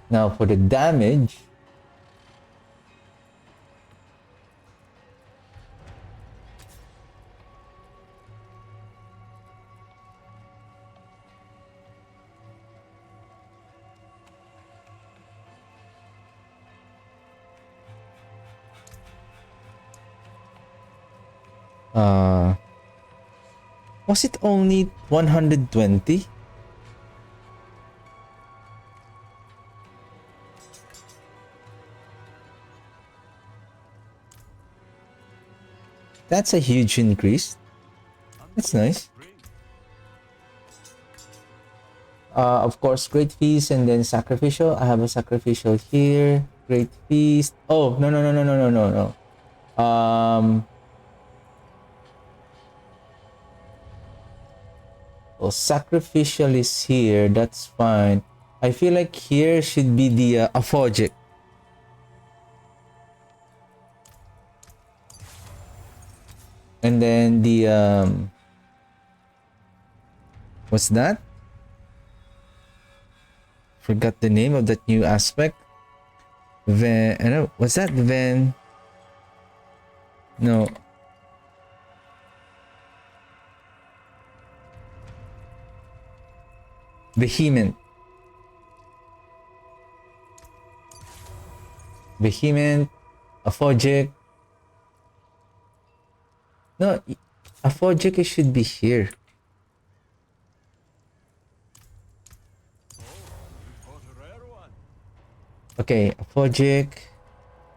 Now for the damage. Was it only 120? That's a huge increase. That's nice. Of course, Great Feast and then Sacrificial. I have a Sacrificial here. Great Feast. Oh, no, no, no, no, no, no, no, no. Well, Sacrificial is here. That's fine. I feel like here should be the Aphogic. And then the what's that? Forgot the name of that new aspect. What's that? No. Vehement. Aphogic. No, Aphogic should be here. Okay, Aphogic.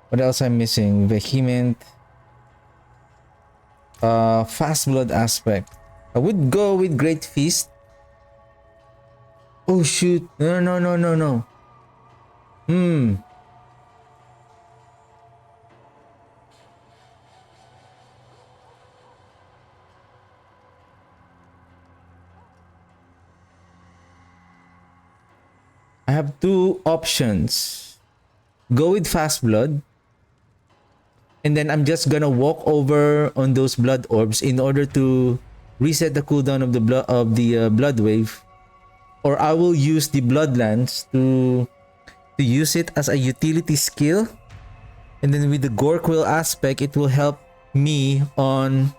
What else I'm missing? Vehement. Fast Blood aspect. I would go with Great Feast. Oh shoot. No, no, no, no, no. I have two options. Go with Fast Blood. And then I'm just gonna walk over on those blood orbs in order to reset the cooldown of the blood wave. Or I will use the Bloodlands to use it as a utility skill. And then with the Gorkwill aspect, it will help me on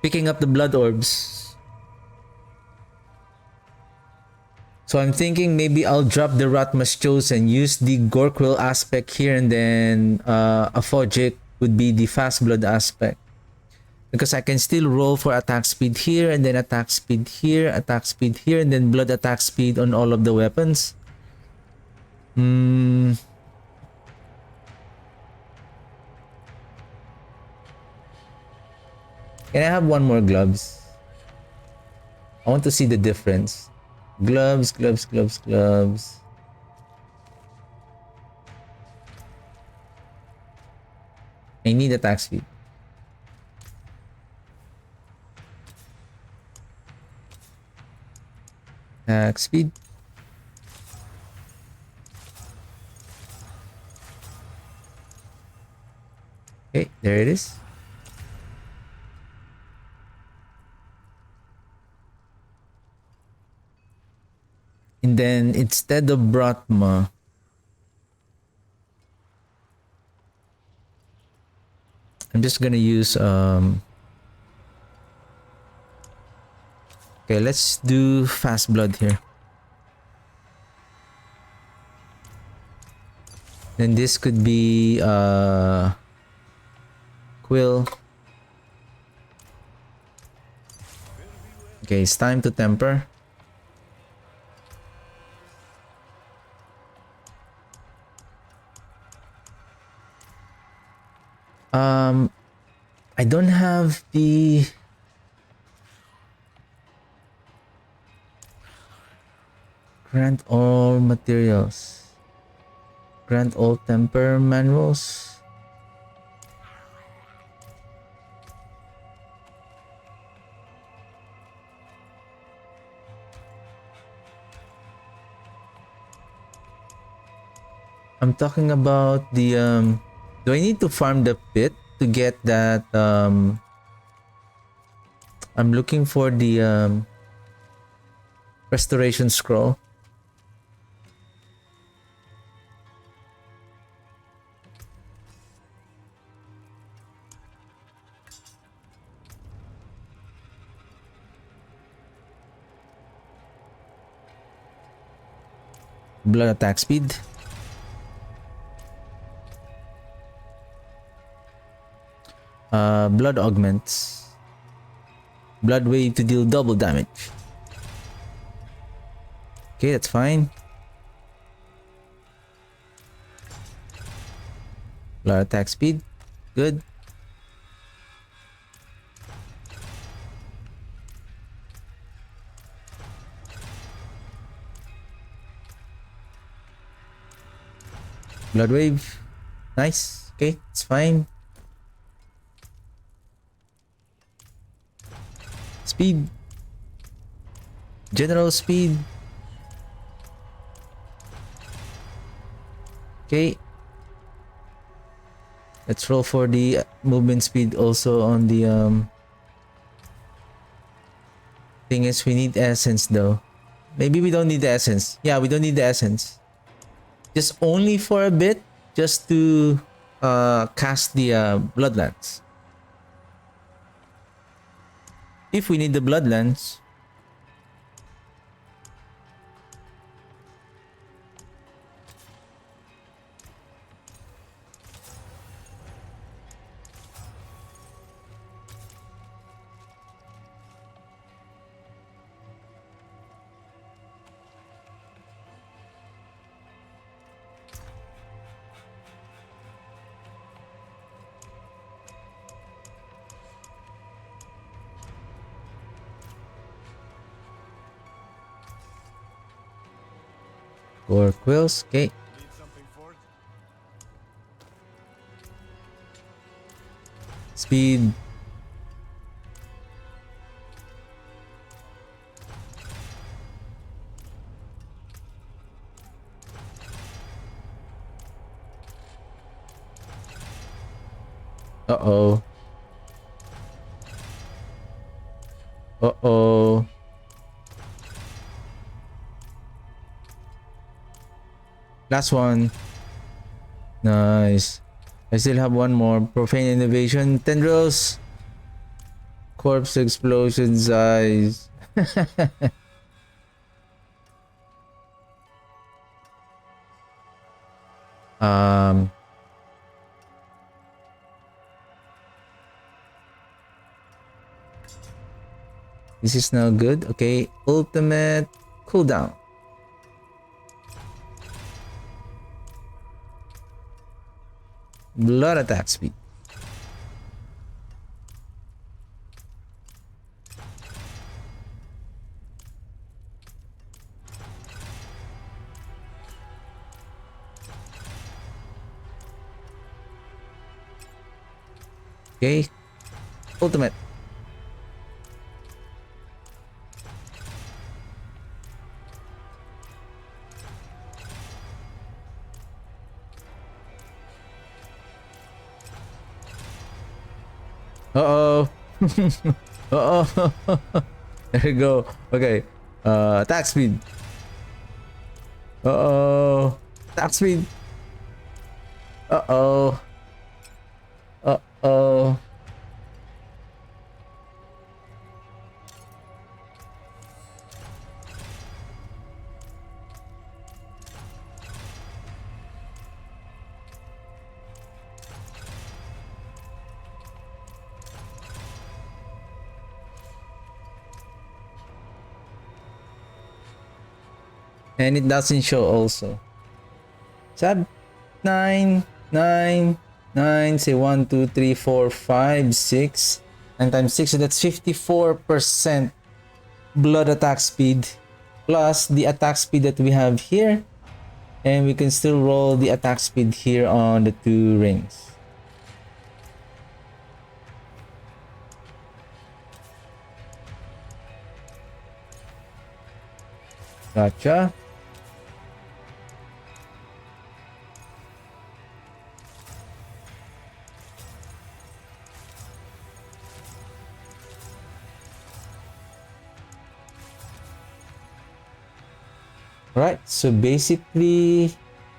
picking up the blood orbs. So I'm thinking maybe I'll drop the Ratmas Chosen, use the Gorkwill aspect here, and then Aphogic would be the Fast Blood aspect. Because I can still roll for attack speed here, and then attack speed here, and then blood attack speed on all of the weapons. Can I have one more gloves? I want to see the difference. Gloves. I need attack speed. Attack speed. Okay, there it is. And then instead of Bratma, I'm just gonna use okay, let's do Fast Blood here. Then this could be Quill. Okay, it's time to temper. I don't have the grant all materials. Grant all temper manuals. I'm talking about the do I need to farm the pit to get that I'm looking for the restoration scroll. Blood attack speed. Blood augments. Blood wave to deal double damage. Okay, that's fine. Blood attack speed. Good. Blood wave. Nice. Okay, it's fine. Speed. General speed. Okay. Let's roll for the movement speed also on the thing is we need essence though. Maybe we don't need the essence. Yeah, we don't need the essence. Just only for a bit, just to cast the bloodlands. If we need the bloodlands. Or quills. Okay. Need something for it? Speed. Uh-oh. Uh-oh. Last one. Nice. I still have one more. Profane innovation. Tendrils. Corpse explosions. Eyes. um. This is now good. Okay. Ultimate cooldown. Blood attack speed. Okay. Ultimate. Uh-oh. Uh-oh. There you go. Okay. Attack speed. Uh-oh. Attack speed. Uh-oh. Uh-oh. And it doesn't show also. Sab 9, 9, 9, say 1, 2, 3, 4, 5, 6. 9 times 6, so that's 54% blood attack speed. Plus the attack speed that we have here. And we can still roll the attack speed here on the two rings. Gotcha. Right, so basically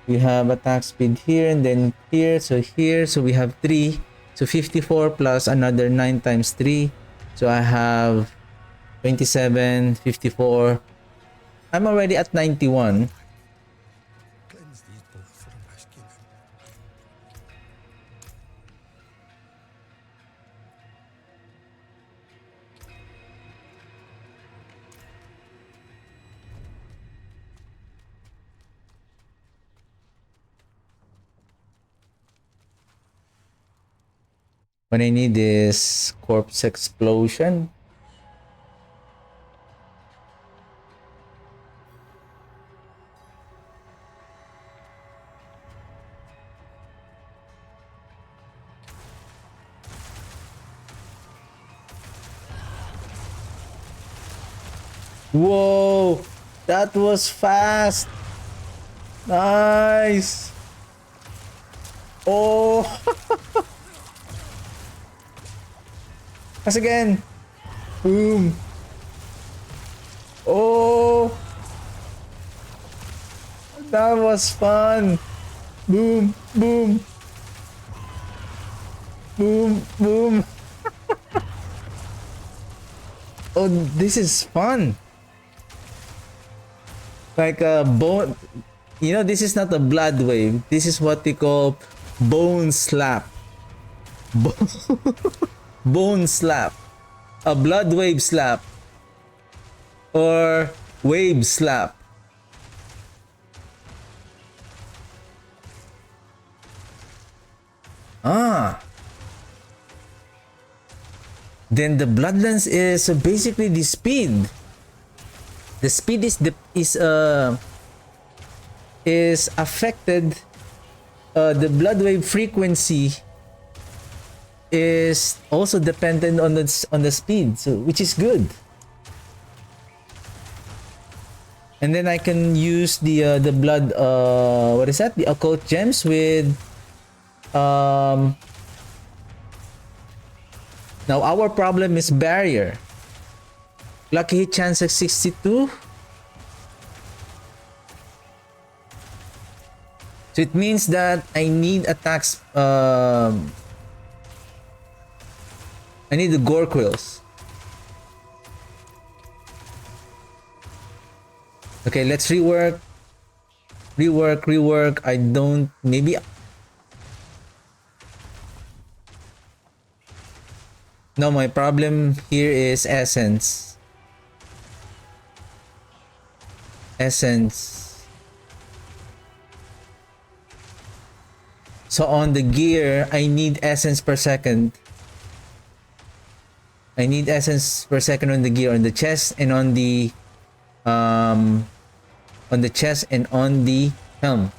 we have attack speed here and then here, so we have 3. So 54 plus another 9 times 3. So I have 27, 54. I'm already at 91. Cleanse these both from masculine. What I need is corpse explosion. Whoa! That was fast! Nice! Oh! Pass again! Boom! Oh! That was fun! Boom! Boom! Boom! Boom! Oh, this is fun! Like a bone... You know, this is not a blood wave. This is what we call bone slap. Bone slap. A blood wave slap. Or wave slap. Ah. Then the bloodlines is basically the speed. The speed is affected. The blood wave frequency is also dependent on the speed, so which is good. And then I can use the blood what is that? The occult gems with now our problem is barrier. Lucky hit chance at 62. So it means that I need attacks. I need the gore quills. Okay, let's rework. Rework. I don't. Maybe. No, my problem here is essence. So on the gear, I need essence per second. I need essence per second on the gear, on the chest, and on the chest and on the helm.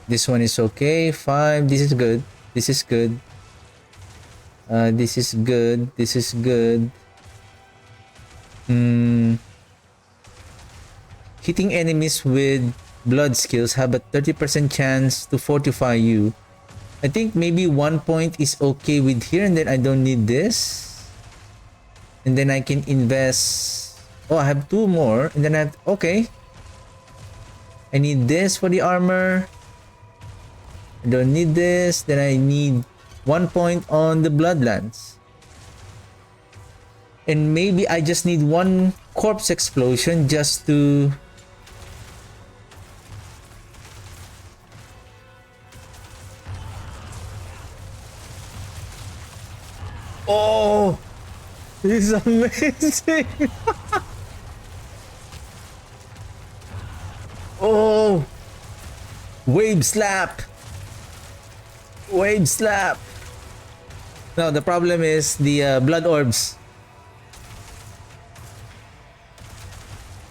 This one is okay. 5. This is good. This is good. This is good. This is good. Hitting enemies with blood skills have a 30% chance to fortify you. I think maybe 1 point is okay with here, and then I don't need this. And then I can invest. Oh, I have 2 more, and then I have. Okay. I need this for the armor. I don't need this. Then I need 1 point on the bloodlands. And maybe I just need 1 corpse explosion just to. Oh, this is amazing. Oh, wave slap. Wave slap. No, the problem is the blood orbs.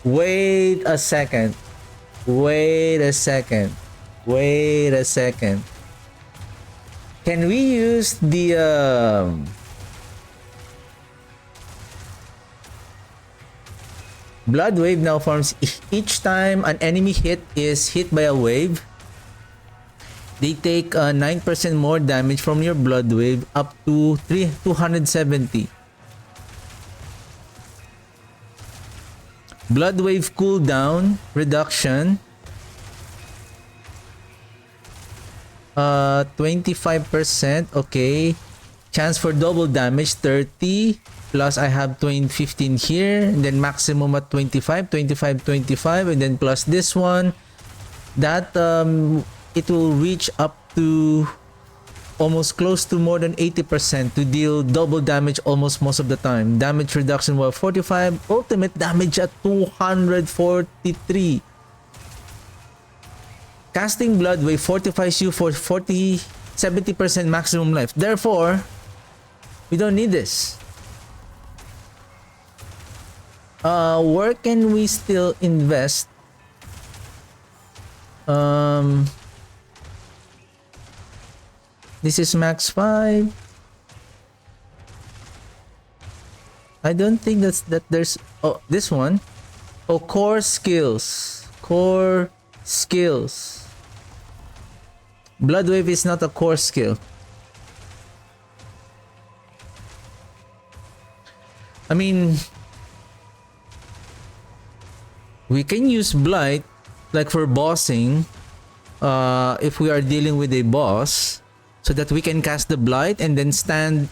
Wait a second. Wait a second. Wait a second. Can we use the blood wave now forms each time an enemy is hit by a wave? They take 9% more damage from your blood wave up to 270. Blood wave cooldown reduction 25%. Okay. Chance for double damage 30. Plus I have 15 here, and then maximum at 25, and then plus this one. That it will reach up to almost close to more than 80% to deal double damage almost most of the time. Damage reduction was 45, ultimate damage at 243. Casting blood wave fortifies you for 70% maximum life. Therefore, we don't need this. Where can we still invest? This is max 5. I don't think that there's this one. Oh, core skills. Core skills. Blood wave is not a core skill. I mean, we can use Blight like for bossing if we are dealing with a boss, so that we can cast the Blight and then stand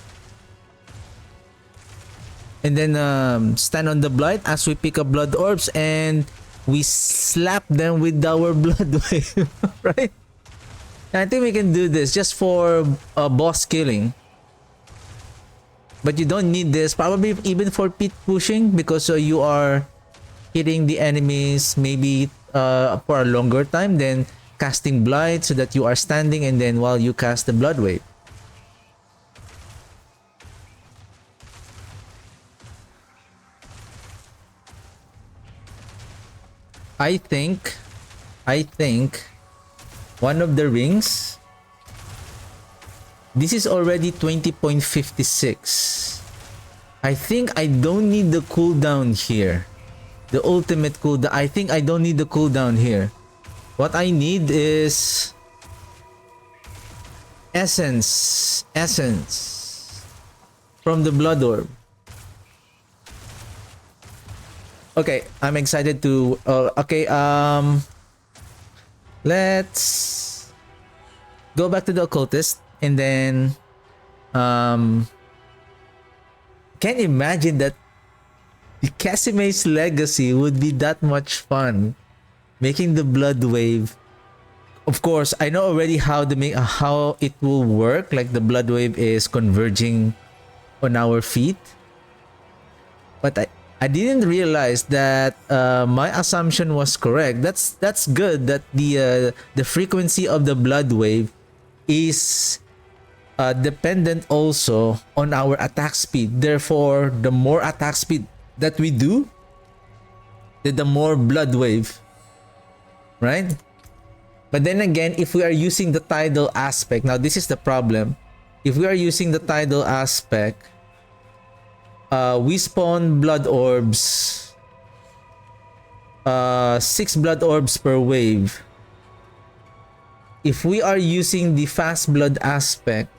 stand on the Blight as we pick up blood orbs and we slap them with our blood wave, right? I think we can do this just for boss killing. But you don't need this probably even for pit pushing, because you are hitting the enemies maybe for a longer time than casting Blight, so that you are standing and then while you cast the blood wave. I think one of the rings, this is already 20.56. I think I don't need the cooldown here. The ultimate cooldown. I think I don't need the cooldown here. What I need is essence from the blood orb. Okay, I'm excited to let's go back to the occultist and then can't imagine that the Kessime's legacy would be that much fun. Making the blood wave. Of course, I know already how it will work. Like the blood wave is converging on our feet, but I didn't realize that my assumption was correct. That's good that the frequency of the blood wave is dependent also on our attack speed. Therefore, the more attack speed that we do, the more blood wave, right? But then again, if we are using the tidal aspect, now this is the problem. If we are using the tidal aspect, we spawn blood orbs, 6 blood orbs per wave. If we are using the fast blood aspect,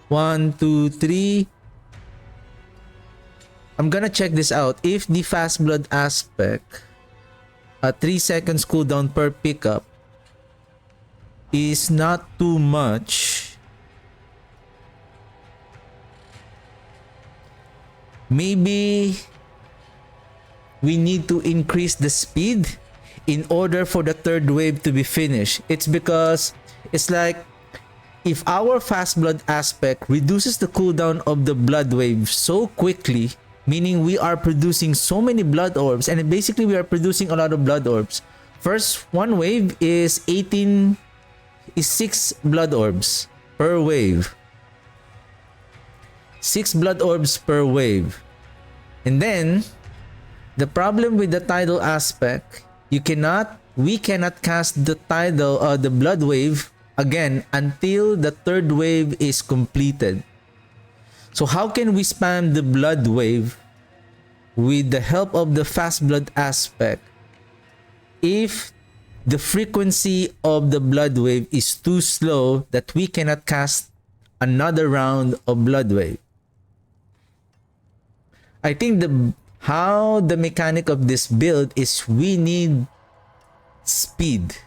1, 2, 3. I'm gonna check this out. If the fast blood aspect, 3 seconds cooldown per pickup is not too much, maybe we need to increase the speed in order for the third wave to be finished. It's because it's like if our fast blood aspect reduces the cooldown of the blood wave so quickly, meaning we are producing so many blood orbs, and basically we are producing a lot of blood orbs. First one wave is 6 blood orbs per wave. 6 blood orbs per wave. And then the problem with the tidal aspect, we cannot cast the the blood wave again until the third wave is completed. So how can we spam the blood wave with the help of the fast blood aspect if the frequency of the blood wave is too slow that we cannot cast another round of blood wave? I think how the mechanic of this build is we need speed,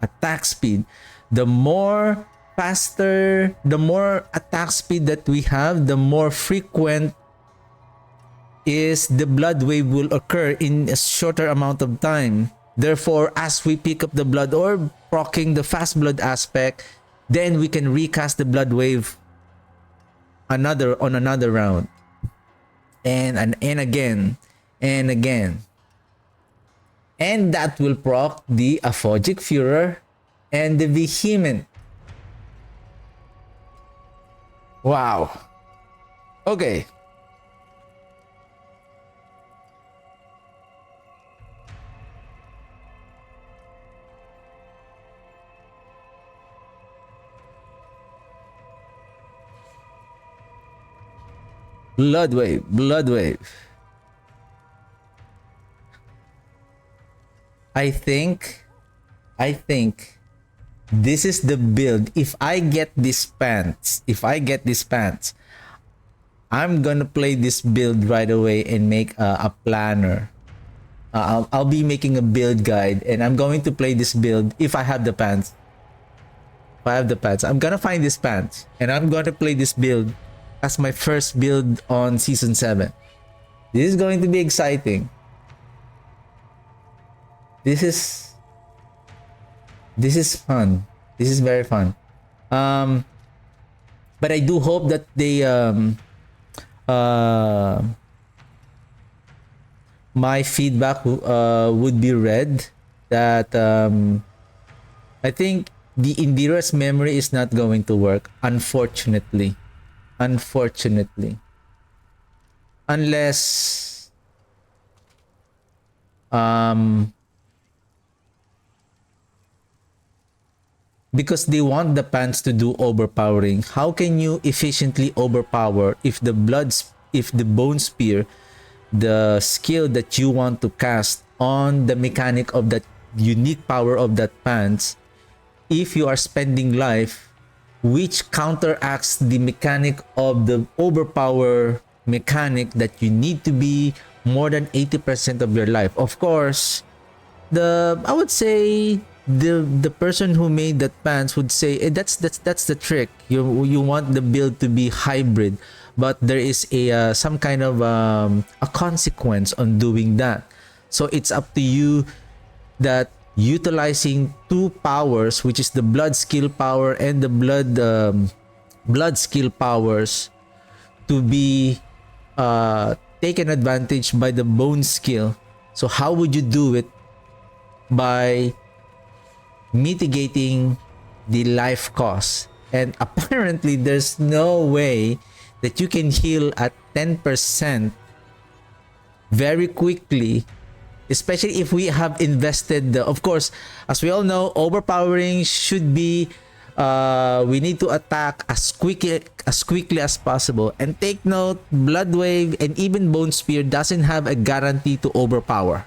attack speed. The more attack speed that we have, the more frequent is the blood wave will occur in a shorter amount of time. Therefore, as we pick up the blood orb, proccing the fast blood aspect, then we can recast the blood wave on another round. And again. And that will proc the Aphogic Furor and the Vehement. Wow. Okay. Blood wave, blood wave. I think this is the build. If I get these pants, I'm gonna play this build right away and make a planner. I'll be making a build guide, and I'm going to play this build if I have the pants. If I have the pants, I'm gonna find these pants, and I'm gonna play this build as my first build on season 7. This is going to be exciting. This is fun. This is very fun. But I do hope that they my feedback would be read. That I think the Indira's memory is not going to work, unfortunately. Unless because they want the pants to do overpowering. How can you efficiently overpower if the bone spear, the skill that you want to cast on the mechanic of that unique power of that pants, if you are spending life, which counteracts the mechanic of the overpower mechanic that you need to be more than 80% of your life. Of course, I would say the person who made that pants would say, that's the trick. You want the build to be hybrid, but there is some kind of a consequence on doing that. So it's up to you that utilizing two powers, which is the blood skill power and the blood skill powers, to be taken advantage by the bone skill. So how would you do it? By mitigating the life cost. And apparently there's no way that you can heal at 10% very quickly, especially if we have invested of course, as we all know, overpowering should be we need to attack as quickly as possible. And take note, blood wave and even bone spear doesn't have a guarantee to overpower.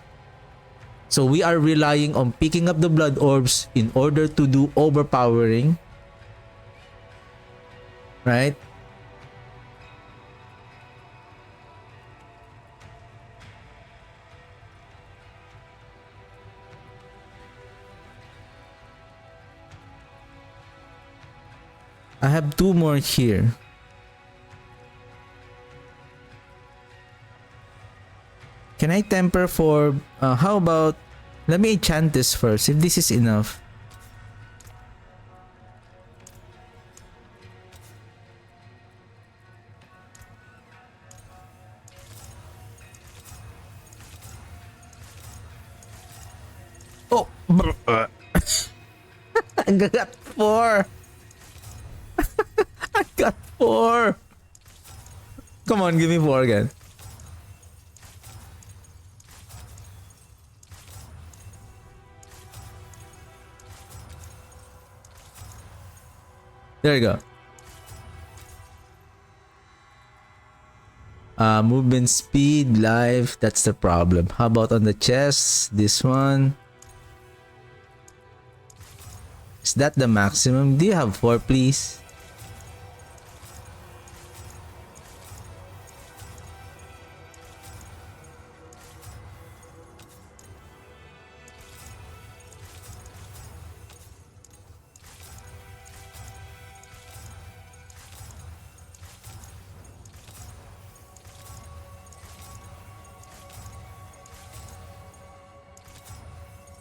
So we are relying on picking up the blood orbs in order to do overpowering, right? I have 2 more here. Can I temper for how about, let me enchant this first, if this is enough. Oh, I got 4. I got 4. Come on, give me 4 again. There you go. Movement speed, life, that's the problem. How about on the chest? This one. Is that the maximum? Do you have 4, please?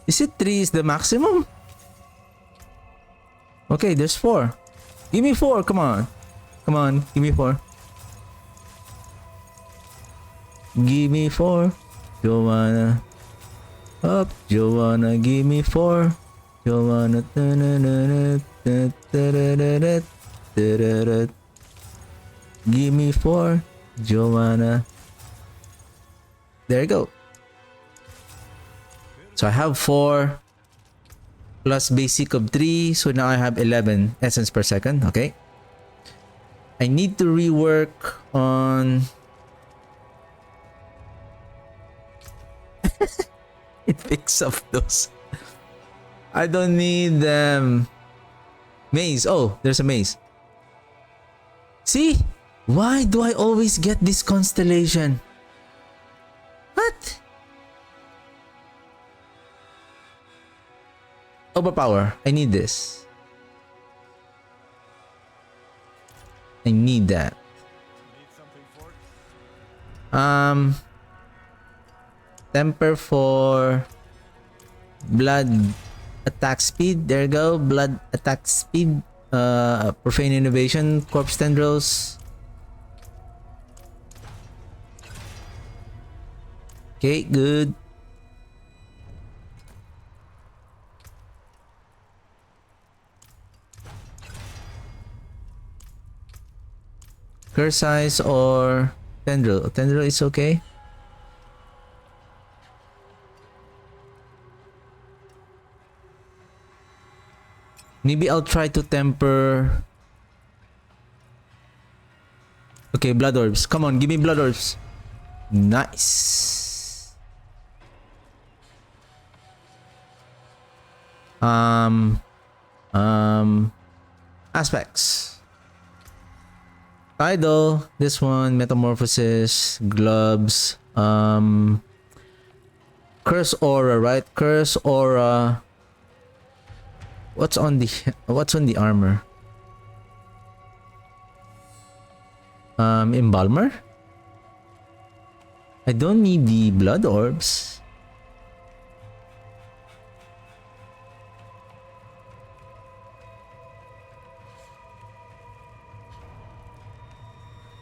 Is it 3 is the maximum? Okay, there's 4. Give me 4, come on. Come on, give me 4. Give me 4. Joanna. Up, Joanna, give me 4. Joanna. Give me 4. Joanna. There you go. So I have 4 plus basic of 3. So now I have 11 essence per second. Okay. I need to rework on It picks up those. I don't need maze. Oh, there's a maze. See? Why do I always get this constellation? What? Overpower. I need this. I need that. Temper for blood attack speed. There you go. Blood attack speed. Profane innovation. Corpse tendrils. Okay, good. Curse size or tendril? Tendril is okay. Maybe I'll try to temper. Okay, blood orbs. Come on, give me blood orbs. Nice. Aspects. Idol. This one. Metamorphosis. Gloves. Curse aura, right? Curse aura. What's on the armor? Embalmer? I don't need the blood orbs.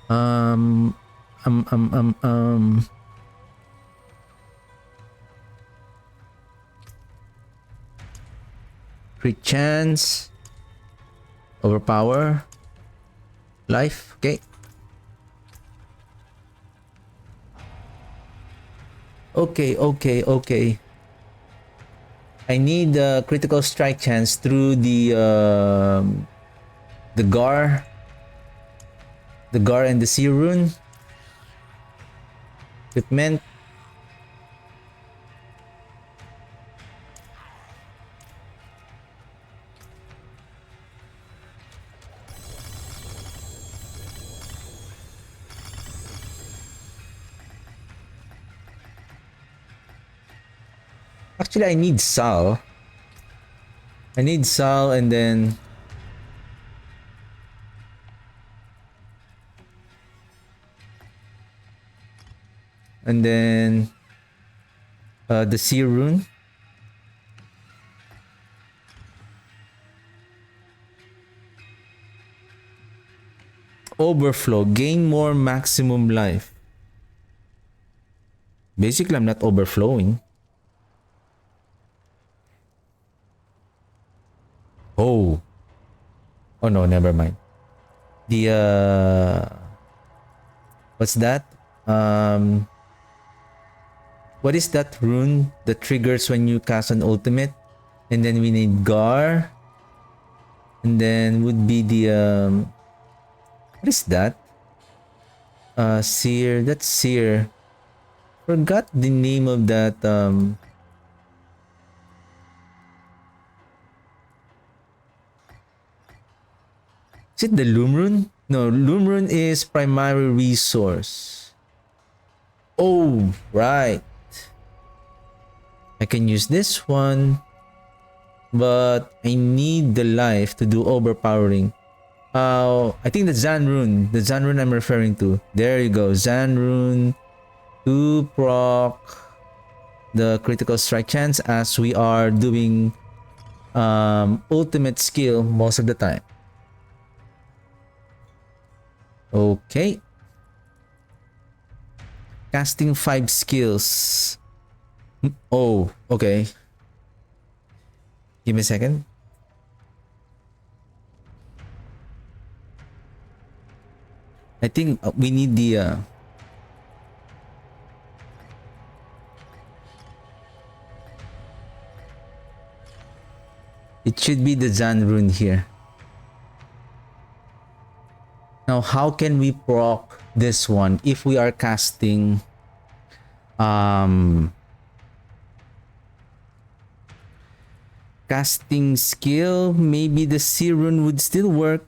Um, um, um, um, um. Crit chance. Overpower. Life. Okay. Okay. I need the critical strike chance through the Gar. The Gar and the Sea Rune. Equipment. Actually, I need Sal. And then the Sea Rune. Overflow. Gain more maximum life. Basically, I'm not overflowing. Oh no, never mind. The what's that? What is that rune that triggers when you cast an ultimate? And then we need Gar. And then would be the what is that? Seer. That's Seer. Forgot the name of that Is it the Loom Rune? No, Loom Rune is primary resource. Oh, right. I can use this one. But I need the life to do overpowering. I think the Zan Rune. The Zan Rune I'm referring to. There you go. Zan Rune to proc the critical strike chance as we are doing ultimate skill most of the time. Okay. Casting 5 skills. Oh, okay. Give me a second. I think we need the it should be the Zan Rune here. Now, how can we proc this one if we are casting casting skill, maybe the sea rune would still work.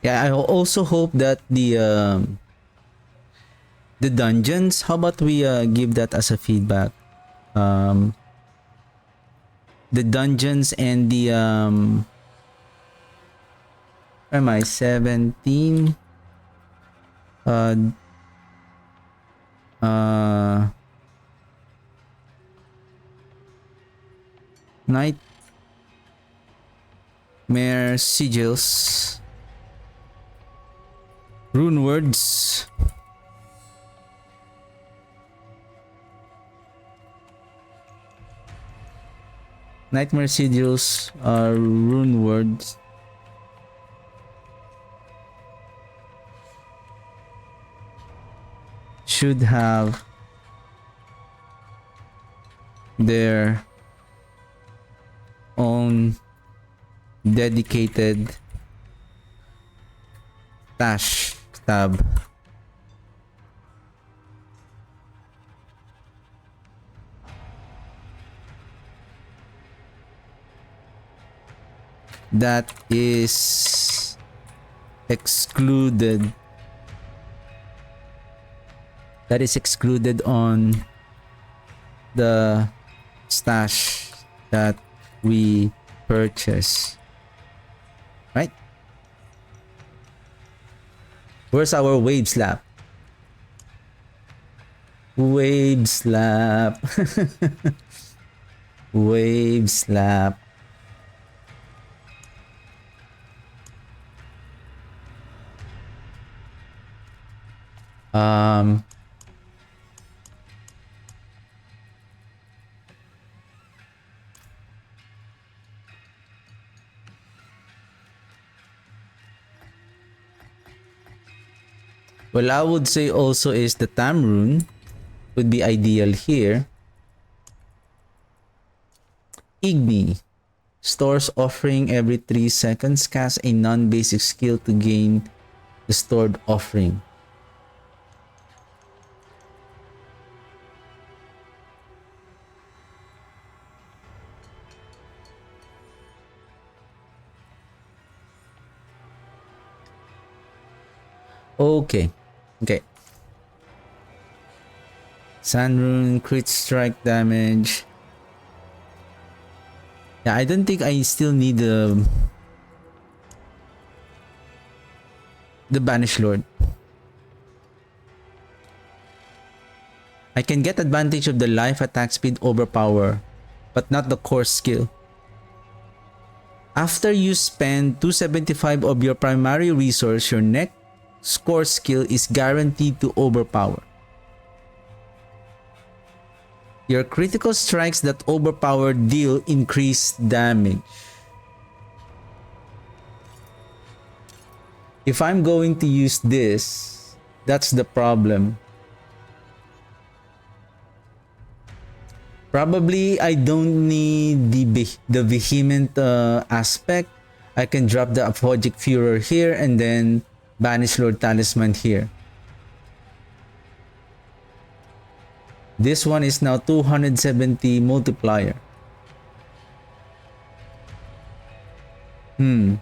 Yeah, I also hope that the dungeons, how about we give that as a feedback? Um, the dungeons and the where am I? 17. Uh, uh, Nightmare sigils, rune words. Nightmare sigils, rune words. Should have their own dedicated stash tab. That is excluded. That is excluded on the stash that we purchase. Right? Where's our wave slap? Wave slap. Wave slap. Well, I would say also is the Tam rune would be ideal here. Igni. Stores offering every 3 seconds. Cast a non-basic skill to gain the stored offering. Okay. Okay. Sand rune, crit strike damage. Yeah, I don't think I still need the Banished Lord. I can get advantage of the life attack speed overpower, but not the core skill. After you spend 275 of your primary resource, your next core skill is guaranteed to overpower. Your critical strikes that overpower deal increased damage. If I'm going to use this, that's the problem. Probably I don't need the vehement aspect. I can drop the Aphogic Furor here and then Banish Lord Talisman here. This one is now 270 multiplier. Mm-hmm.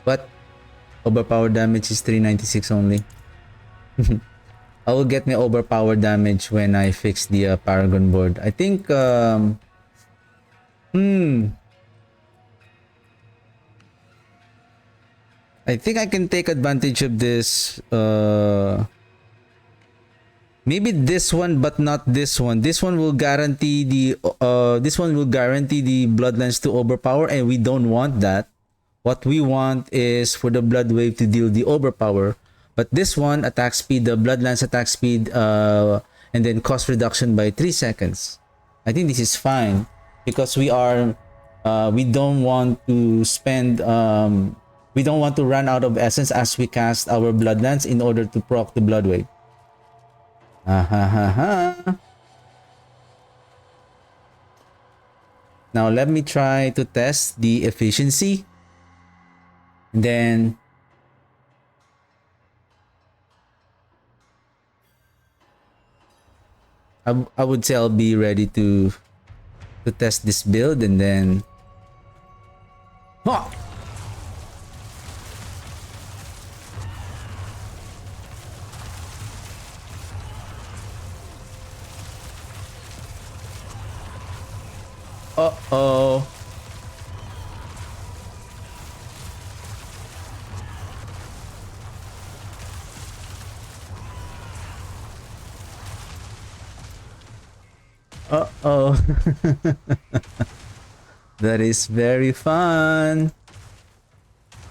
But overpower damage is 396 only. I will get my overpower damage when I fix the Paragon board. I think I I think I can take advantage of this. Maybe this one, but not this one. This one will guarantee the bloodlines to overpower, and we don't want that. What we want is for the blood wave to deal the overpower. But this one, attack speed, the bloodlines attack speed, and then cost reduction by 3 seconds. I think this is fine because we don't want to spend we don't want to run out of essence as we cast our bloodlines in order to proc the blood wave. Now let me try to test the efficiency. Then I would say I'll be ready to test this build, and then uh-oh. Uh-oh. That is very fun.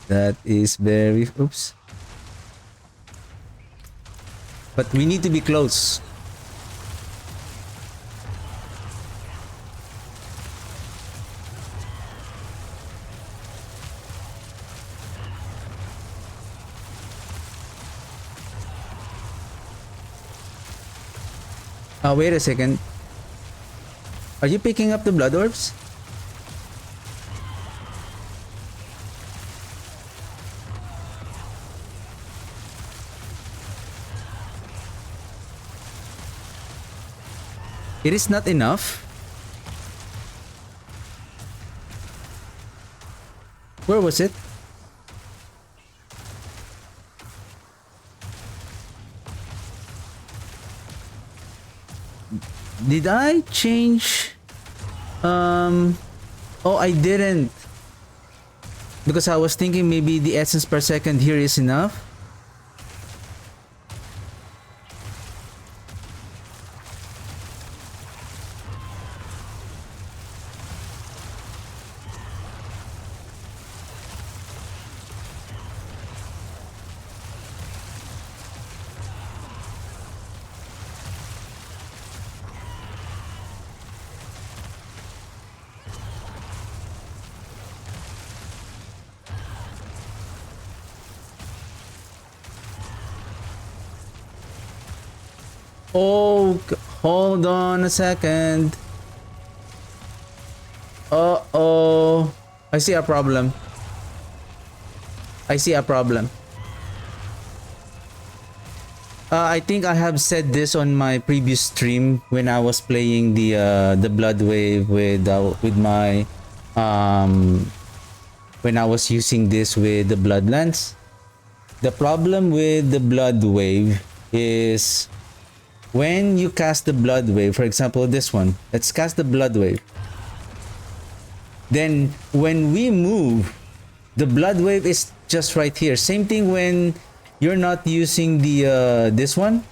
That is very... Oops. But we need to be close. Wait a second. Are you picking up the blood orbs? It is not enough. Where was it? Did I change? Oh, I didn't. Because I was thinking maybe the essence per second here is enough. Oh, hold on a second. Uh-oh. I see a problem. I see a problem. I think I have said this on my previous stream when I was playing the blood wave with my when I was using this with the bloodlands. The problem with the blood wave is when you cast the blood wave, for example this one, let's cast the blood wave. Then when we move, the blood wave is just right here. Same thing when you're not using the this one.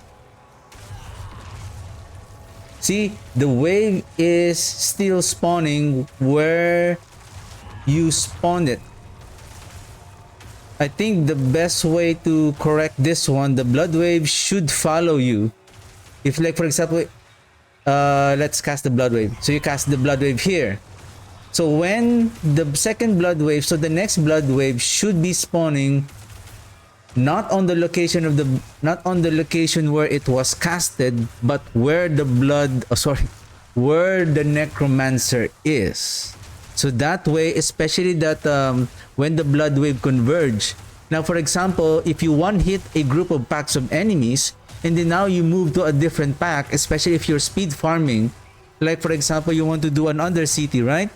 See, the wave is still spawning where you spawned it. I think the best way to correct this one, the blood wave should follow you. If, like, for example, let's cast the blood wave. So you cast the blood wave here. So when the second blood wave, so the next blood wave should be spawning not on the location of not on the location where it was casted, but where the where the necromancer is. So that way, especially that when the blood wave converge. Now, for example, if you one hit a group of packs of enemies, and then now you move to a different pack, especially if you're speed farming, like for example, you want to do an Undercity, right?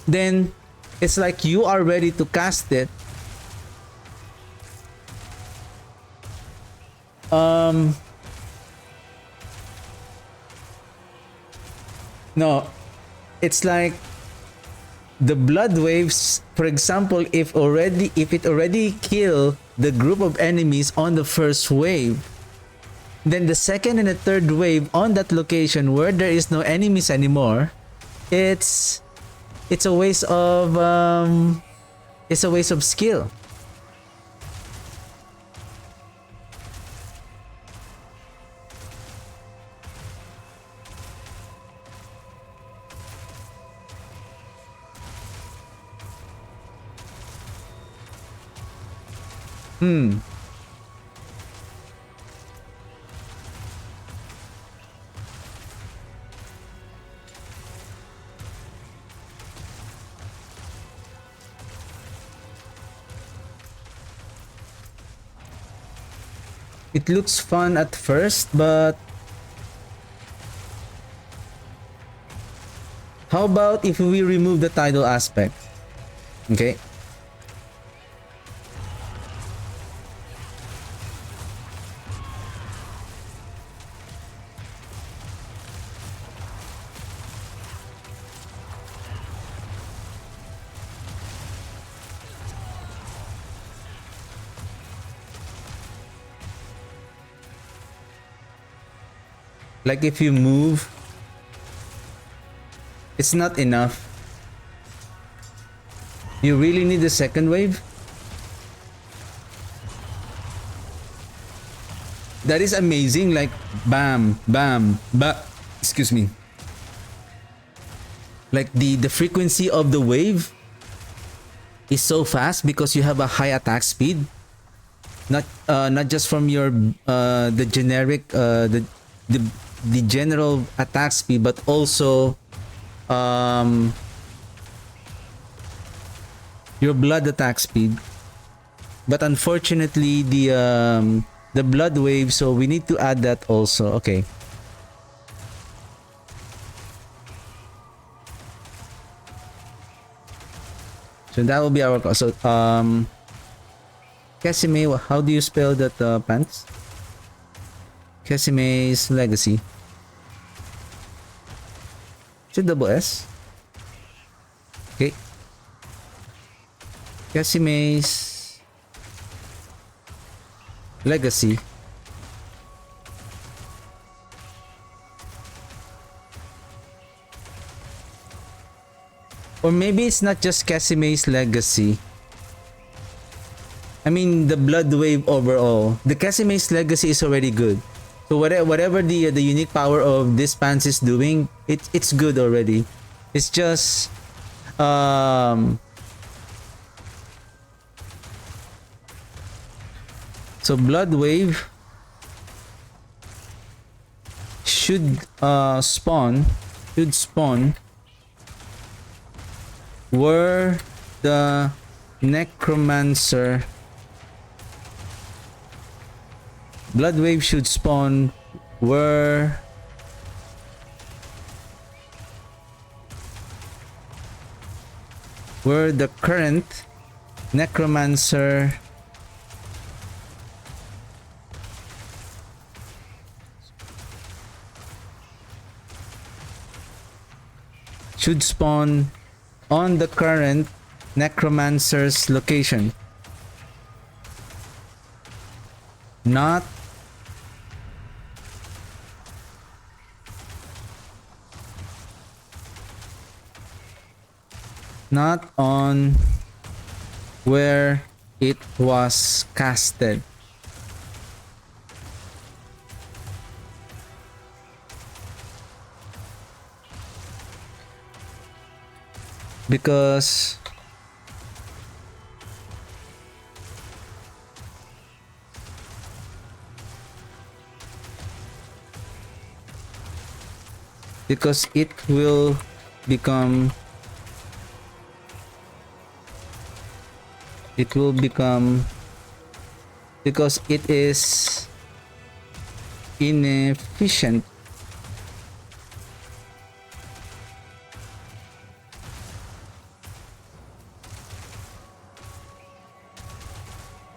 Then it's like you are ready to cast it. No, it's like the blood waves, for example, if it already kill the group of enemies on the first wave, then the second and the third wave on that location where there is no enemies anymore, it's a waste of skill. It looks fun at first, but how about if we remove the tidal aspect? Okay. Like if you move, it's not enough. You really need the second wave? That is amazing, like bam, bam, excuse me. Like the frequency of the wave is so fast because you have a high attack speed. Not just from your the generic the general attack speed, but also your blood attack speed. But unfortunately the blood wave, so we need to add that also. Okay. So that will be our so Kessime, how do you spell that pants? Kessime's Legacy. Is it double S? Okay. Kessime's Legacy. Or maybe it's not just Kessime's Legacy. I mean the blood wave overall. The Kessime's Legacy is already good. So whatever the unique power of this pants is doing, it's good already. It's just so blood wave should spawn where the necromancer. Blood wave should spawn where the current necromancer should spawn on the current necromancer's location, not on where it was casted. Because it will become because it is inefficient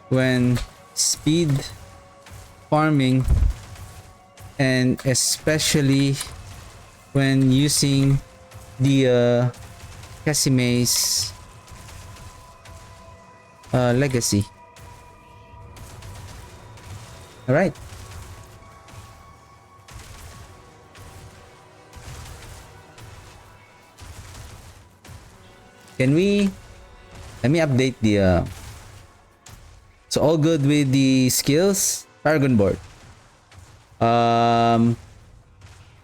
when speed farming, and especially when using the Kessime's legacy. All right. Can we let me update the so all good with the skills. Paragon board.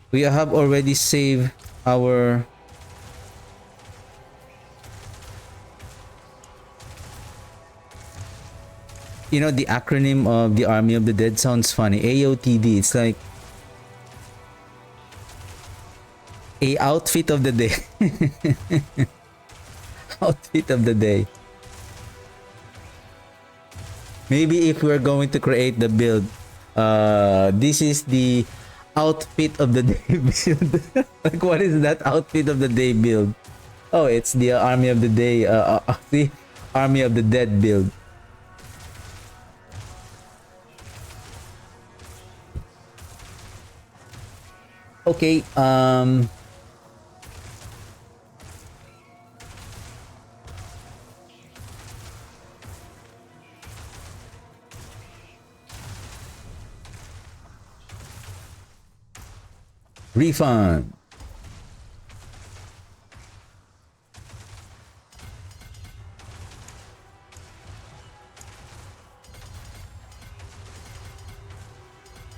We have already saved our the acronym of the Army of the Dead sounds funny. AOTD. It's like a outfit of the day. Outfit of the day. Maybe if we're going to create the build, this is the outfit of the day build. Like, what is that outfit of the day build? Oh, it's the Army of the Day, the Army of the Dead build. Okay, refund.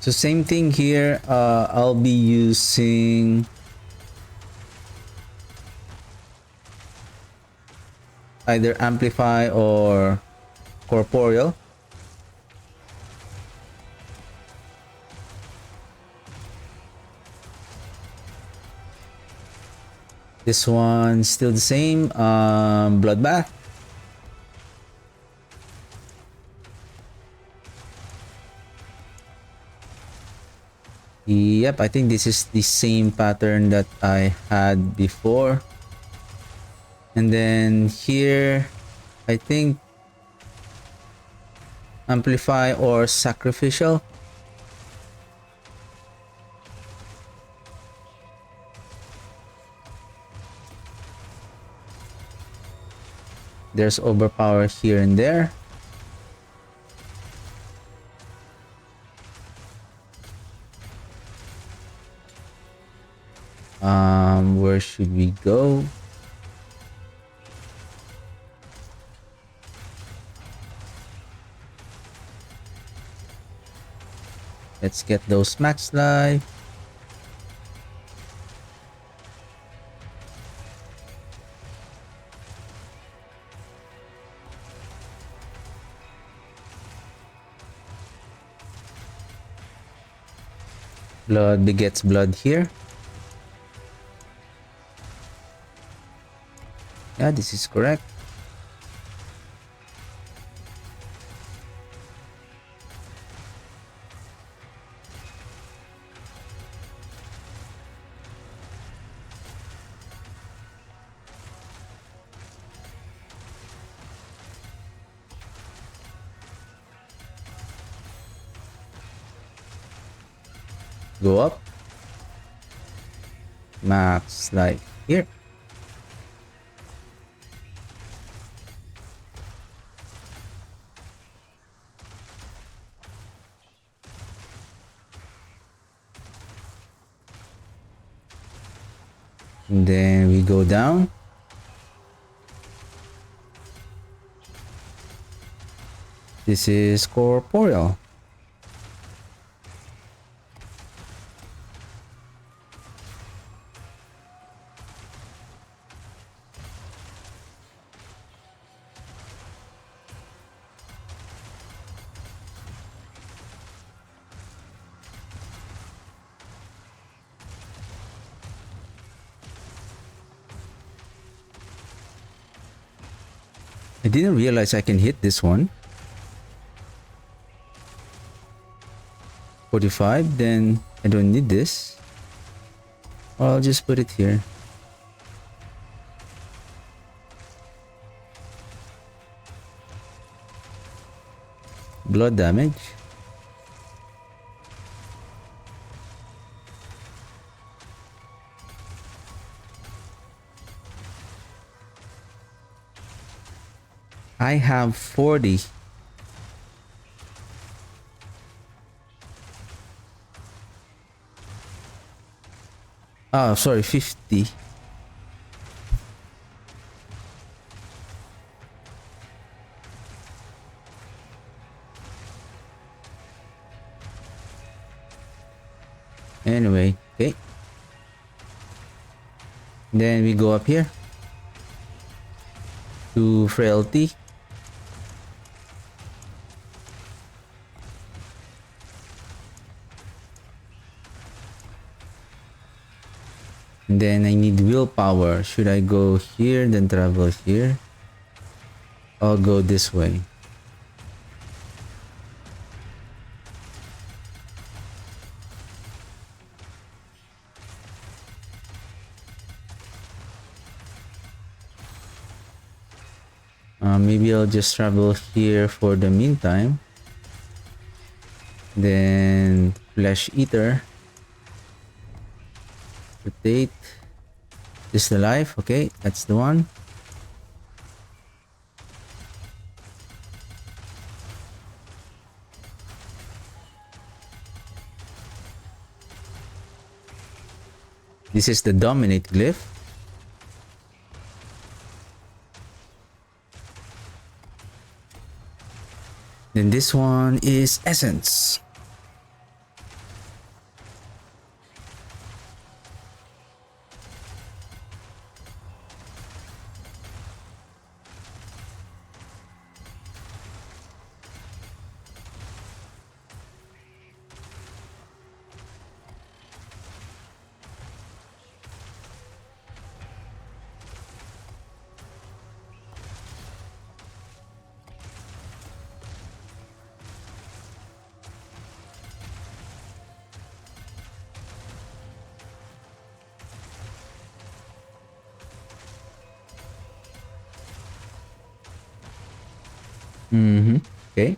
So same thing here. I'll be using either amplify or corporeal. This one still the same. Bloodbath. Yep, I think this is the same pattern that I had before. And then here, I think amplify or sacrificial. There's overpower here and there. Where should we go? Let's get those max life. Blood begets blood here. Yeah, this is correct. Go up. Max life here. And then we go down. This is corporeal. I didn't realize I can hit this one. 45, then I don't need this. I'll just put it here. Blood damage. I have 40. Oh, sorry, 50. Anyway, okay. Then we go up here to frailty. Then I need willpower. Should I go here then travel here? I'll go this way. Maybe I'll just travel here for the meantime. Then flesh eater. Rotate. This is the life. Okay, that's the one. This is the dominate glyph. Then this one is essence. Okay.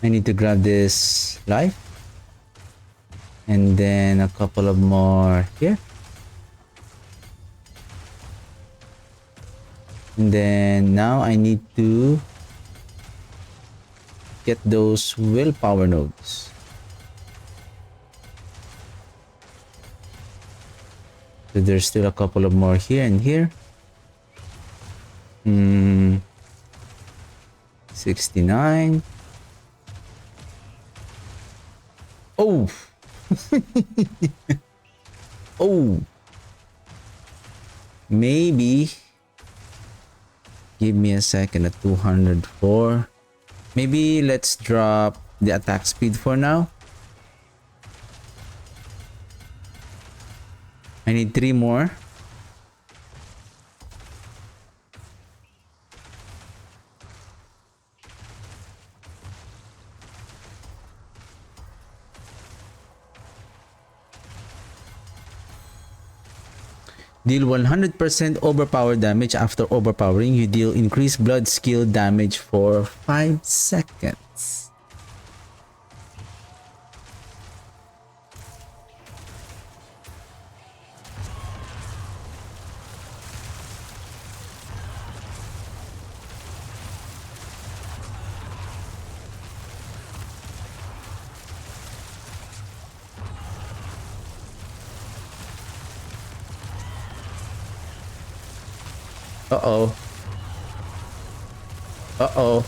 I need to grab this life. And then a couple of more here. And then now I need to get those willpower nodes. So there's still a couple of more here and here. 69. Oh. Oh. Maybe. Give me a second at 204. Maybe let's drop the attack speed for now. I need 3 more. Deal 100% overpower damage. After overpowering, you deal increased blood skill damage for 5 seconds. Uh-oh. Uh-oh.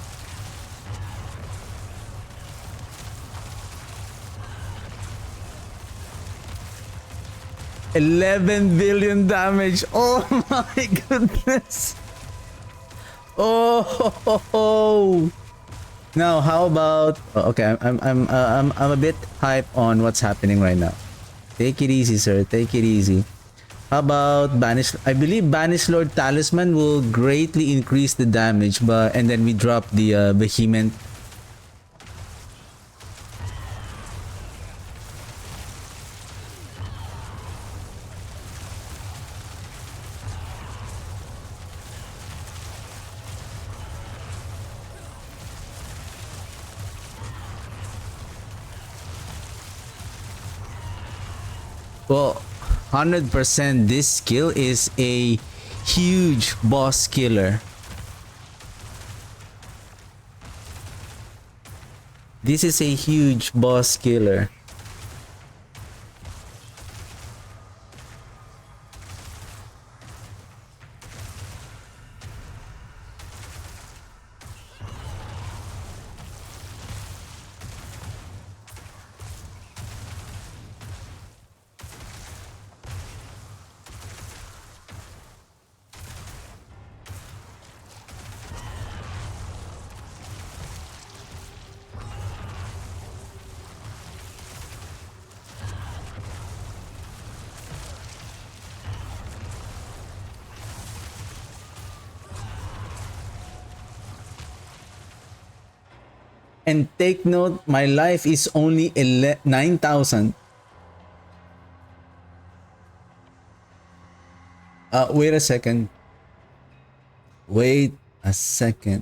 $11 billion damage. Oh my goodness. Oh. Now, how about? Okay, I'm a bit hype on what's happening right now. Take it easy, sir. Take it easy. How about Banish? I believe Banish Lord Talisman will greatly increase the damage, but and then we drop the Vehement. Well, 100% this skill is a huge boss killer. This is a huge boss killer. And take note, my life is only 9,000. Wait a second. Wait a second.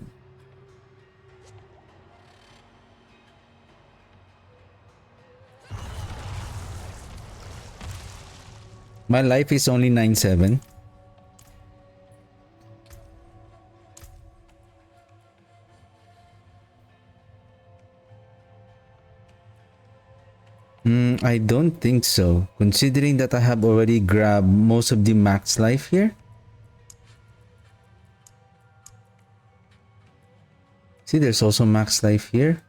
My life is only 9,700. I don't think so, considering that I have already grabbed most of the max life here. See, there's also max life here.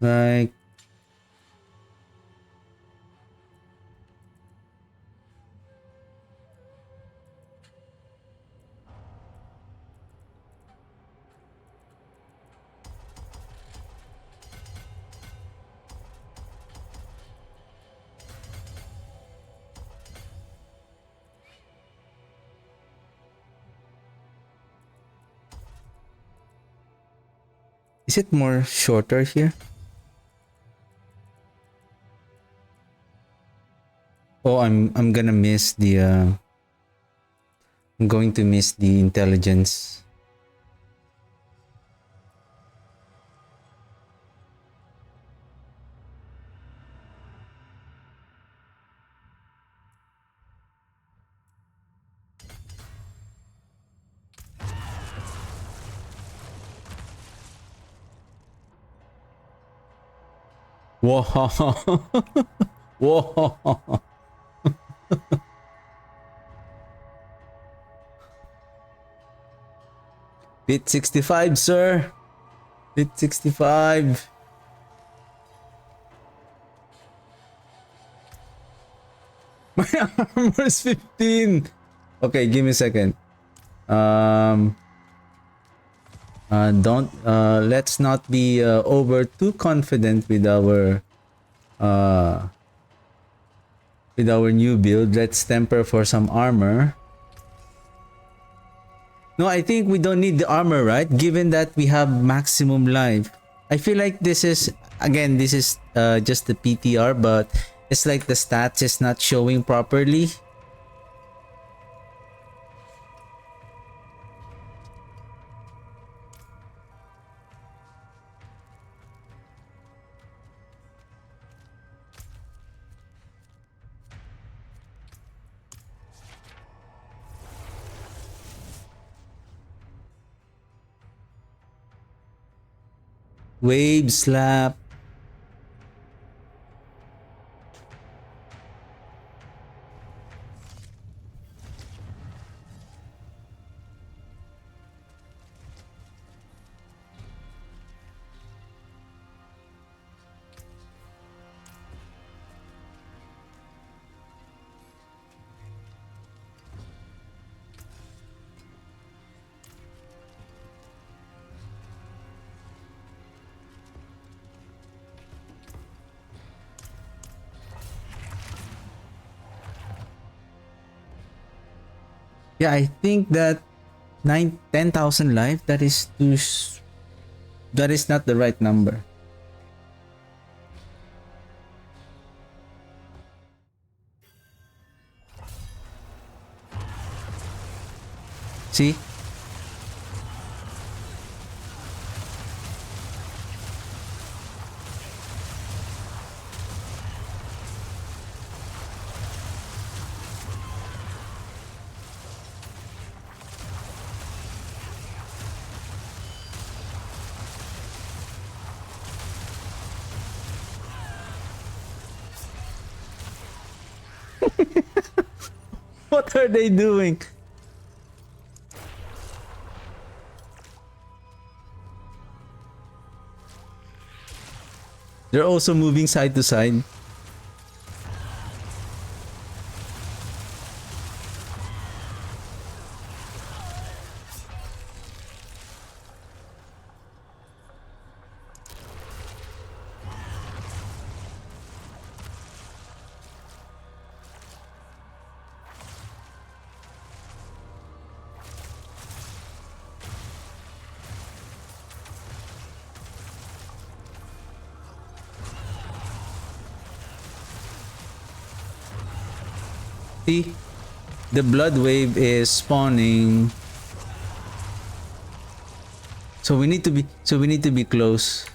Like, is it more shorter here? Oh, I'm gonna miss the I'm going to miss the intelligence. Whoa. Whoa. Bit 65, sir. Bit 65. My armor's 15. Okay, give me a second. Don't let's not be over too confident with our new build. Let's temper for some armor. No, I think we don't need the armor, right? Given that we have maximum life. I feel like this is, again, this is just the PTR, but it's like the stats is not showing properly. Wave slap. Yeah, I think that 10,000 life, that is that is not the right number. See? What are they doing? They're also moving side to side. See, the blood wave is spawning. So we need to be close.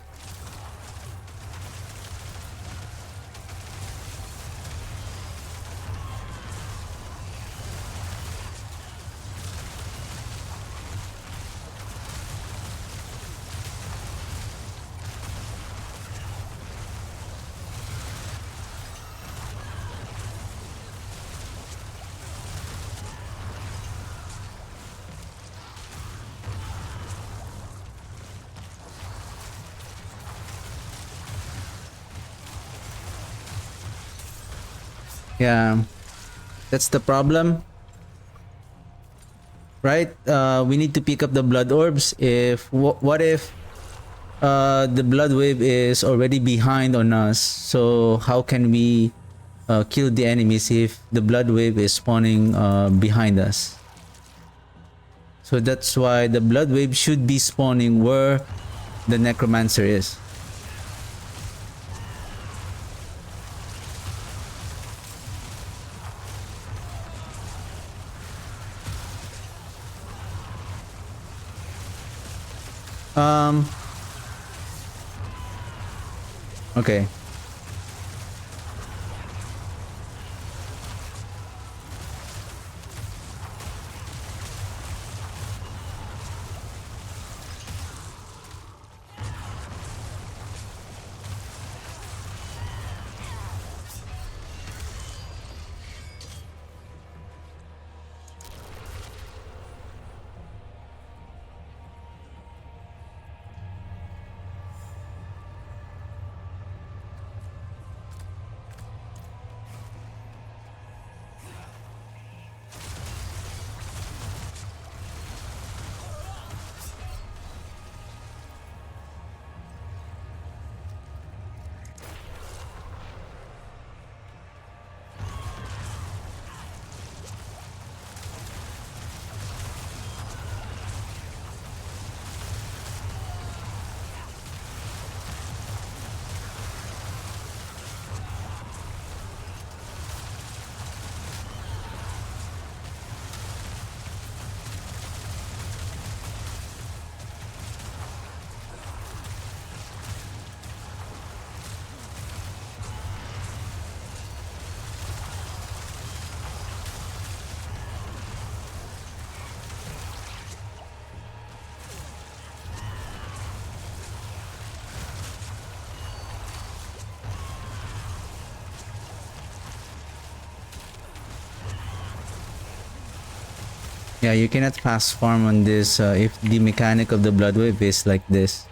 Yeah, that's the problem, right? We need to pick up the blood orbs. If what if the blood wave is already behind on us? So how can we kill the enemies if the blood wave is spawning behind us? So that's why the blood wave should be spawning where the necromancer is. Okay. Yeah, you cannot fast farm on this if the mechanic of the blood wave is like this.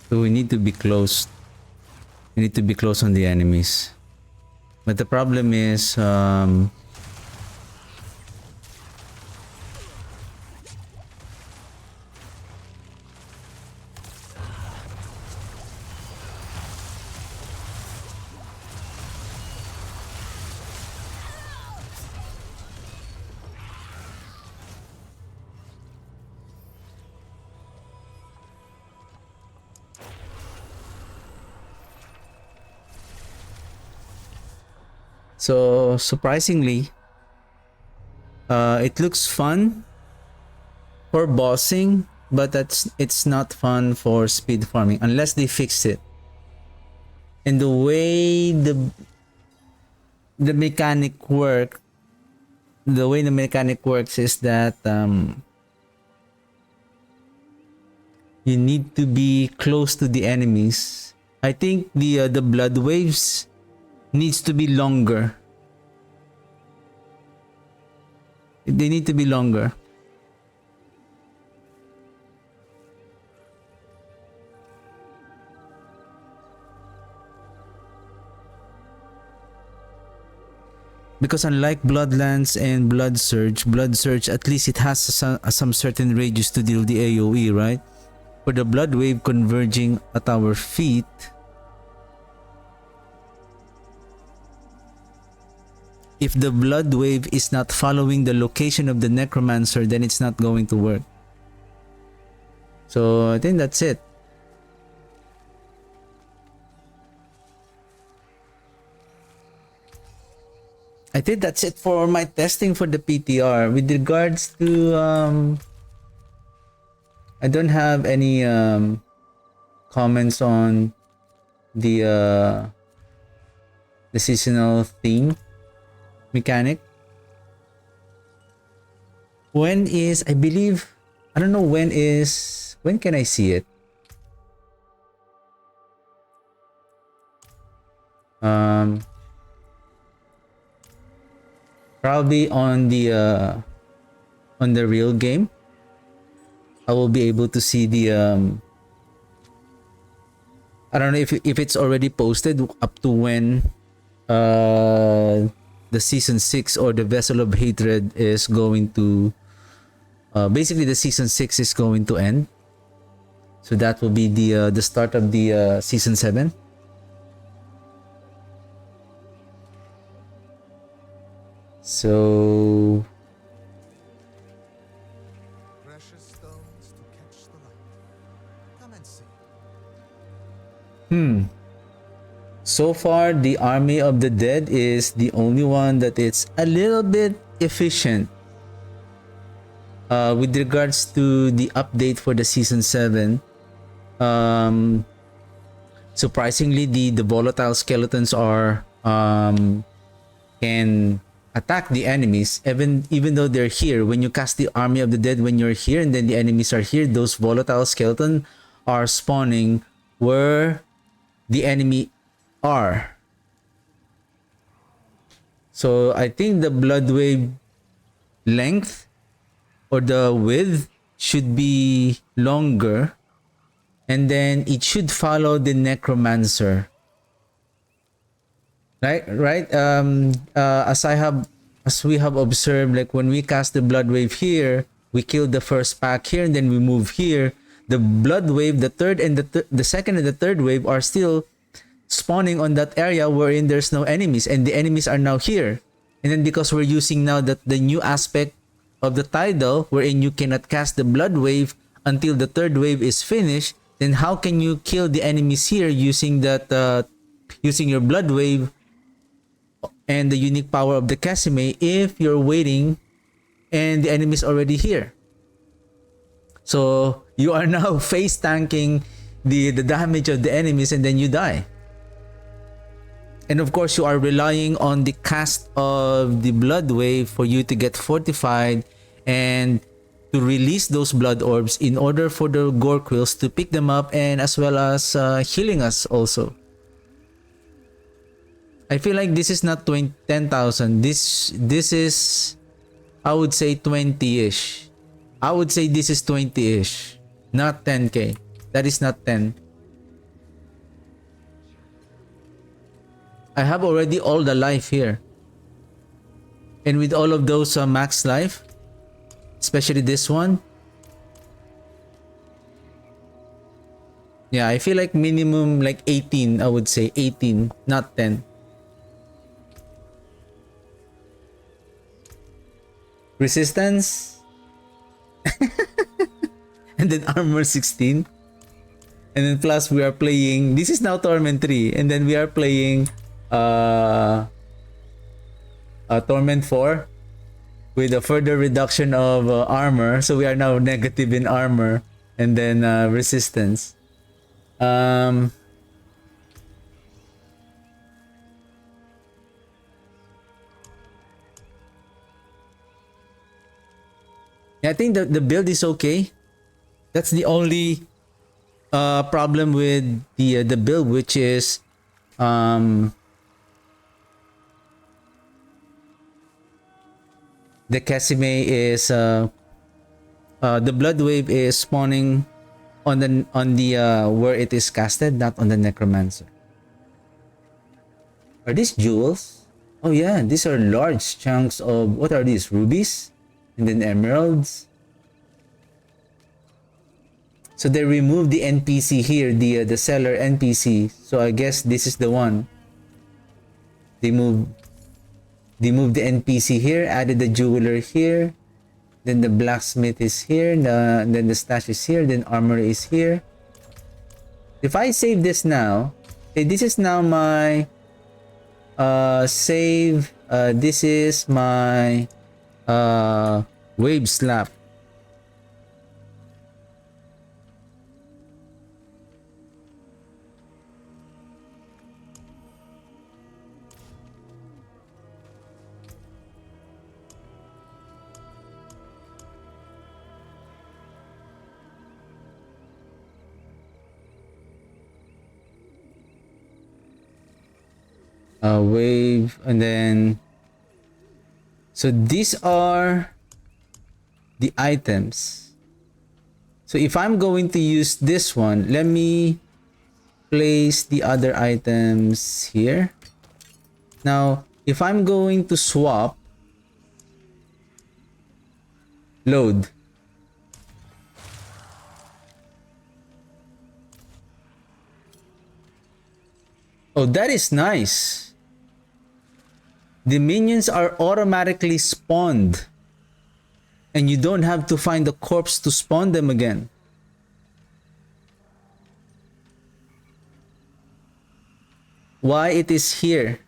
So we need to be close. We need to be close on the enemies. But the problem is, So surprisingly, it looks fun for bossing, but it's not fun for speed farming unless they fix it. And the way the mechanic work, the way the mechanic works is that you need to be close to the enemies. I think the blood waves needs to be longer. They need to be longer. Because unlike Bloodlands and Blood Surge at least it has some certain radius to deal the AoE, right? For the blood wave converging at our feet, if the blood wave is not following the location of the necromancer, then it's not going to work. So I think that's it. I think that's it for my testing for the PTR. With regards to I don't have any comments on the seasonal theme mechanic. When is, I believe, I don't know when can I see it? Probably on the real game. I will be able to see the I don't know if it's already posted up to when the season 6 or the Vessel of Hatred is going to basically the season 6 is going to end. So that will be the start of the season 7. So Precious stones to catch the light. Come and see. So far, the Army of the Dead is the only one that it's a little bit efficient. With regards to the update for the season 7, surprisingly, the volatile skeletons are can attack the enemies even though they're here. When you cast the Army of the Dead, when you're here and then the enemies are here, those volatile skeletons are spawning where the enemy are. So I think the blood wave length or the width should be longer, and then it should follow the necromancer. Right. As we have observed, like when we cast the blood wave here, we kill the first pack here, and then we move here. The blood wave, the third and the second and the third wave are still spawning on that area wherein there's no enemies, and the enemies are now here. And then because we're using now the new aspect of the tidal, wherein you cannot cast the blood wave until the third wave is finished, then how can you kill the enemies here using that using your blood wave and the unique power of the Kessime if you're waiting and the enemy is already here? So you are now face tanking the damage of the enemies, and then you die. And of course, you are relying on the cast of the blood wave for you to get fortified and to release those blood orbs in order for the gore quills to pick them up, and as well as healing us also. I feel like this is not 10,000. This is, I would say, 20-ish. I would say this is 20-ish, not 10k. That is not 10. I have already all the life here. And with all of those max life, especially this one, yeah, I feel like minimum like 18, I would say 18, not 10. Resistance and then armor 16, and then plus we are playing, this is now Torment 3, and then we are playing Torment 4 with a further reduction of armor. So we are now negative in armor and then resistance. Um, yeah, I think the build is okay. That's the only problem with the build, which is the Kessime is the blood wave is spawning on the where it is casted, not on the necromancer. Are these jewels? Oh yeah, these are large chunks of, what are these, rubies and then emeralds. So they removed the NPC here, the seller NPC. So I guess this is the one. They moved the NPC here, added the jeweler here, then the blacksmith is here, then the stash is here, then armor is here. If I save this now, okay, this is now my save. This is my wave slap. Wave, and then so these are the items. So if I'm going to use this one, let me place the other items here. Now if I'm going to swap, load, oh, that is nice. The minions are automatically spawned and you don't have to find the corpse to spawn them again. Why it is here?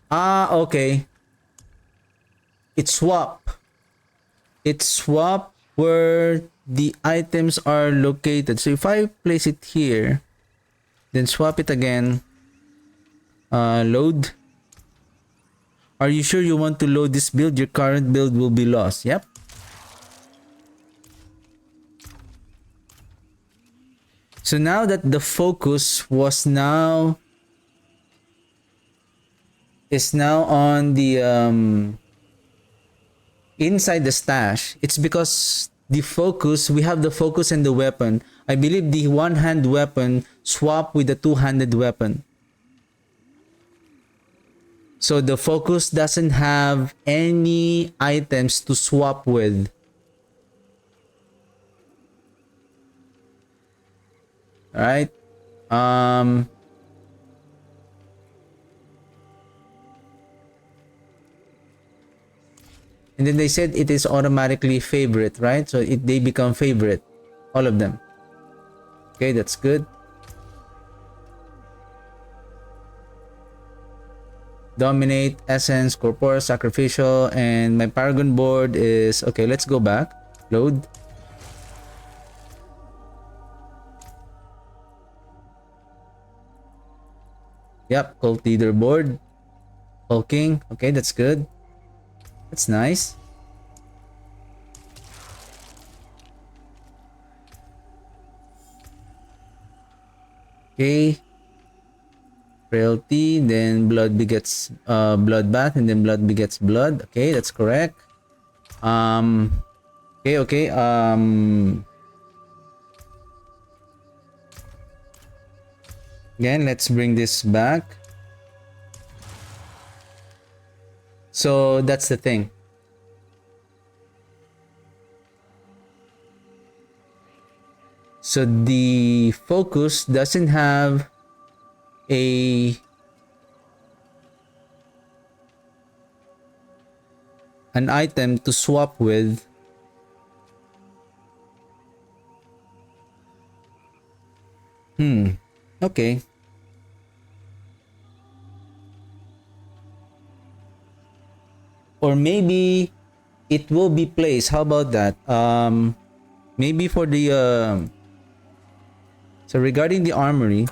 Ah, okay. It swap where the items are located. So if I place it here, then swap it again, load. Are you sure you want to load this build? Your current build will be lost. Yep. So now that the focus is now on the inside the stash, it's because the focus, we have the focus and the weapon. I believe the one-hand weapon swap with the two-handed weapon. So the focus doesn't have any items to swap with. Alright. And then they said it is automatically favorite, right? So they become favorite, all of them. Okay, that's good. Dominate, essence, corporeal, sacrificial, and my paragon board is okay. Let's go back. Load. Yep, cult leader board. Hulking. Okay, that's good. That's nice. Okay. Frailty, then blood begets bloodbath, and then blood begets blood. Okay, that's correct. Okay. Again, let's bring this back. So that's the thing. So the focus doesn't have an item to swap with. Okay. or maybe it will be placed. How about that? Maybe for the so regarding the armory,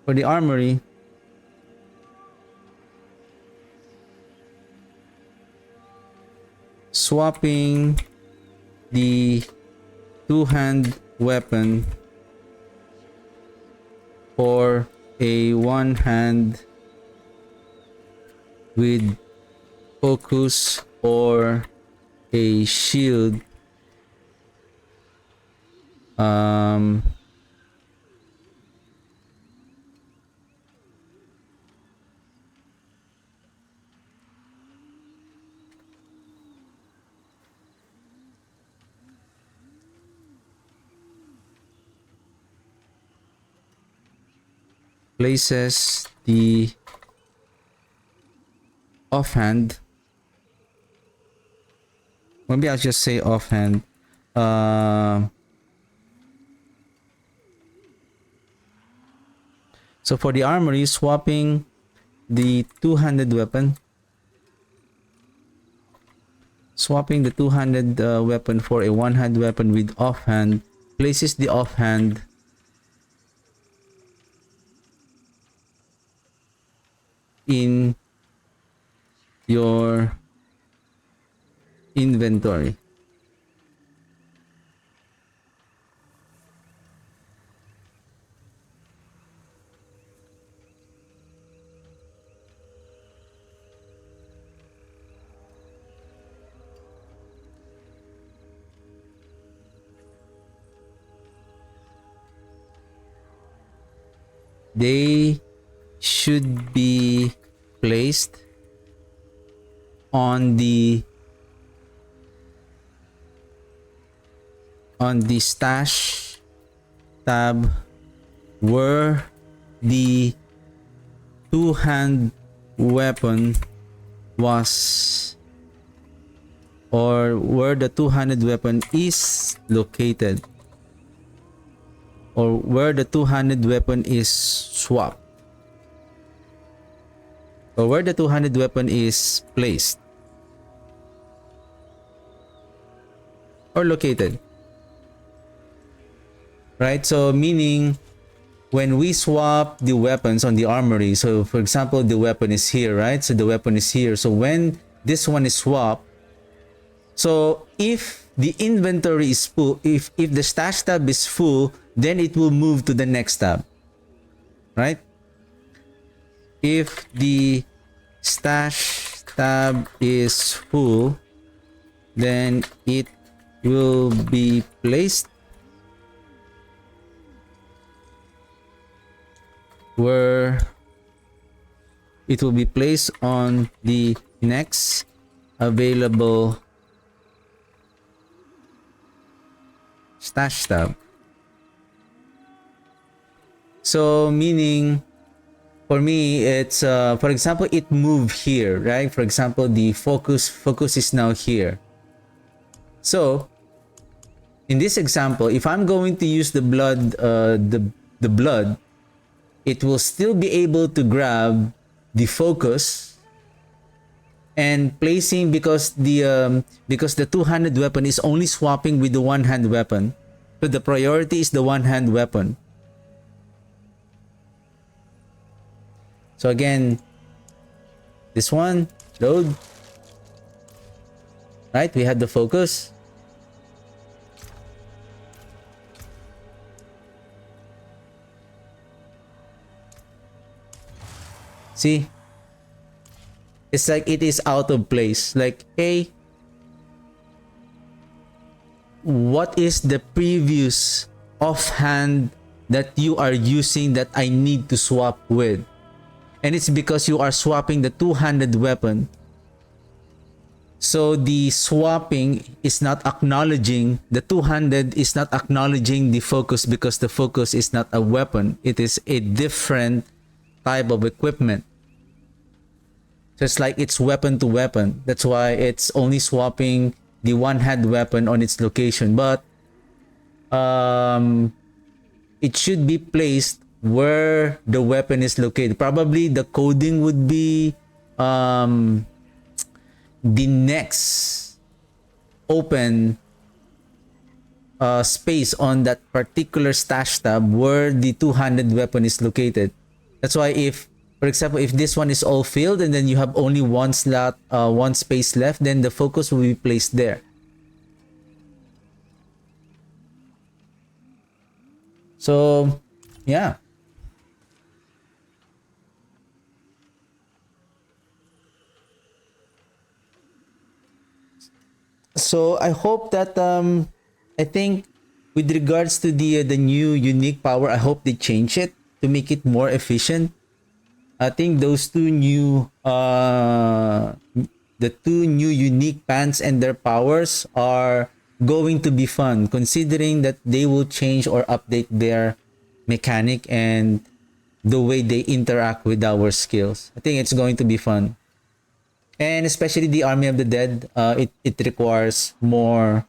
for the armory, swapping the two-hand weapon for a one-hand with focus or a shield, places the offhand, maybe I'll just say offhand, so for the armory, swapping the two-handed weapon, weapon for a one-hand weapon with offhand, places the offhand in your inventory. They should be placed on the stash tab where the two-hand weapon was, or where the two-handed weapon is located, or where the two-handed weapon is swapped, or where the two-handed weapon is placed or located. Right? So meaning when we swap the weapons on the armory, so for example, the weapon is here, right? So the weapon is here. So when this one is swapped, so if the inventory is full, if the stash tab is full, then it will move to the next tab, right? If the stash tab is full, then it will be placed where it will be placed on the next available stash tab. So meaning for me, it's for example, it moved here, right? For example, the focus is now here. So in this example, if I'm going to use the blood, the blood, it will still be able to grab the focus and placing, because the two-handed weapon is only swapping with the one-hand weapon, so the priority is the one-hand weapon. So again, this one, load, right? We had the focus. See? It's like it is out of place. Like, hey, what is the previous offhand that you are using that I need to swap with? And it's because you are swapping the two-handed weapon. So the swapping is not acknowledging, the two-handed is not acknowledging the focus, because the focus is not a weapon. It is a different type of equipment. So it's like it's weapon to weapon. That's why it's only swapping the one-hand weapon on its location. But it should be placed where the weapon is located. Probably the coding would be the next open space on that particular stash tab where the two-handed weapon is located. That's why if, for example, if this one is all filled and then you have only one slot, one space left, then the focus will be placed there. So, yeah. So I hope that I think with regards to the new unique power, I hope they change it to make it more efficient. I think those two new the two new unique pants and their powers are going to be fun, considering that they will change or update their mechanic and the way they interact with our skills. I think it's going to be fun. And especially the Army of the Dead, it requires more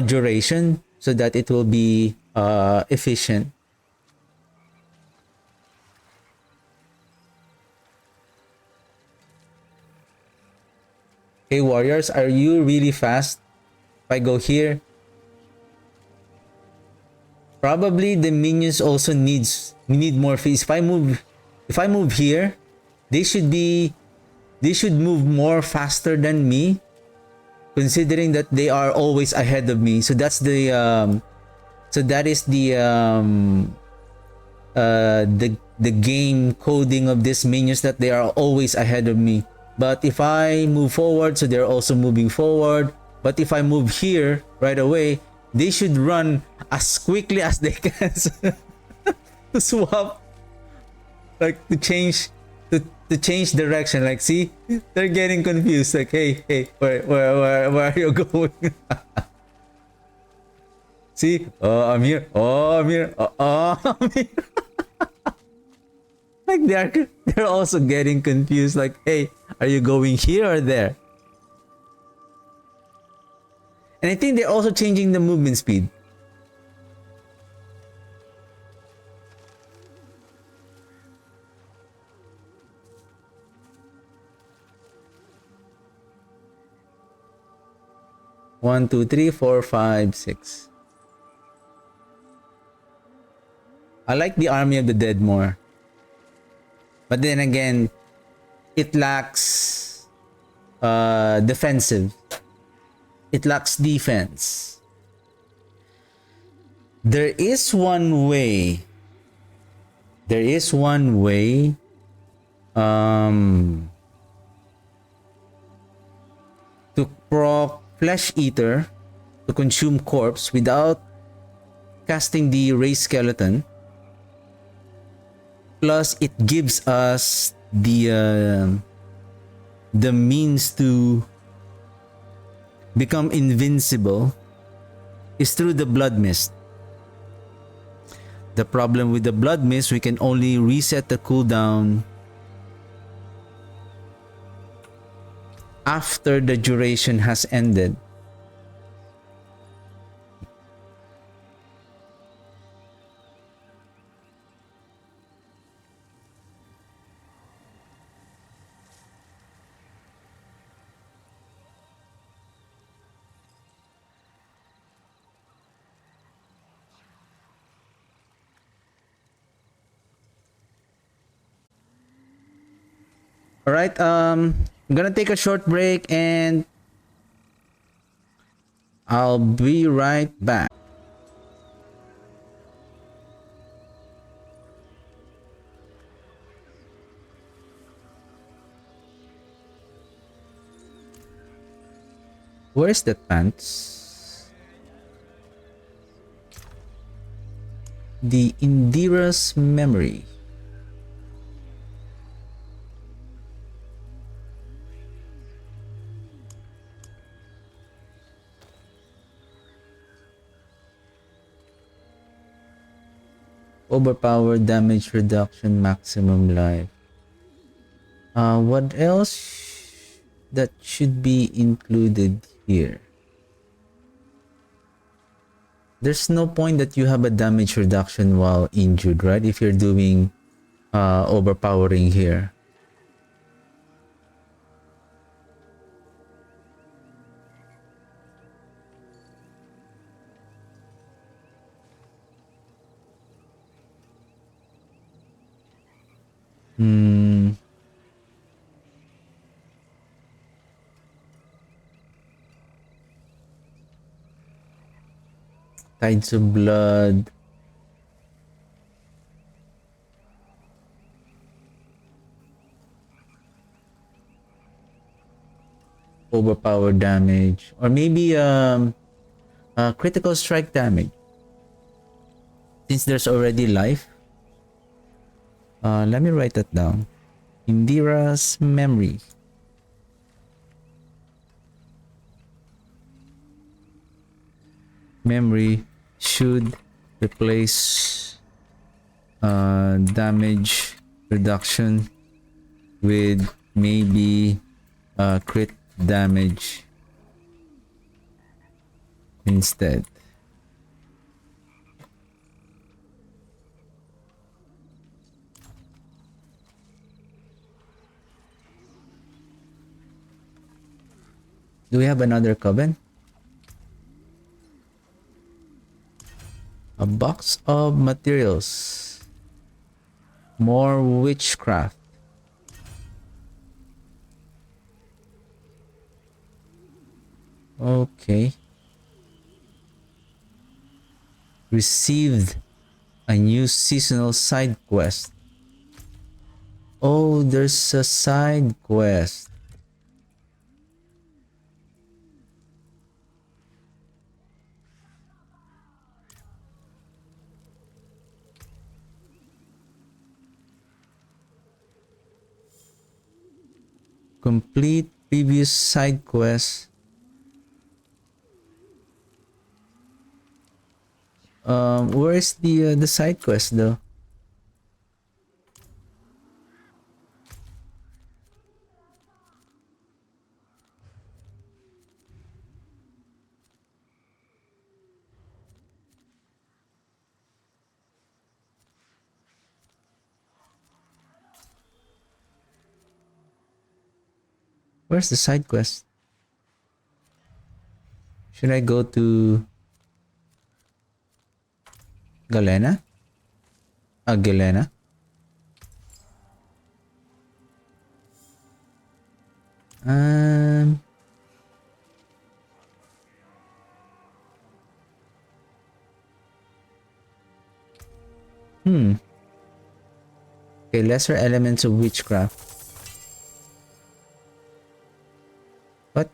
duration so that it will be efficient. Hey warriors, are you really fast? If I go here, probably the minions also need more phase. If I move here, they should move more faster than me, considering that they are always ahead of me. So that's the the game coding of these minions, that they are always ahead of me. But if I move forward, so they're also moving forward. But if I move here right away, they should run as quickly as they can to swap, like to change direction. Like, see, they're getting confused. Like, hey, where are you going? See, oh, I'm here. Oh, I'm here. I'm here. Like they're also getting confused. Like, hey, are you going here or there? And I think they're also changing the movement speed. One, two, three, four, five, six. I like the Army of the Dead more. But then again, it lacks defensive. It lacks defense. There is one way to proc Flesh Eater to consume corpse without casting the Raise Skeleton. Plus, it gives us the means to become invincible is through the Blood Mist. The problem with the Blood Mist, we can only reset the cooldown after the duration has ended. All right, I'm gonna take a short break and I'll be right back. Where's the pants? The Indira's memory. Overpower, damage reduction, maximum life. What else that should be included here? there's no point that you have a damage reduction while injured, right? If you're doing overpowering here. Hmm. Tides of blood. Overpower damage. Or maybe critical strike damage. Since there's already life. Let me write that down. Indira's memory. Memory should replace damage reduction with maybe crit damage instead. Do we have another coven? A box of materials. More witchcraft. Okay. Received a new seasonal side quest. Oh, there's a side quest. Complete previous side quest. Where's the side quest though? Where's the side quest? Should I go to Galena? Galena? Um. Okay, lesser elements of witchcraft. What?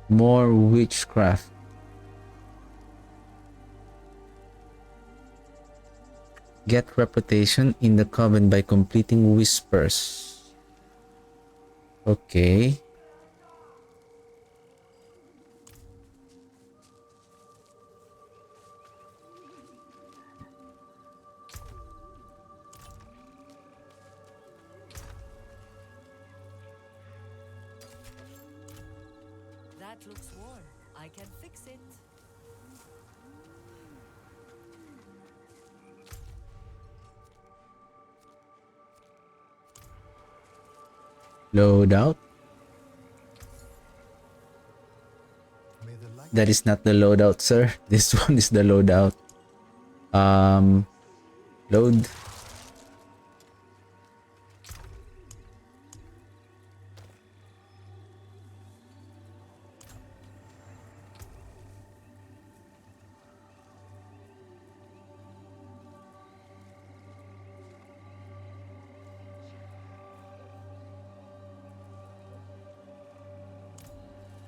More witchcraft. Get reputation in the coven by completing whispers. Okay. That looks worn. I can fix it. Loadout. May the light That is not the loadout, sir. This one is the loadout. Load.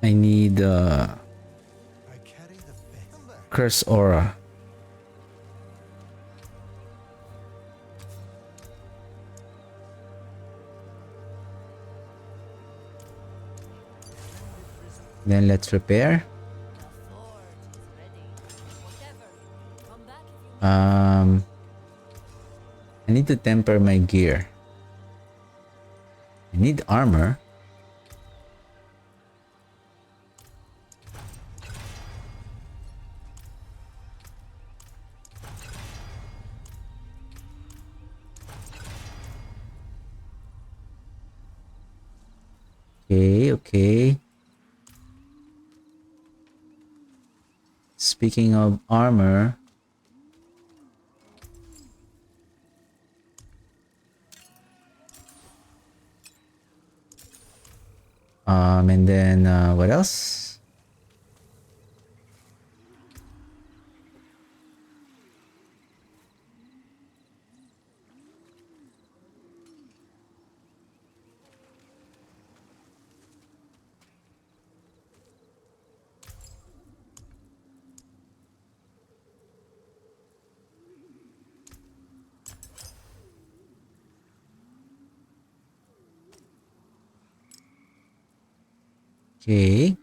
I need I carry the best. curse aura. Then let's repair. I need to temper my gear. I need armor. Okay. Speaking of armor, and then what else? Okay.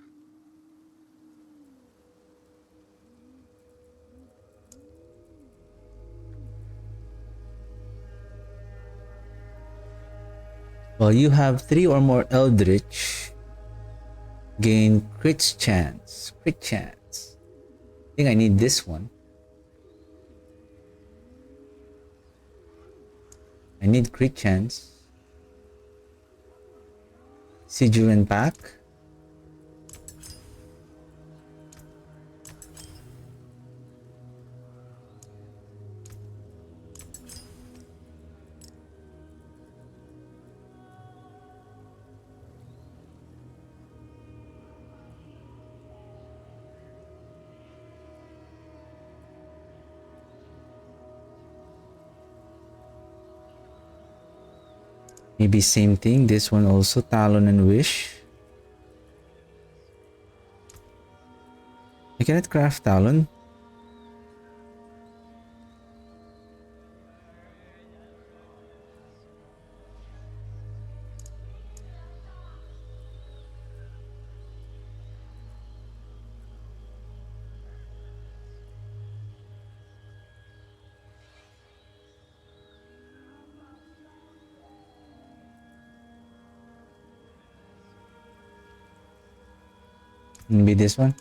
Well, you have 3 or more Eldritch. Gain crit chance. Crit chance. I think I need this one. I need crit chance. Sijuan pack. Maybe same thing. This one also, Talon and Wish. I cannot craft Talon. Maybe this one.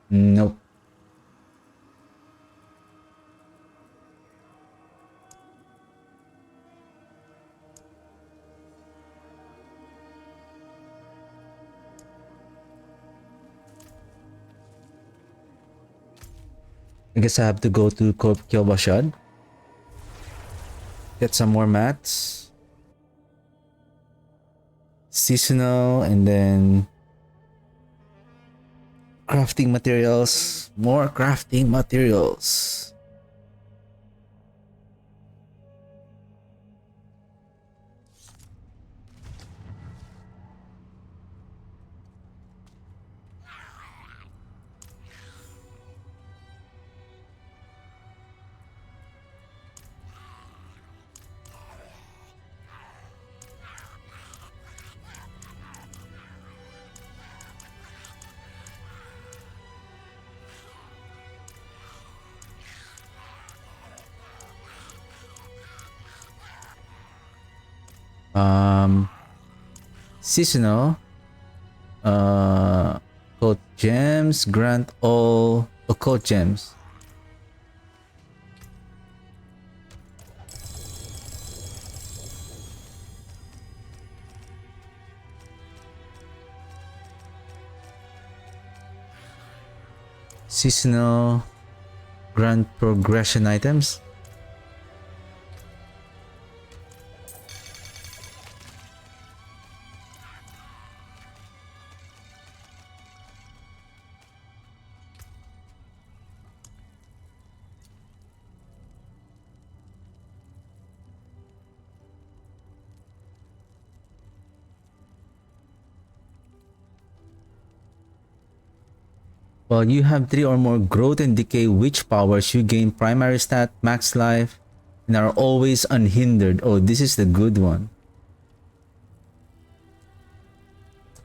Nope. I guess I have to go to Kyobashad. Get some more mats. Seasonal, and then crafting materials. More crafting materials. Seasonal. Occult gems grant all occult gems. Seasonal grant progression items. While you have 3 or more growth and decay witch powers, you gain primary stat, max life, and are always unhindered. Oh, this is the good one.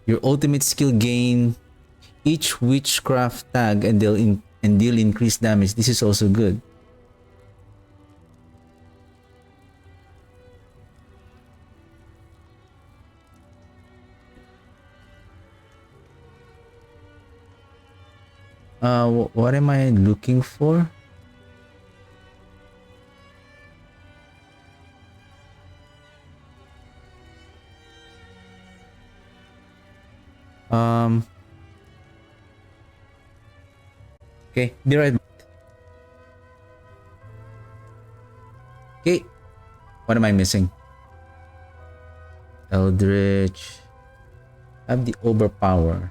Your ultimate skill gain each witchcraft tag and deal increased damage. This is also good. What am I looking for? Okay, be right back. Okay, what am I missing? Eldritch. I have the overpower.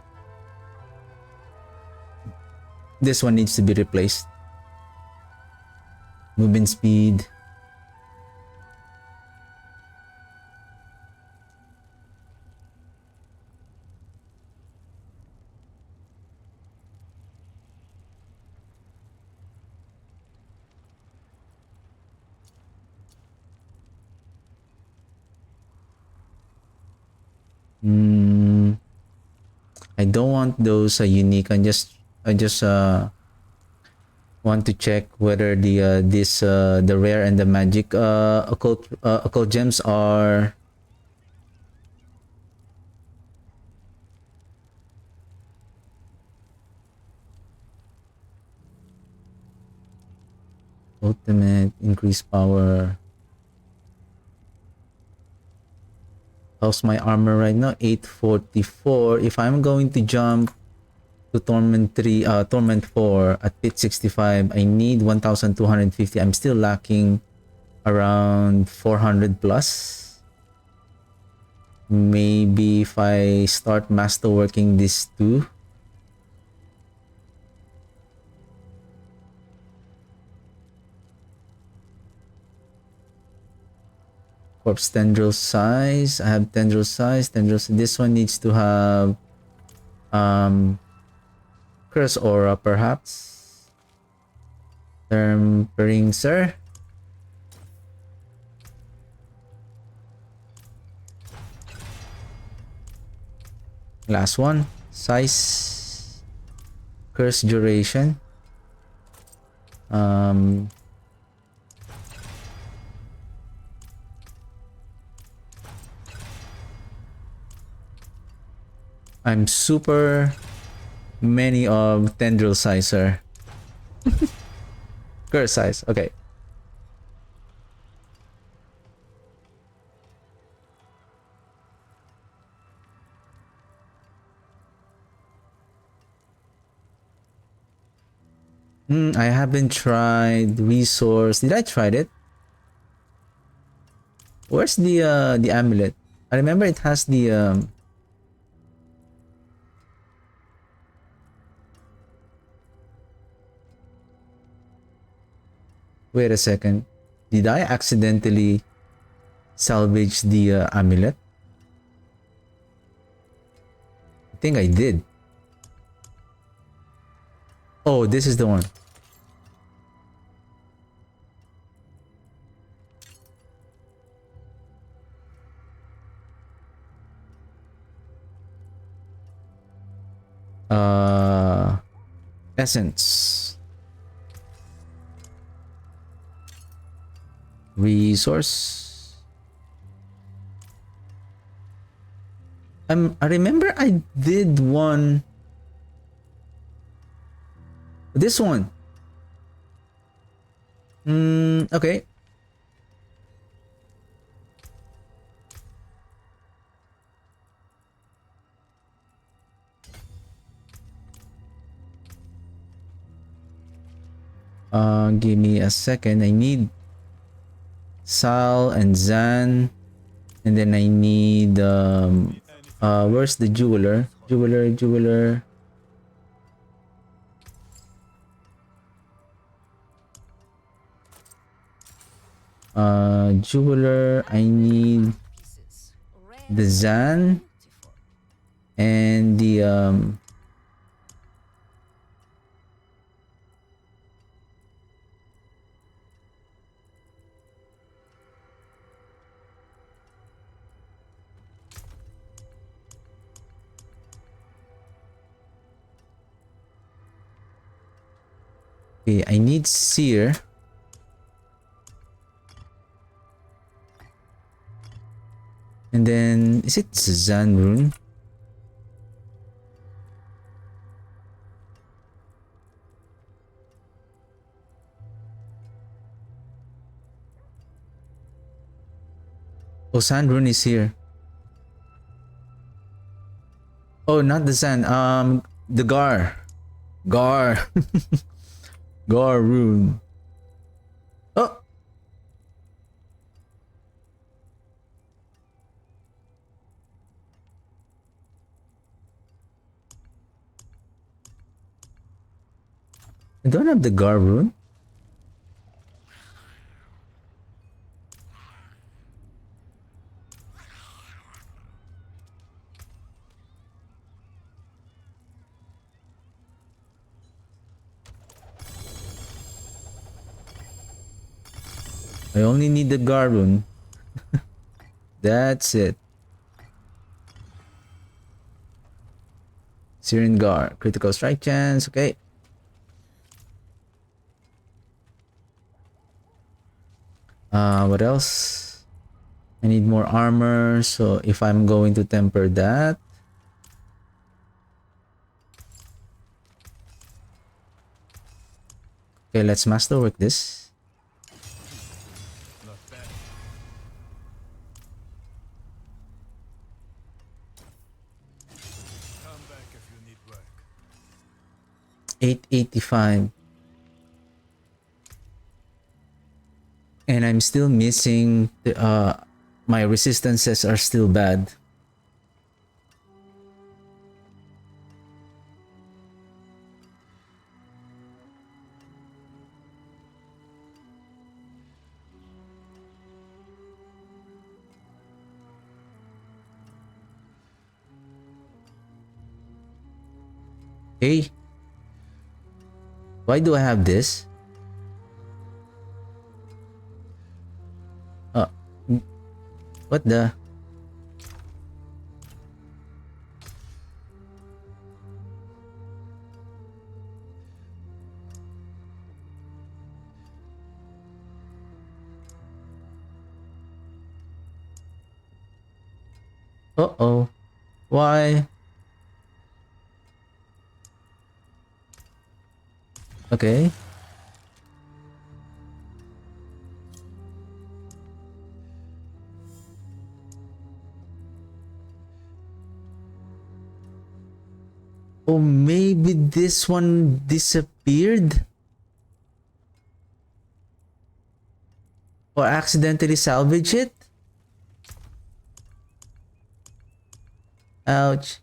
This one needs to be replaced. Movement speed. I don't want those unique. I just want to check whether the rare and the magic occult gems are ultimate increase power. How's my armor right now? 844. If I'm going to jump to Torment 4 at pit 65, I need 1250. I'm still lacking around 400 plus. Maybe if I start masterworking this too. Corpse tendril size. I have tendril size. This one needs to have curse aura perhaps. Tempering, sir. Last one. Size. Curse duration. I'm super many of tendril size, sir. Curse size. Okay. I haven't tried resource. Did I try it? Where's the amulet? I remember it has the Wait a second. Did I accidentally salvage the amulet? I think I did. Oh, this is the one. Essence. Resource. I remember I did one. This one. Okay. Give me a second. I need Sal and Zan, and then I need where's the jeweler? Jeweler. Jeweler. I need the Zan and the Okay, I need seer. And then, is it Zan rune? Oh, Zan rune is here. Oh, not the Zan. The Gar. Gar. Gar rune. Oh. I don't have the Gar rune. I only need the Gar rune. That's it. Syrian Gar. Critical strike chance. Okay. What else? I need more armor. So if I'm going to temper that. Okay, let's masterwork this. Not bad. Come back if you need work. 885. And I'm still missing the, my resistances are still bad. Hey, why do I have this? What the? Uh-oh. Why? Okay. Oh, maybe this one disappeared? Or accidentally salvage it? Ouch.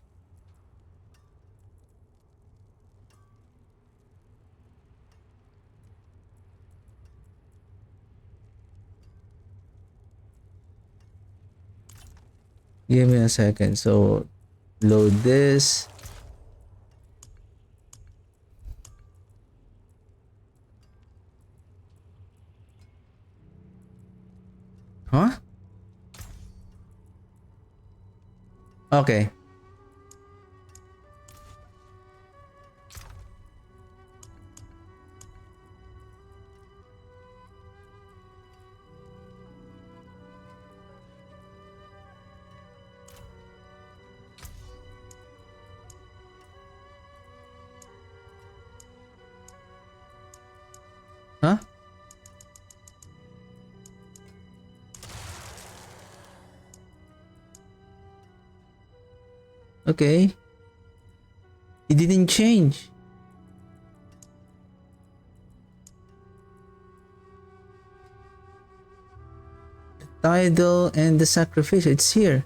Give me a second. So, load this. Huh? Okay. Huh? Okay. It didn't change. The tidal and the sacrifice, it's here.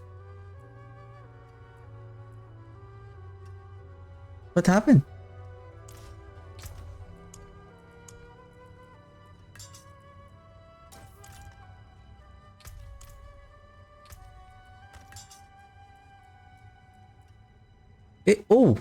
What happened? Oh.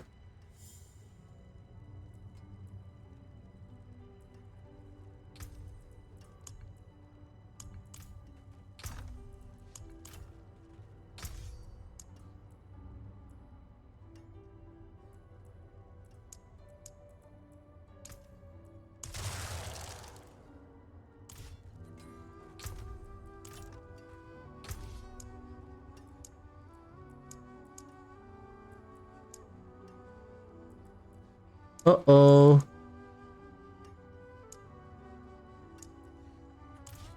Uh-oh.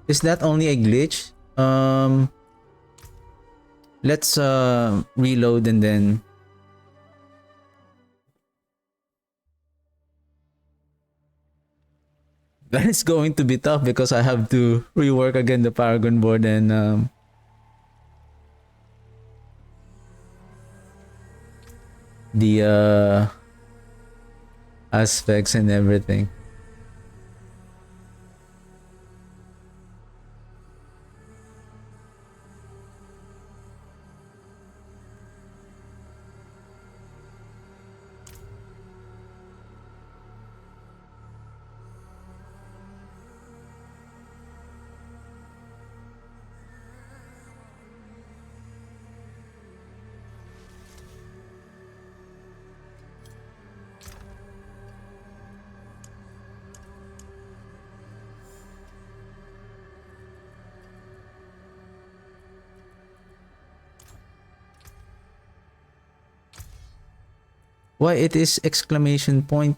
Is that only a glitch? Let's reload and then that is going to be tough because I have to rework again the Paragon board and the aspects and everything. Why it is exclamation point?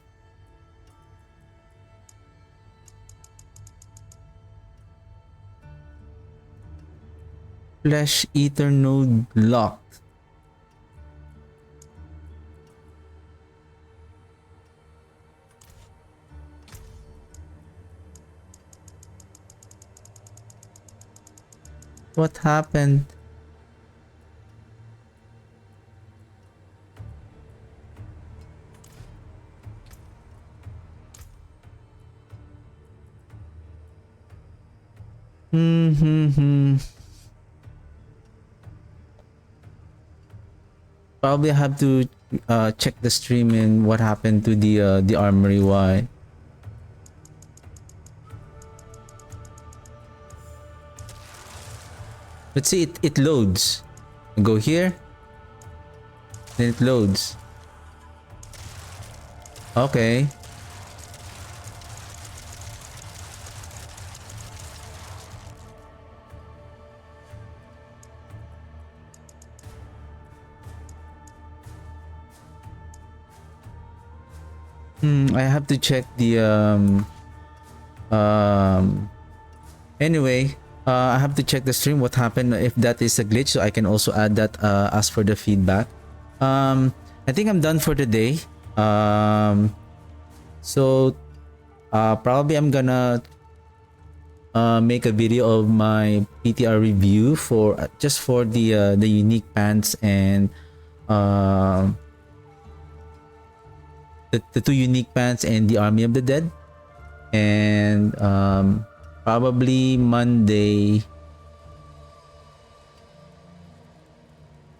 Flesh Eater node locked. What happened? Probably have to check the stream and what happened to the armory. Why? Let's see. It loads. Go here. Then it loads. Okay. I have to check the anyway, I have to check the stream what happened if that is a glitch, so I can also add that as for the feedback. I think I'm done for the day. So probably I'm gonna make a video of my PTR review for just for the unique pants and the two unique pants and the Army of the Dead, and probably Monday,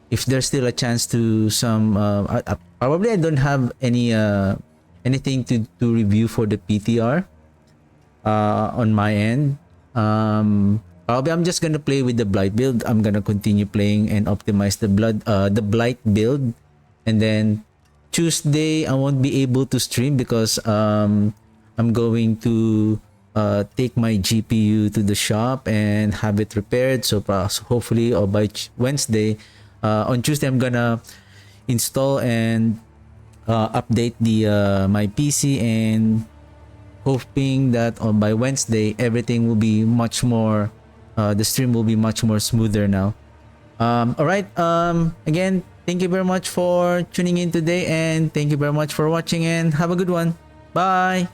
if there's still a chance to some probably I don't have any anything to review for the PTR on my end. Probably I'm just gonna play with the Blight build. I'm gonna continue playing and optimize the Blight build, and then Tuesday I won't be able to stream because I'm going to take my GPU to the shop and have it repaired. So hopefully, or by Wednesday, on Tuesday I'm gonna install and update the my PC, and hoping that by Wednesday everything will be much more the stream will be much more smoother now. All right, again, thank you very much for tuning in today, and thank you very much for watching, and have a good one. Bye.